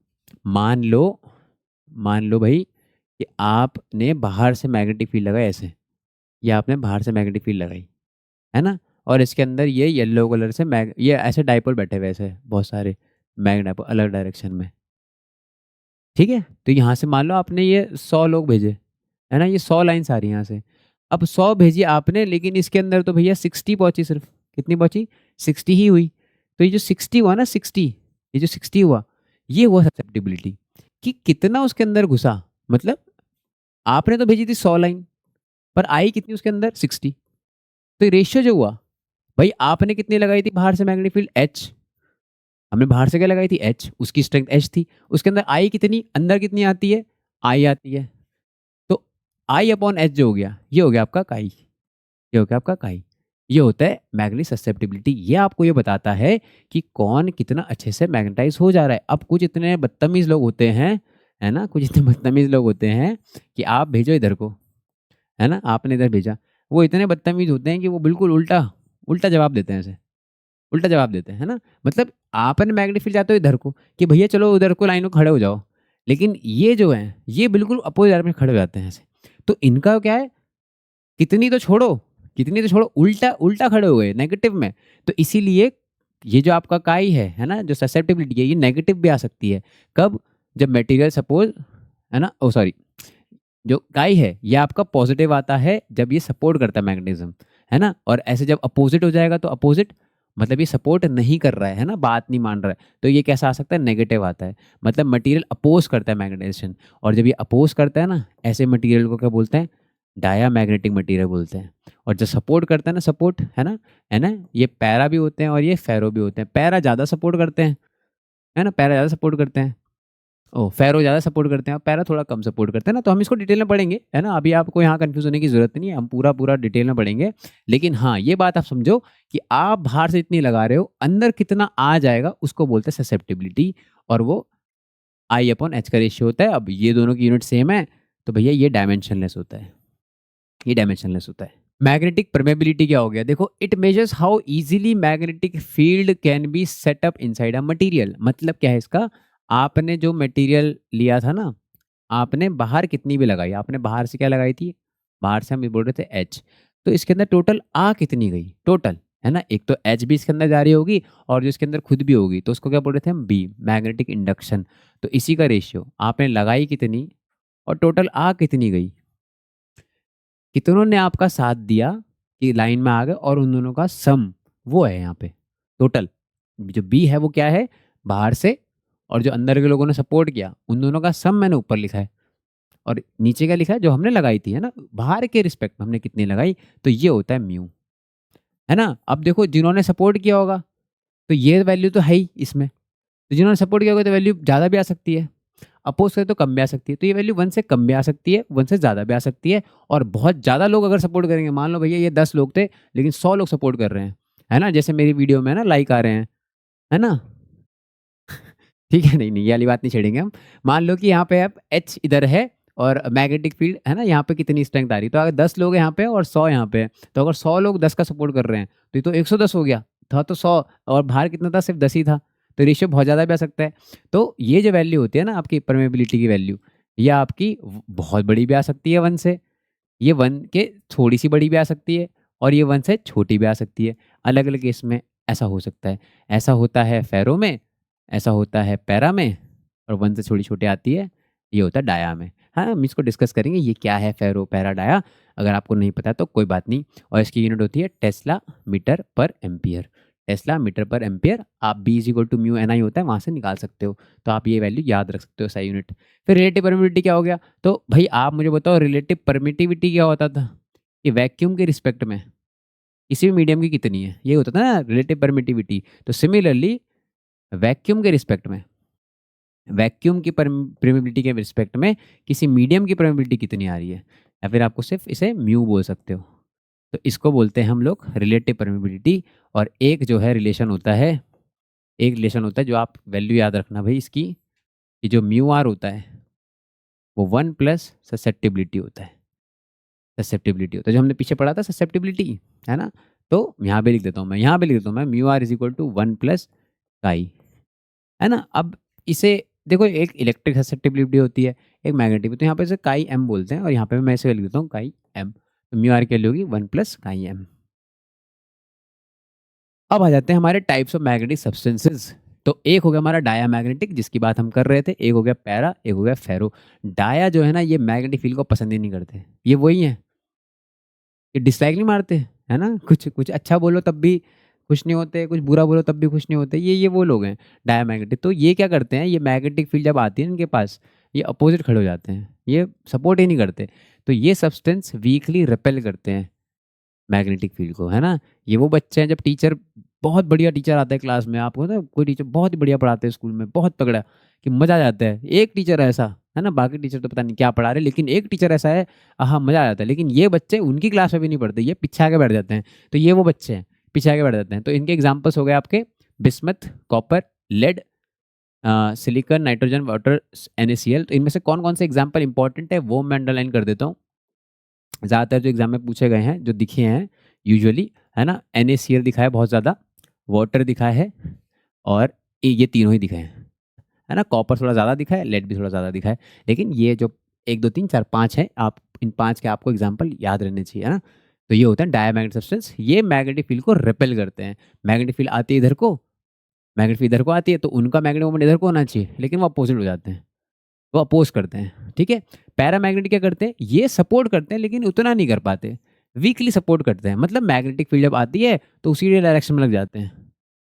मान लो भाई कि आपने बाहर से मैग्नेटिक फील्ड लगाई ऐसे, या आपने बाहर से मैग्नेटिक फील्ड लगाई, है ना, और इसके अंदर ये येलो कलर से ये ऐसे डाइपोल बैठे हुए ऐसे बहुत सारे मैग्नेट डाइपोल अलग डायरेक्शन में, ठीक है। तो यहाँ से मान लो आपने ये 100 लोग भेजे, है ना, ये 100 लाइन्स आ रही हैं यहाँ से। अब 100 भेजी आपने, लेकिन इसके अंदर तो भैया 60 पहुंची, सिर्फ कितनी पहुंची? 60 ही हुई। तो ये जो 60 हुआ ना, 60, ये जो 60 हुआ, ये हुआ ससेप्टिबिलिटी कि कितना उसके अंदर घुसा। मतलब आपने तो भेजी थी 100 लाइन, पर आई कितनी उसके अंदर? 60। तो रेशियो जो हुआ, भाई आपने कितनी लगाई थी बाहर से मैग्नेटिक फील्ड? एच। हमने बाहर से क्या लगाई थी? एच, उसकी स्ट्रेंथ एच थी। उसके अंदर आई कितनी, अंदर कितनी आती है? आई आती है। तो आई अपॉन एच जो हो गया, ये हो गया आपका काई, ये हो गया आपका काई। ये होता है मैग्नेटिक ससेप्टिबिलिटी। ये आपको ये बताता है कि कौन कितना अच्छे से मैग्नेटाइज हो जा रहा है। अब कुछ इतने बदतमीज लोग होते हैं, है ना, कुछ इतने बदतमीज लोग होते हैं कि आप भेजो इधर को, है ना, आपने इधर भेजा, वो इतने बदतमीज होते हैं कि वो बिल्कुल उल्टा जवाब देते हैं, ऐसे उल्टा जवाब देते हैं, है ना। मतलब आपने मैग्नेटिक फील्ड चाहते हो इधर को कि भैया चलो उधर को लाइन को खड़े हो जाओ, लेकिन ये जो है ये बिल्कुल अपोजिट डायरेक्शन में खड़े हो जाते हैं ऐसे। तो इनका क्या है, कितनी तो छोड़ो, उल्टा खड़े हो गए नेगेटिव में। तो इसीलिए ये जो आपका काई है ना, जो ससेप्टिबिलिटी है, ये नेगेटिव भी आ सकती है। कब? जब मटेरियल सपोज, है ना, ओ सॉरी, जो काई है ये आपका पॉजिटिव आता है जब ये सपोर्ट करता है मैग्नेटिज्म, है ना। और ऐसे जब अपोजिट हो जाएगा तो अपोजिट मतलब ये सपोर्ट नहीं कर रहा है ना, बात नहीं मान रहा है, तो ये कैसा आ सकता है? नेगेटिव आता है। मतलब मटेरियल अपोज करता है मैग्नेटाइजेशन, और जब ये अपोज करता है ना, ऐसे मटेरियल को क्या बोलते हैं? डाया मैग्नेटिक मटेरियल बोलते हैं। और जो सपोर्ट करता है ना, सपोर्ट, है ना, ये पैरा भी होते हैं और ये फेरो भी होते हैं। पैरा ज़्यादा सपोर्ट करते हैं, है ना, पैरा ज़्यादा सपोर्ट करते हैं, फेरो ज़्यादा सपोर्ट करते हैं और पैरा थोड़ा कम सपोर्ट करते हैं ना। तो हम इसको डिटेल में पढ़ेंगे, है ना, अभी आपको यहाँ कंफ्यूज होने की ज़रूरत नहीं है, हम पूरा डिटेल में पढ़ेंगे। लेकिन हाँ, ये बात आप समझो कि आप बाहर से इतनी लगा रहे हो, अंदर कितना आ जाएगा उसको बोलते हैं ससेप्टिबिलिटी, और वो आई अपॉन एच का रेशियो होता है। अब ये दोनों की यूनिट सेम है, तो भैया ये डायमेंशनलेस होता है, ये डायमेंशनलेस होता है। मैग्नेटिक परमेबिलिटी क्या हो गया? देखो, it measures how easily magnetic field can be set up inside a material. मतलब क्या है इसका? आपने जो मटेरियल लिया था ना, आपने बाहर कितनी भी लगाई, आपने बाहर से क्या लगाई थी? बाहर से हम बोल रहे थे एच, तो इसके अंदर टोटल आ कितनी गई टोटल, है ना। एक तो एच भी इसके अंदर जा रही होगी और जो इसके अंदर खुद भी होगी, तो उसको क्या बोल रहे थे हम? B, magnetic induction. तो इसी का रेशियो, आपने लगाई कितनी और टोटल आ कितनी गई, कितनों ने आपका साथ दिया कि लाइन में आ गए, और उन दोनों का सम वो है यहाँ पे टोटल। जो बी है वो क्या है? बाहर से, और जो अंदर के लोगों ने सपोर्ट किया उन दोनों का सम मैंने ऊपर लिखा है, और नीचे क्या लिखा है? जो हमने लगाई थी, है ना, बाहर के रिस्पेक्ट में हमने कितनी लगाई, तो ये होता है म्यू, है ना। अब देखो, जिन्होंने सपोर्ट किया होगा तो ये वैल्यू तो है ही इसमें, तो जिन्होंने सपोर्ट किया होगा तो वैल्यू ज़्यादा भी आ सकती है, अपोज करें तो कम भी आ सकती है। तो ये वैल्यू 1 से कम भी आ सकती है, 1 से ज़्यादा भी आ सकती है। और बहुत ज़्यादा लोग अगर सपोर्ट करेंगे, मान लो भैया ये 10 लोग थे लेकिन 100 लोग सपोर्ट कर रहे हैं, है ना, जैसे मेरी वीडियो में है ना लाइक आ रहे हैं, है ना ठीक है, नहीं ये वाली बात नहीं छेड़ेंगे हम। मान लो कि यहाँ पे अब एच इधर है और मैग्नेटिक फील्ड, है ना, यहाँ पे कितनी स्ट्रेंथ आ रही है, तो अगर 10 लोग यहाँ पे और 100 यहाँ पे, तो अगर 100 लोग 10 का सपोर्ट कर रहे हैं तो ये तो 110 हो गया था, तो 100 और बाहर कितना था? सिर्फ 10 ही था, तो रेशियो बहुत ज़्यादा भी आ सकता है। तो ये जो वैल्यू होती है ना आपकी परमेबिलिटी की वैल्यू, ये आपकी बहुत बड़ी भी आ सकती है 1 से, ये 1 के थोड़ी सी बड़ी भी आ सकती है, और ये 1 से छोटी भी आ सकती है। अलग अलग केस में ऐसा हो सकता है। ऐसा होता है फेरो में, ऐसा होता है पैरा में, और 1 से छोटी छोटी आती है, ये होता है डाया में। हाँ, हम इसको डिस्कस करेंगे ये क्या है फेरो पैरा डाया, अगर आपको नहीं पता तो कोई बात नहीं। और इसकी यूनिट होती है tesla metre per ampere, tesla metre per ampere. आप B is equal to mu n I होता है, वहाँ से निकाल सकते हो, तो आप ये वैल्यू याद रख सकते हो, सही यूनिट। फिर रिलेटिव परमिटिविटी क्या हो गया? तो भाई आप मुझे बताओ, रिलेटिव परमिटिविटी क्या होता था? कि वैक्यूम के रिस्पेक्ट में किसी भी मीडियम की कितनी है, ये होता था ना रिलेटिव परमिटिविटी। तो सिमिलरली वैक्यूम के रिस्पेक्ट में, वैक्यूम की परमिबिलिटी के रिस्पेक्ट में किसी मीडियम की परमिबिलिटी कितनी आ रही है, या फिर आपको सिर्फ इसे म्यू बोल सकते हो। तो इसको बोलते हैं हम लोग रिलेटिव परमिबिलिटी। और एक जो है रिलेशन होता है, एक रिलेशन होता है जो आप वैल्यू याद रखना भाई इसकी, कि जो म्यू आर होता है वो 1 प्लस ससेप्टिबिलिटी होता है। ससेप्टिबिलिटी होता है जो हमने पीछे पढ़ा था, ससेप्टिबिलिटी, है ना। तो यहाँ पे लिख देता हूँ मैं, यहाँ पे लिख देता हूँ मैं, mu R is equal to 1 plus chi, है ना। अब इसे देखो, एक इलेक्ट्रिक ससेप्टिबिलिटी होती है, एक मैग्नेटिक, तो यहाँ पे इसे काई एम बोलते हैं, और यहाँ पे मैं इसे लिख देता हूँ काई एम। तो म्यू आर की वैल्यू होगी 1 प्लस काई एम। अब आ जाते हैं हमारे टाइप्स ऑफ मैग्नेटिक सब्सटेंसेस। तो एक हो गया हमारा डाया मैग्नेटिक जिसकी बात हम कर रहे थे, एक हो गया पैरा, एक हो गया फेरो। डाया जो है ना, ये मैग्नेटिक फील्ड को पसंद ही नहीं करते, ये वही है, ये डिसलाइक नहीं मारते, है ना। कुछ कुछ अच्छा बोलो तब भी खुश नहीं होते, कुछ बुरा बोलो तब भी खुश नहीं होते, ये वो लोग हैं डाया मैग्नेटिक। तो ये क्या करते हैं, ये मैग्नेटिक फील्ड जब आती है इनके पास, ये अपोजिट खड़े हो जाते हैं, ये सपोर्ट ही नहीं करते। तो ये सब्सटेंस वीकली रिपेल करते हैं मैग्नेटिक फील्ड को, है ना। ये वो बच्चे हैं, जब टीचर, बहुत बढ़िया टीचर आता है क्लास में, आपको ना कोई टीचर बहुत ही बढ़िया पढ़ाते हैं स्कूल में, बहुत तगड़ा, कि मज़ा आ जाता है। एक टीचर ऐसा है ना, बाकी टीचर तो पता नहीं क्या पढ़ा रहे, लेकिन एक टीचर ऐसा है, हाँ मज़ा आ जाता है। लेकिन ये बच्चे उनकी क्लास में भी नहीं पढ़ते, ये पीछे आके बैठ जाते हैं। तो ये वो बच्चे हैं पीछे आके बैठ जाते हैं। तो इनके एग्जाम्पल्स हो गए आपके bismuth, copper, lead, silicon, nitrogen, water, NaCl। तो इनमें से कौन कौन से एग्जाम्पल इंपॉर्टेंट है वो मैं अंडरलाइन कर देता हूँ। ज़्यादातर जो एग्जाम में पूछे गए हैं, जो दिखे हैं यूजुअली, है ना, NaCl दिखा है बहुत ज़्यादा, वाटर दिखा है, और ये तीनों ही दिखे हैं, है ना। कॉपर थोड़ा ज़्यादा दिखा है, लेड भी थोड़ा ज़्यादा दिखा है। लेकिन ये जो 1 2 3 4 5 है, आप इन 5 के आपको एग्जाम्पल याद रहने चाहिए, है ना। तो ये होता है डायमैग्नेटिक सब्सटेंस, ये मैग्नेटिक फील्ड को रिपेल करते हैं। मैग्नेटिक फील्ड आती है इधर को, मैग्नेटिक फील्ड इधर को आती है, तो उनका मैग्नेटिक मोमेंट इधर को होना चाहिए, लेकिन वो अपोजिट हो जाते हैं, वो अपोज करते हैं, ठीक है। पैरामैग्नेटिक क्या करते हैं, ये सपोर्ट करते हैं लेकिन उतना नहीं कर पाते, वीकली सपोर्ट करते हैं। मतलब मैग्नेटिक फील्ड जब आती है तो उसी डायरेक्शन में लग जाते हैं।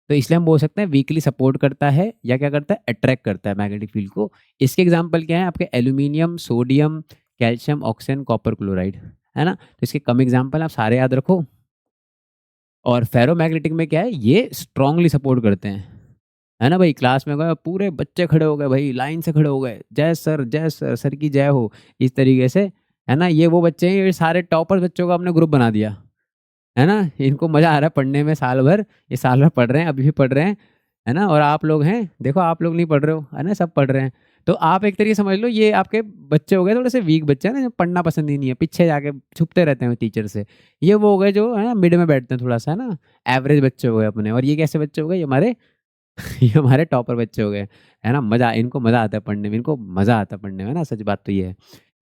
तो इसलिए हम बोल सकते हैं वीकली सपोर्ट करता है, या क्या करता है, अट्रैक्ट करता है मैग्नेटिक फील्ड को। इसके एग्जाम्पल क्या है आपके, aluminium, sodium, calcium, oxygen, copper chloride, है ना। तो इसके कम एग्जाम्पल आप सारे याद रखो। और फेरोमैग्नेटिक में क्या है, ये स्ट्रांगली सपोर्ट करते हैं, है ना भाई। क्लास में गए, पूरे बच्चे खड़े हो गए भाई, लाइन से खड़े हो गए, जय सर, जय सर, सर की जय हो, इस तरीके से, है ना। ये वो बच्चे हैं, ये सारे टॉपर बच्चों का अपने ग्रुप बना दिया, है ना। इनको मज़ा आ रहा है पढ़ने में, साल भर, ये साल भर पढ़ रहे हैं, अभी भी पढ़ रहे हैं, है ना। और आप लोग हैं, देखो आप लोग नहीं पढ़ रहे हो, है ना, सब पढ़ रहे हैं। तो आप एक तरीके समझ लो, ये आपके बच्चे हो गए थोड़े से वीक बच्चे, हैं ना, जो पढ़ना पसंद ही नहीं है, पीछे जाके छुपते रहते हैं टीचर से। ये वो हो गए जो है ना मिड में बैठते हैं थोड़ा सा, है ना, एवरेज बच्चे हो गए अपने। और ये कैसे बच्चे हो गए, ये हमारे ये हमारे टॉपर बच्चे हो गए, है ना। मज़ा, इनको मज़ा आता है पढ़ने में, इनको मज़ा आता है पढ़ने में ना, सच बात तो ये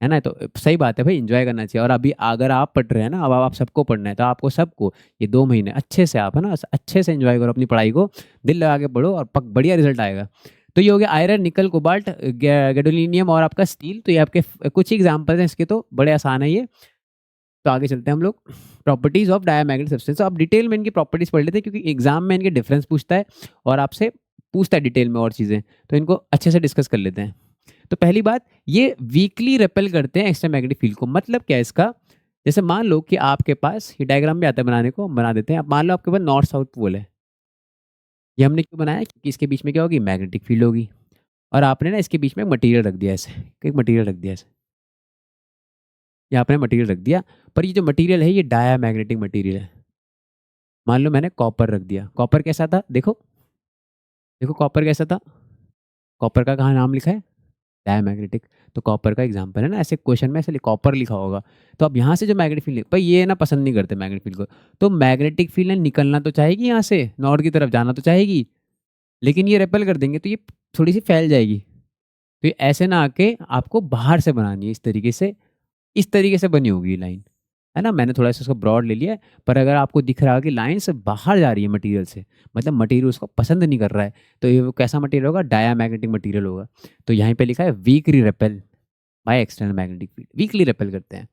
है ना। तो सही बात है भाई, एंजॉय करना चाहिए। और अभी अगर आप पढ़ रहे हैं ना, अब आप सबको पढ़ना है, तो आपको सबको ये 2 महीने अच्छे से, आप है ना, अच्छे से एंजॉय करो अपनी पढ़ाई को, दिल लगा के पढ़ो, और बढ़िया रिजल्ट आएगा। तो ये हो गया आयरन, निकल, कोबाल्ट, गैडोलिनियम और आपका स्टील। तो ये आपके कुछ एग्जाम्पल हैं इसके, तो बड़े आसान है ये। तो आगे चलते हैं हम लोग, प्रॉपर्टीज ऑफ डायमैग्नेटिक सब्सटेंस। तो आप डिटेल में इनकी प्रॉपर्टीज पढ़ लेते हैं, क्योंकि एग्जाम में इनके डिफरेंस पूछता है और आपसे पूछता है डिटेल में और चीज़ें, तो इनको अच्छे से डिस्कस कर लेते हैं। तो पहली बात, ये वीकली रिपेल करते हैं एक्स्ट्रा मैग्नेटिक फील्ड को। मतलब क्या है इसका, जैसे मान लो कि आपके पास, ये डायग्राम भी आता है बनाने को, हम बना देते हैं। आप मान लो आपके पास नॉर्थ साउथ पोल है, ये हमने क्यों बनाया, क्योंकि इसके बीच में क्या होगी, मैग्नेटिक फील्ड होगी। और आपने ना इसके बीच में मटीरियल रख दिया ऐसे, एक मटीरियल रख दिया ऐसे, ये आपने मटीरियल रख दिया। पर ये जो मटीरियल है, ये डाया मैग्नेटिक मटीरियल है। मान लो मैंने कॉपर रख दिया, कॉपर कैसा था, देखो देखो कॉपर कैसा था, कॉपर का कहाँ नाम लिखा है, डायमैग्नेटिक। तो कॉपर का एग्जांपल है ना, ऐसे क्वेश्चन में ऐसे कॉपर लिखा होगा। तो अब यहाँ से जो मैग्नेटिक फील्ड, भाई ये ना पसंद नहीं करते मैग्नेटिक फील्ड को, तो मैग्नेटिक फील्ड ने निकलना तो चाहेगी यहाँ से, नॉर्थ की तरफ जाना तो चाहेगी, लेकिन ये रेपेल कर देंगे, तो ये थोड़ी सी फैल जाएगी। तो ये ऐसे ना आके आपको बाहर से बनानी है, इस तरीके से बनी होगी लाइन, है ना। मैंने थोड़ा सा उसको ब्रॉड ले लिया है, पर अगर आपको दिख रहा है कि लाइन से बाहर जा रही है मटेरियल से, मतलब मटेरियल उसको पसंद नहीं कर रहा है, तो ये कैसा मटेरियल होगा, डायामैग्नेटिक मटेरियल होगा। तो यहाँ पे लिखा है weekly repel by external magnetic field, weekly repel करते हैं।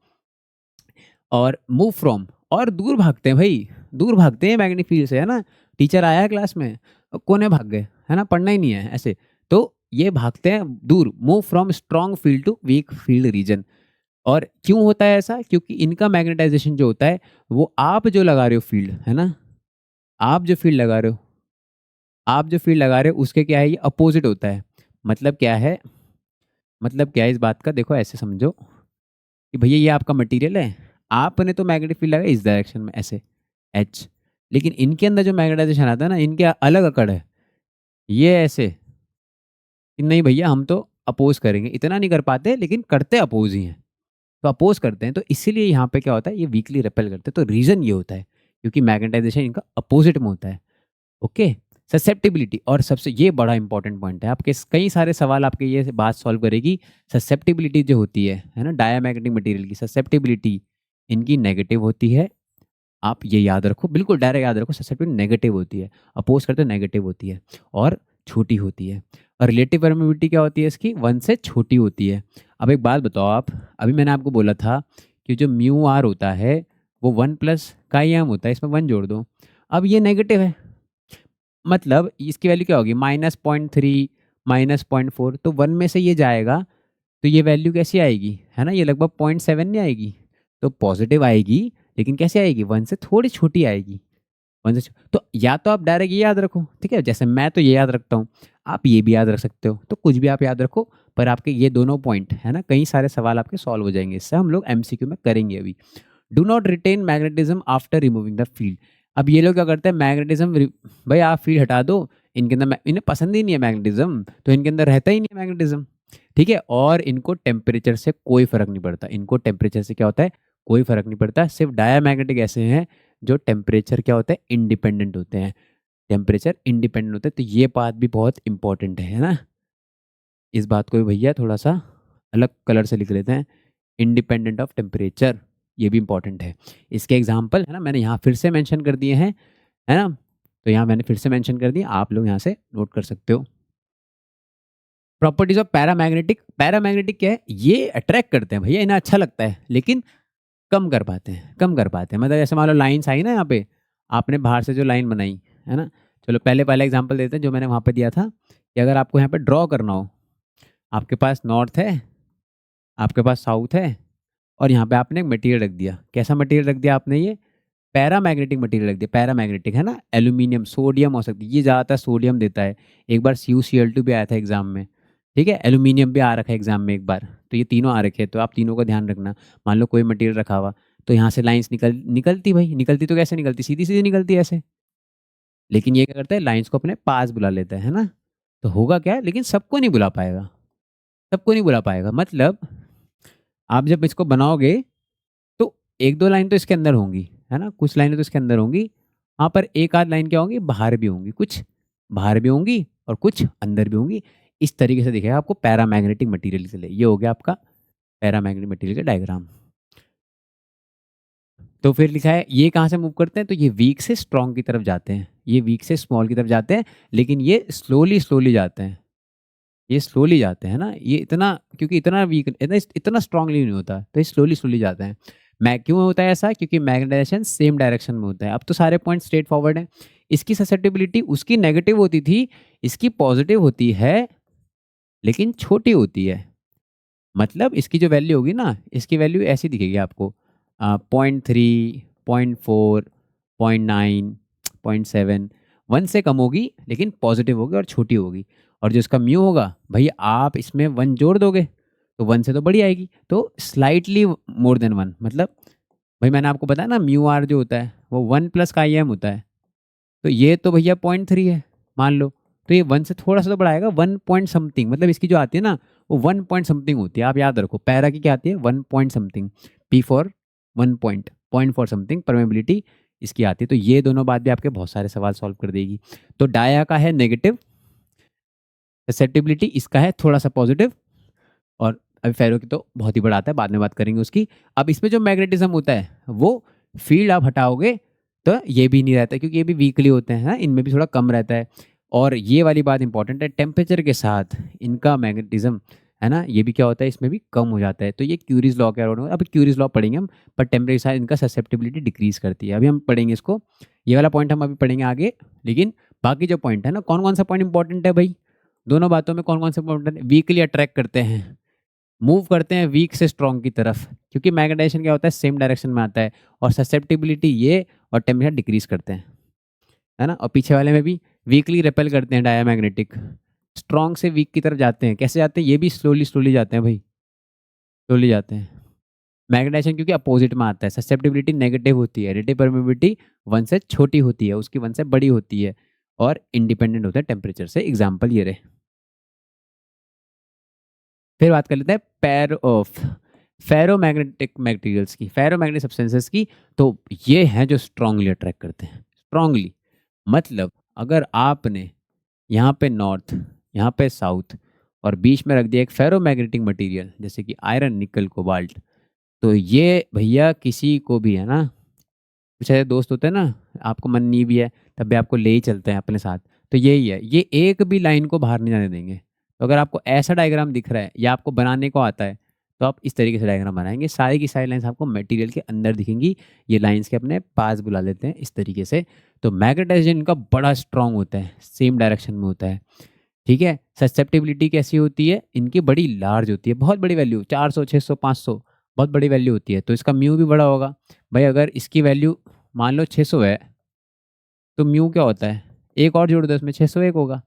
और मूव फ्रॉम, और दूर भागते हैं भाई, दूर भागते हैं मैग्नेटिक फील्ड से, है ना। टीचर आया है क्लास में, कोने भाग गए, है ना, पढ़ना ही नहीं है ऐसे, तो ये भागते हैं दूर। Move from strong field to weak field region. और क्यों होता है ऐसा, क्योंकि इनका मैग्नेटाइजेशन जो होता है, वो आप जो लगा रहे हो फील्ड, है ना, आप जो फील्ड लगा रहे हो उसके क्या है, ये अपोजिट होता है। मतलब क्या है, इस बात का देखो ऐसे समझो कि भैया ये आपका मटेरियल है, आपने तो मैग्नेटिक फील्ड लगा इस डायरेक्शन में ऐसे एच, लेकिन इनके अंदर जो मैग्नेटाइजेशन आता है ना, इनके अलग अकड़ है, ये ऐसे कि नहीं भैया हम तो अपोज करेंगे, इतना नहीं कर पाते लेकिन करते अपोज ही हैं। तो अपोज करते हैं, तो इसीलिए यहाँ पे क्या होता है, ये वीकली रिपेल करते हैं। तो रीज़न ये होता है क्योंकि मैग्नेटाइजेशन इनका अपोजिट में होता है। ओके, ससेप्टिबिलिटी, और सबसे ये बड़ा इंपॉर्टेंट पॉइंट है, आपके कई सारे सवाल आपके ये बात सॉल्व करेगी। ससेप्टिबिलिटी जो होती है ना, डायामैग्नेटिक मटेरियल की ससेप्टिबिलिटी इनकी नेगेटिव होती है। आप ये याद रखो, बिल्कुल डायरेक्ट याद रखो, ससेप्टिबिलिटी नेगेटिव होती है, अपोज करते नेगेटिव होती है और छोटी होती है। और रिलेटिव परमेबिलिटी क्या होती है इसकी, 1 से छोटी होती है। अब एक बात बताओ आप, अभी मैंने आपको बोला था कि जो म्यू आर होता है वो 1 प्लस का ही एम होता है, इसमें 1 जोड़ दो। अब ये नेगेटिव है, मतलब इसकी वैल्यू क्या होगी, -0.3 -0.4, तो 1 में से ये जाएगा तो ये वैल्यू कैसी आएगी, है ना, ये लगभग 0.7 नहीं आएगी, तो पॉजिटिव आएगी, लेकिन कैसे आएगी, 1 से थोड़ी छोटी आएगी। 1 से तो या तो आप डायरेक्ट ये याद रखो, ठीक है, जैसे मैं तो ये याद रखता हूँ, आप ये भी याद रख सकते हो, तो कुछ भी आप याद रखो, पर आपके ये दोनों पॉइंट है ना, कई सारे सवाल आपके सॉल्व हो जाएंगे, इससे हम लोग MCQ में करेंगे अभी। Do not retain magnetism after removing the field. अब ये लोग क्या करते हैं, मैग्नेटिज्म, भाई आप फील्ड हटा दो, इनके अंदर इन्हें पसंद ही नहीं है मैग्नेटिज्म, तो इनके अंदर रहता ही नहीं है मैग्नेटिज्म, ठीक है, और इनको टेम्परेचर से कोई फर्क नहीं पड़ता, इनको टेम्परेचर से क्या होता है, कोई फर्क नहीं पड़ता। सिर्फ डायामैग्नेटिक ऐसे हैं जो टेम्परेचर क्या होता है, इंडिपेंडेंट होते हैं, टेम्परेचर इंडिपेंडेंट होते हैं। तो ये बात भी बहुत इंपॉर्टेंट है ना, इस बात को भी भैया थोड़ा सा अलग कलर से लिख लेते हैं, इंडिपेंडेंट ऑफ टेम्परेचर, ये भी इंपॉर्टेंट है। इसके एग्जाम्पल है ना, मैंने यहाँ फिर से मेंशन कर दिए हैं, है ना, तो यहाँ मैंने फिर से मेंशन कर दिया, आप लोग यहाँ से नोट कर सकते हो। प्रॉपर्टीज ऑफ पैरामैग्नेटिक, पैरामैग्नेटिक क्या है, ये अट्रैक्ट करते हैं भैया, इन्हें अच्छा लगता है, लेकिन कम कर पाते हैं, कम कर पाते हैं। मतलब जैसे मान लो लाइन्स आई ना, यहाँ पे आपने बाहर से जो लाइन बनाई है ना, चलो पहले पहले एग्जांपल देते हैं जो मैंने वहाँ पे दिया था, कि अगर आपको यहाँ पे ड्रॉ करना हो, आपके पास नॉर्थ है, आपके पास साउथ है, और यहाँ पे आपने एक मटेरियल रख दिया, कैसा मटेरियल रख दिया आपने, ये पैरामैग्नेटिक मटेरियल रख दिया, पैरामैग्नेटिक है ना, एल्यूमिनियम, सोडियम हो सकती है, ये ज़्यादातर सोडियम देता है, एक बार CuCl2 भी आया था एग्जाम में, ठीक है, एल्यूमिनियम भी आ रखा है एग्जाम में एक बार, तो ये तीनों आ रखे हैं, तो आप तीनों का ध्यान रखना। मान लो कोई मटेरियल रखा हुआ, तो यहाँ से लाइंस निकलती भाई, निकलती तो कैसे निकलती, सीधी सीधी निकलती है ऐसे, लेकिन ये क्या करता है, लाइंस को अपने पास बुला लेता है ना, तो होगा क्या, लेकिन सबको नहीं बुला पाएगा, सबको नहीं बुला पाएगा। मतलब आप जब इसको बनाओगे तो 1-2 लाइन तो इसके अंदर होंगी, है ना, कुछ लाइनें तो इसके अंदर होंगी, वहाँ पर एक आध लाइन क्या होंगी, बाहर भी होंगी, कुछ बाहर भी होंगी और कुछ अंदर भी होंगी। इस तरीके से दिखेगा आपको पैरामैग्नेटिक मटेरियल के लिए। ये हो गया आपका पैरामैग्नेटिक मटेरियल का डायग्राम। तो फिर लिखा है ये कहाँ से मूव करते हैं, तो ये वीक से स्ट्रॉन्ग की तरफ जाते हैं, ये वीक से स्मॉल की तरफ जाते हैं, लेकिन ये स्लोली स्लोली जाते हैं, ये स्लोली जाते हैं ना, ये इतना, क्योंकि इतना वीक, इतना स्ट्रांगली नहीं होता, तो ये स्लोली स्लोली जाते हैं। क्यों होता है ऐसा, क्योंकि मैग्नेटाइजेशन सेम डायरेक्शन में होता है। अब तो सारे पॉइंट स्ट्रेट फॉरवर्ड हैं। इसकी ससेप्टिबिलिटी उसकी नेगेटिव होती थी, इसकी पॉजिटिव होती है, लेकिन छोटी होती है। मतलब इसकी जो वैल्यू होगी ना, इसकी वैल्यू ऐसी दिखेगी आपको, 0.3, 0.4, 0.9, 0.7, 1 से कम होगी, लेकिन पॉजिटिव होगी और छोटी होगी। और जो इसका म्यू होगा, भाई आप इसमें 1 जोड़ दोगे तो 1 से तो बड़ी आएगी, तो स्लाइटली मोर देन 1। मतलब भाई मैंने आपको बताया ना, म्यू आर जो होता है वो 1 प्लस का IM होता है, तो ये तो भैया 0.3 है मान लो, तो ये 1 से थोड़ा सा तो बढ़ाएगा, 1 पॉइंट समथिंग। मतलब इसकी जो आती है ना वो 1 पॉइंट समथिंग होती है, आप याद रखो। पैरा की क्या आती है, 1 point something, P for 1 point, point for something, permeability इसकी आती है। तो ये दोनों बात भी आपके बहुत सारे सवाल सॉल्व कर देगी। तो डाया का है नेगेटिव, ससेप्टिबिलिटी इसका है थोड़ा सा पॉजिटिव, और अभी फेरो की तो बहुत ही बड़ा आता है, बाद में बात करेंगे उसकी। अब इसमें जो मैग्नेटिज्म होता है वो फील्ड आप हटाओगे तो ये भी नहीं रहता, क्योंकि ये भी वीकली होते हैं, इनमें भी थोड़ा कम रहता है। और ये वाली बात इंपॉर्टेंट है, टेम्परेचर के साथ इनका मैग्नेटिज्म है ना, ये भी क्या होता है, इसमें भी कम हो जाता है। तो ये क्यूरीज लॉ के अराउंड, अभी क्यूरीज लॉ पढ़ेंगे हम, पर टेम्परेचर के साथ इनका ससेप्टिबिलिटी डिक्रीज करती है। अभी हम पढ़ेंगे इसको, ये वाला पॉइंट हम अभी पढ़ेंगे आगे। लेकिन बाकी जो पॉइंट है ना, कौन कौन सा पॉइंट इंपॉर्टेंट है भाई, दोनों बातों में कौन कौन से इंपॉर्टेंट है, वीकली अट्रैक्ट करते हैं, मूव करते हैं वीक से स्ट्रॉन्ग की तरफ, क्योंकि मैग्नेटाइजेशन क्या होता है, सेम डायरेक्शन में आता है। और ससेप्टिबिलिटी ये और टेम्परेचर डिक्रीज करते हैं, है ना। और पीछे वाले में भी वीकली रिपेल करते हैं, डायामैग्नेटिक स्ट्रॉन्ग से वीक की तरफ जाते हैं। कैसे जाते हैं, ये भी स्लोली स्लोली जाते हैं भाई, स्लोली जाते हैं। मैग्नेटाइजेशन क्योंकि अपोजिट में आता है, ससेप्टिबिलिटी नेगेटिव होती है, रिलेटिव परमेबिलिटी 1 से छोटी होती है, उसकी 1 से बड़ी होती है और इंडिपेंडेंट होता है टेम्परेचर से। एग्जाम्पल ये रहे। फिर बात कर लेते हैं फेरोमैग्नेटिक मटेरियल्स की, फेरोमैग्नेटिक सब्सटेंसेस की। तो ये हैं जो स्ट्रांगली अट्रैक्ट करते हैं। स्ट्रांगली मतलब अगर आपने यहाँ पे नॉर्थ, यहाँ पे साउथ और बीच में रख दिया एक फेरोमैग्नेटिक मटेरियल जैसे कि आयरन, निकल, कोबाल्ट, तो ये भैया किसी को भी, है ना, कुछ ऐसे दोस्त होते हैं ना, आपको मन नहीं भी है तब भी आपको ले ही चलते हैं अपने साथ, तो यही है, ये एक भी लाइन को बाहर नहीं जाने देंगे। तो अगर आपको ऐसा डायग्राम दिख रहा है या आपको बनाने को आता है तो आप इस तरीके से डायग्राम बनाएंगे, सारी की सारी लाइंस आपको मटेरियल के अंदर दिखेंगी, ये लाइंस के अपने पास बुला लेते हैं इस तरीके से। तो मैग्नेटाइजेशन इनका बड़ा स्ट्रांग होता है, सेम डायरेक्शन में होता है, ठीक है। ससेप्टिबिलिटी कैसी होती है इनकी, बड़ी लार्ज होती है, बहुत बड़ी वैल्यू, 400, 600, 500, बहुत बड़ी वैल्यू होती है, तो इसका म्यू भी बड़ा होगा। भाई अगर इसकी वैल्यू मान लो 600 है तो म्यू क्या होता है, एक और जोड़ दो इसमें, 601 होगा।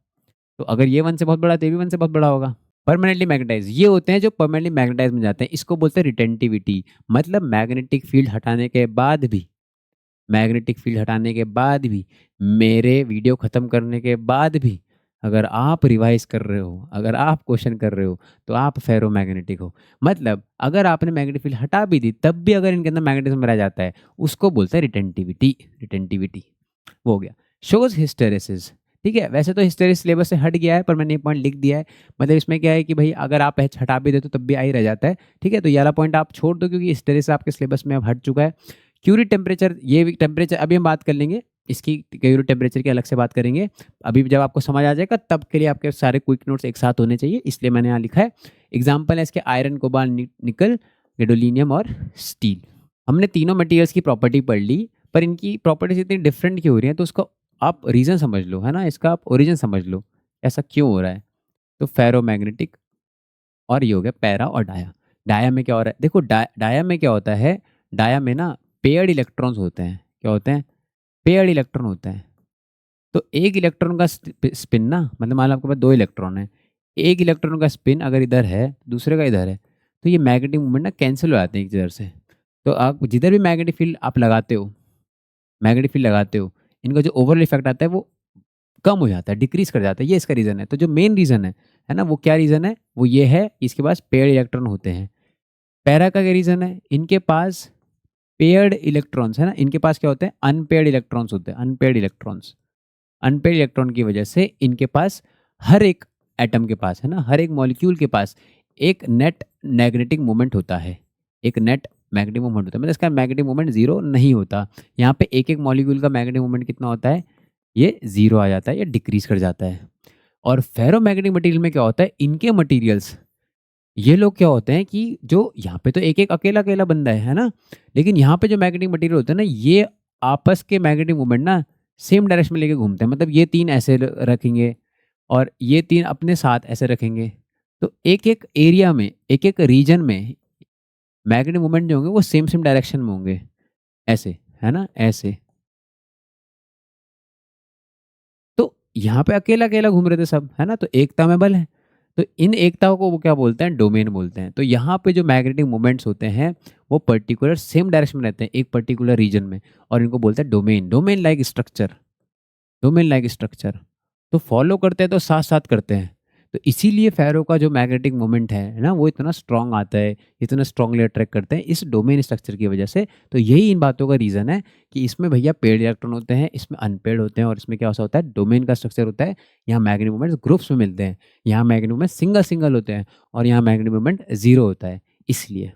तो अगर ये 1 से बहुत बड़ा है तो ये भी 1 से बहुत बड़ा होगा। परमानेंटली मैग्नेटाइज ये होते हैं जो परमानेंटली मैग्नेटाइज में जाते हैं, इसको बोलते हैं रिटेंटिविटी। मतलब मैग्नेटिक फील्ड हटाने के बाद भी, मैग्नेटिक फील्ड हटाने के बाद भी, मेरे वीडियो ख़त्म करने के बाद भी अगर आप रिवाइज कर रहे हो, अगर आप क्वेश्चन कर रहे हो तो आप फेरोमैग्नेटिक हो। मतलब अगर आपने मैग्नेटिक फील्ड हटा भी दी तब भी अगर इनके अंदर मैग्नेटिज्म रह जाता है, उसको बोलते हैं रिटेंटिविटी। रिटेंटिविटी वो हो गया। शोज हिस्टेरेसिस, ठीक है। वैसे तो हिस्टेरिस सिलेबस से हट गया है पर मैंने ये पॉइंट लिख दिया है। मतलब इसमें क्या है कि भाई अगर आप एच हटा भी दे तो तब भी आई रह जाता है, ठीक है। तो ये वाला पॉइंट आप छोड़ दो क्योंकि हिस्टेरिस आपके सिलेबस में अब हट चुका है। क्यूरी टेम्परेचर, ये भी टेम्परेचर अभी हम बात कर लेंगे, इसकी क्यूरी टेम्परेचर की अलग से बात करेंगे। अभी जब आपको समझ आ जाएगा तब के लिए आपके सारे क्विक नोट्स एक साथ होने चाहिए, इसलिए मैंने यहाँ लिखा है। एग्जाम्पल है इसके आयरन, कोबाल्ट, निकल, गैडोलिनियम और स्टील। हमने तीनों मटेरियल्स की प्रॉपर्टी पढ़ ली, पर इनकी प्रॉपर्टीज इतनी डिफरेंट क्यों हो रही हैं, तो उसका आप रीज़न समझ लो, है ना, इसका आप ओरिजिन समझ लो ऐसा क्यों हो रहा है। तो फेरोमैग्नेटिक, और ये हो गया पैरा और डाया। डाया में क्या हो रहा है, देखो डाया में क्या होता है, डाया में ना पेयर्ड इलेक्ट्रॉन्स होते हैं। क्या होते हैं, पेयर्ड इलेक्ट्रॉन होते हैं। तो एक इलेक्ट्रॉन का स्पिन ना, मतलब मान लो आपके पास 2 इलेक्ट्रॉन है, एक इलेक्ट्रॉन का स्पिन अगर इधर है दूसरे का इधर है, तो ये मैग्नेटिक मूवमेंट ना कैंसिल हो जाते हैं एक इधर से। तो आप जिधर भी मैग्नेटिक फील्ड आप लगाते हो, मैग्नेटिक फील्ड लगाते हो, इनका जो ओवरऑल इफेक्ट आता है वो कम हो जाता है, डिक्रीज कर जाता है, ये इसका रीज़न है। तो जो मेन रीज़न है ना, वो क्या रीज़न है, वो ये है इसके पास पेयर्ड इलेक्ट्रॉन होते हैं। पैरा का क्या रीज़न है, इनके पास पेयर्ड इलेक्ट्रॉन्स है ना, इनके पास क्या होते हैं, अनपेयर्ड इलेक्ट्रॉन्स होते हैं, अनपेयर्ड इलेक्ट्रॉन्स। अनपेयर्ड इलेक्ट्रॉन की वजह से इनके पास हर एक एटम के पास, है ना, हर एक मॉलिक्यूल के पास एक नेट मैग्नेटिक मोमेंट होता है, एक नेट मैग्नेटिक मोमेंट होता है। मतलब इसका मैग्नेटिक मोमेंट जीरो नहीं होता। यहाँ पे एक एक मॉलिक्यूल का मैग्नेटिक मोमेंट कितना होता है, ये जीरो आ जाता है या डिक्रीज कर जाता है। और फेरोमैग्नेटिक मटेरियल में क्या होता है, इनके मटेरियल्स, ये लोग क्या होते हैं कि जो यहाँ पे तो एक एक अकेला अकेला बंदा है ना, लेकिन यहाँ पे जो मैग्नेटिक मटेरियल होते हैं ना, ये आपस के मैग्नेटिक मोमेंट ना सेम डायरेक्शन में लेके घूमते हैं। मतलब ये 3 ऐसे रखेंगे और ये 3 अपने साथ ऐसे रखेंगे, तो एक एक एरिया में, एक एक रीजन में मैग्नेटिक मोमेंट जो होंगे वो सेम सेम डायरेक्शन में होंगे, ऐसे, है ना, ऐसे। तो यहाँ पे अकेला अकेला घूम रहे थे सब, है ना, तो एकता में बल है। तो इन एकताओं को वो क्या बोलते हैं, डोमेन बोलते हैं। तो यहाँ पे जो मैग्नेटिक मोमेंट्स होते हैं वो पर्टिकुलर सेम डायरेक्शन में रहते हैं एक पर्टिकुलर रीजन में, और इनको बोलते हैं domain. Domain like structure, domain like structure. तो फॉलो करते हैं तो साथ साथ करते हैं। तो इसीलिए फेरो का जो मैग्नेटिक मोमेंट है ना, वो इतना स्ट्रांग आता है, इतना स्ट्रांगली अट्रैक्ट करते हैं इस डोमेन स्ट्रक्चर की वजह से। तो यही इन बातों का रीज़न है कि इसमें भैया पेड इलेक्ट्रॉन होते हैं, इसमें अनपेड होते हैं, और इसमें क्या होता है, डोमेन का स्ट्रक्चर होता है। यहाँ मैग्नेटिक मोमेंट्स ग्रुप्स में मिलते हैं, यहाँ मैग्नेटिक मोमेंट सिंगल सिंगल होते हैं, और यहाँ मैग्नेटिक मोमेंट जीरो होता है। इसलिए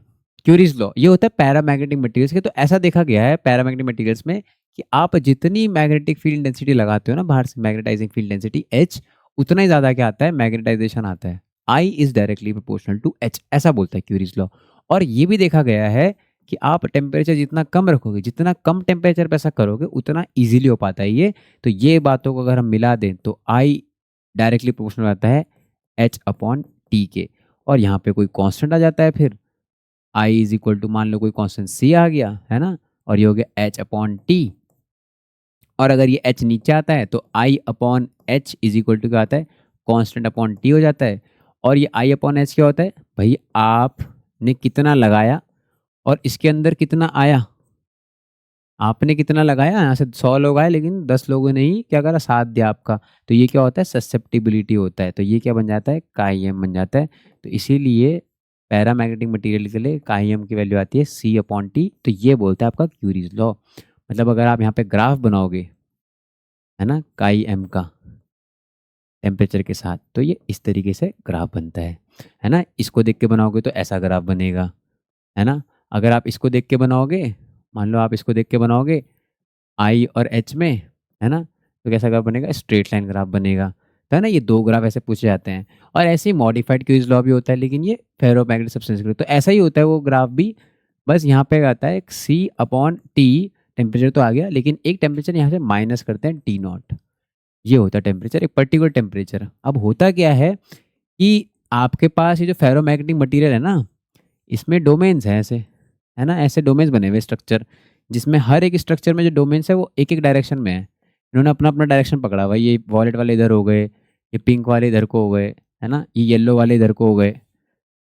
क्यूरीज लॉ ये होता है पैरामैग्नेटिक मटेरियल्स के। तो ऐसा देखा गया है पैरामैग्नेटिक मटेरियल्स में कि आप जितनी मैग्नेटिक फील्ड डेंसिटी लगाते हो ना बाहर से, मैग्नेटाइजिंग फील्ड डेंसिटी H, उतना ही ज़्यादा क्या आता है, मैग्नेटाइजेशन आता है। I is directly proportional to H, ऐसा बोलता है क्यूरीज लॉ। और ये भी देखा गया है कि आप टेम्परेचर जितना कम रखोगे, जितना कम टेम्परेचर पे ऐसा करोगे, उतना ईजिली हो पाता है ये। तो ये बातों को अगर हम मिला दें तो I डायरेक्टली प्रोपोर्शनल आता है H/T के, और यहाँ पे कोई कांस्टेंट आ जाता है, फिर I इज इक्वल टू, मान लो कोई कांस्टेंट C आ गया, है ना, और ये हो गया H/T। और अगर ये H नीचे आता है तो I/H इज इक्वल टू क्या आता है, कांस्टेंट अपॉन T हो जाता है। और ये I/H क्या होता है, भाई आपने कितना लगाया और इसके अंदर कितना आया, आपने कितना लगाया, यहाँ से 100 लोग आए लेकिन 10 लोगों ने ही क्या करा, साथ दिया आपका, तो ये क्या होता है, ससेप्टिबिलिटी होता है। तो ये क्या बन जाता है, काईएम बन जाता है। तो इसीलिए पैरामैग्नेटिक मटेरियल के लिए काईएम की वैल्यू आती है C/T। तो ये बोलता है आपका क्यूरीज लॉ। मतलब अगर आप यहाँ पे ग्राफ बनाओगे, है ना, काईएम का टेम्परेचर के साथ, तो ये इस तरीके से ग्राफ बनता है ना। इसको देख के बनाओगे तो ऐसा ग्राफ बनेगा, है ना। अगर आप इसको देख के बनाओगे, मान लो आप इसको देख के बनाओगे I और H में, है ना, तो कैसा ग्राफ बनेगा, स्ट्रेट लाइन ग्राफ बनेगा। तो है ना, ये 2 ग्राफ ऐसे पूछे जाते हैं। और ऐसे ही मॉडिफाइड क्यूरीज लॉ भी होता है, लेकिन ये फेरोमैग्नेटिक सब्सटेंस के लिए। तो ऐसा ही होता है वो ग्राफ भी, बस यहाँ पे आता है C/T। टेम्परेचर तो आ गया, लेकिन एक टेम्परेचर यहाँ से माइनस करते हैं T0। ये होता है टेम्परेचर, एक पर्टिकुलर टेम्परेचर। अब होता क्या है कि आपके पास ये जो फेरोमैग्नेटिक मटेरियल है ना, इसमें डोमेन्स हैं ऐसे, है ना, ऐसे डोमेन्स बने हुए स्ट्रक्चर, जिसमें हर एक स्ट्रक्चर में जो डोमेन्स है वो एक एक डायरेक्शन में है। इन्होंने अपना अपना डायरेक्शन पकड़ा हुआ है। ये वॉलेट वाले इधर हो गए, ये पिंक वाले इधर को हो गए, है ना, ये येलो वाले इधर को हो गए,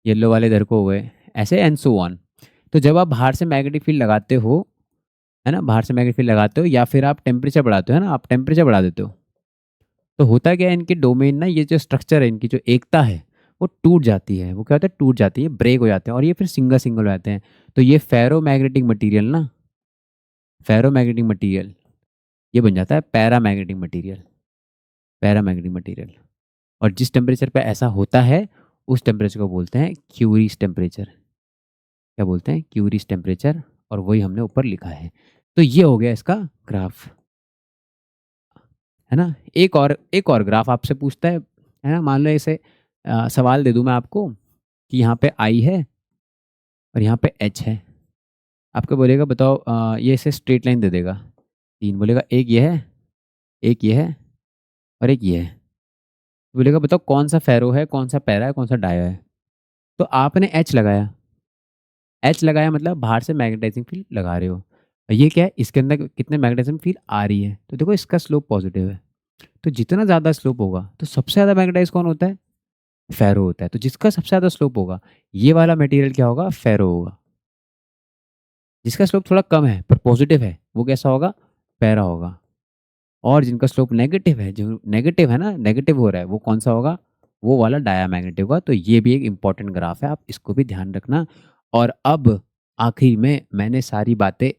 येलो वाले इधर को हो गए, ऐसे एंड सो ऑन। तो जब आप बाहर से मैग्नेटिक फील्ड लगाते हो, है ना, बाहर से मैग्नेटिक फील्ड लगाते हो, या फिर आप टेम्परेचर बढ़ाते हो, है ना, आप टेम्परेचर बढ़ा देते हो, तो होता क्या है, इनके डोमेन ना, ये जो स्ट्रक्चर है, इनकी जो एकता है वो टूट जाती है। वो क्या होता है, टूट जाती है, ब्रेक हो जाते हैं, और ये फिर सिंगल सिंगल हो जाते हैं। तो ये फेरोमैग्नेटिक मटेरियल ना, फेरोमैग्नेटिक मटेरियल, ये बन जाता है पैरामैग्नेटिक मटेरियल, पैरामैग्नेटिक मटेरियल। और जिस टेम्परेचर पे ऐसा होता है, उस टेम्परेचर को बोलते हैं क्यूरीज टेम्परेचर। क्या बोलते हैं, क्यूरीज टेम्परेचर। और वही हमने ऊपर लिखा है। तो ये हो गया इसका ग्राफ, है ना। एक और ग्राफ आपसे पूछता है ना, मान लो ऐसे सवाल दे दूं मैं आपको कि यहाँ पे I है और यहाँ पे H है। आपको बोलेगा बताओ, ये ऐसे स्ट्रेट लाइन दे देगा, 3 बोलेगा, एक ये है, एक ये है, और एक ये है। बोलेगा बताओ कौन सा फेरो है, कौन सा पैरा है, कौन सा डाया है। तो आपने H लगाया, H लगाया मतलब बाहर से मैग्नेटाइजिंग फील्ड लगा रहे हो। ये क्या है, इसके अंदर कितने मैग्नेटाइजिंग फील्ड आ रही है, तो देखो इसका स्लोप पॉजिटिव है। तो जितना ज़्यादा स्लोप होगा, तो सबसे ज़्यादा मैग्नेटाइज कौन होता है, फेरो होता है। तो जिसका सबसे ज़्यादा स्लोप होगा, ये वाला मटेरियल क्या होगा, फेरो होगा। जिसका स्लोप थोड़ा कम है पर पॉजिटिव है, वो कैसा होगा, पैरा होगा। और जिनका स्लोप नेगेटिव है, जो नेगेटिव है ना, नेगेटिव हो रहा है, वो कौन सा होगा, वो वाला डायामैग्नेटिक होगा। तो ये भी एक इंपॉर्टेंट ग्राफ है, आप इसको भी ध्यान रखना। और अब आखिर में मैंने सारी बातें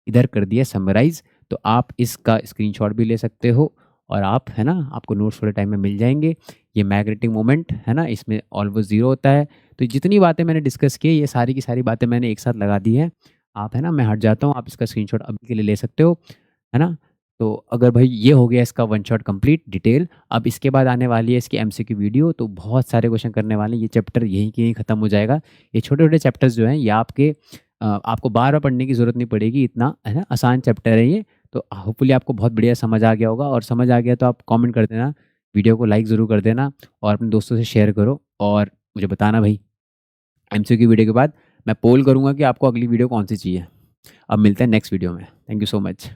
इधर कर दिया समराइज, तो आप इसका स्क्रीनशॉट भी ले सकते हो, और आप, है ना, आपको नोट्स थोड़े टाइम में मिल जाएंगे। ये मैग्नेटिक मोमेंट है ना, इसमें ऑलमोस्ट 0 होता है। तो जितनी बातें मैंने डिस्कस की, ये सारी की सारी बातें मैंने एक साथ लगा दी है। आप, है ना, मैं हट जाता हूँ, आप इसका स्क्रीनशॉट अभी के लिए ले सकते हो, है ना। तो अगर भाई ये हो गया इसका 1 शॉट कंप्लीट डिटेल। अब इसके बाद आने वाली है इसकी MCQ वीडियो, तो बहुत सारे क्वेश्चन करने वाले हैं। ये चैप्टर यहीं के यहीं ख़त्म हो जाएगा। ये छोटे छोटे चैप्टर्स जो हैं, ये आपको बार बार पढ़ने की ज़रूरत नहीं पड़ेगी, इतना, है ना, आसान चैप्टर है ये। तो होपफुली आपको बहुत बढ़िया समझ आ गया होगा, और समझ आ गया तो आप कमेंट कर देना, वीडियो को लाइक ज़रूर कर देना, और अपने दोस्तों से शेयर करो, और मुझे बताना भाई। MCQ वीडियो के बाद मैं पोल करूँगा कि आपको अगली वीडियो कौन सी चाहिए। अब मिलते हैं नेक्स्ट वीडियो में। Thank you so much.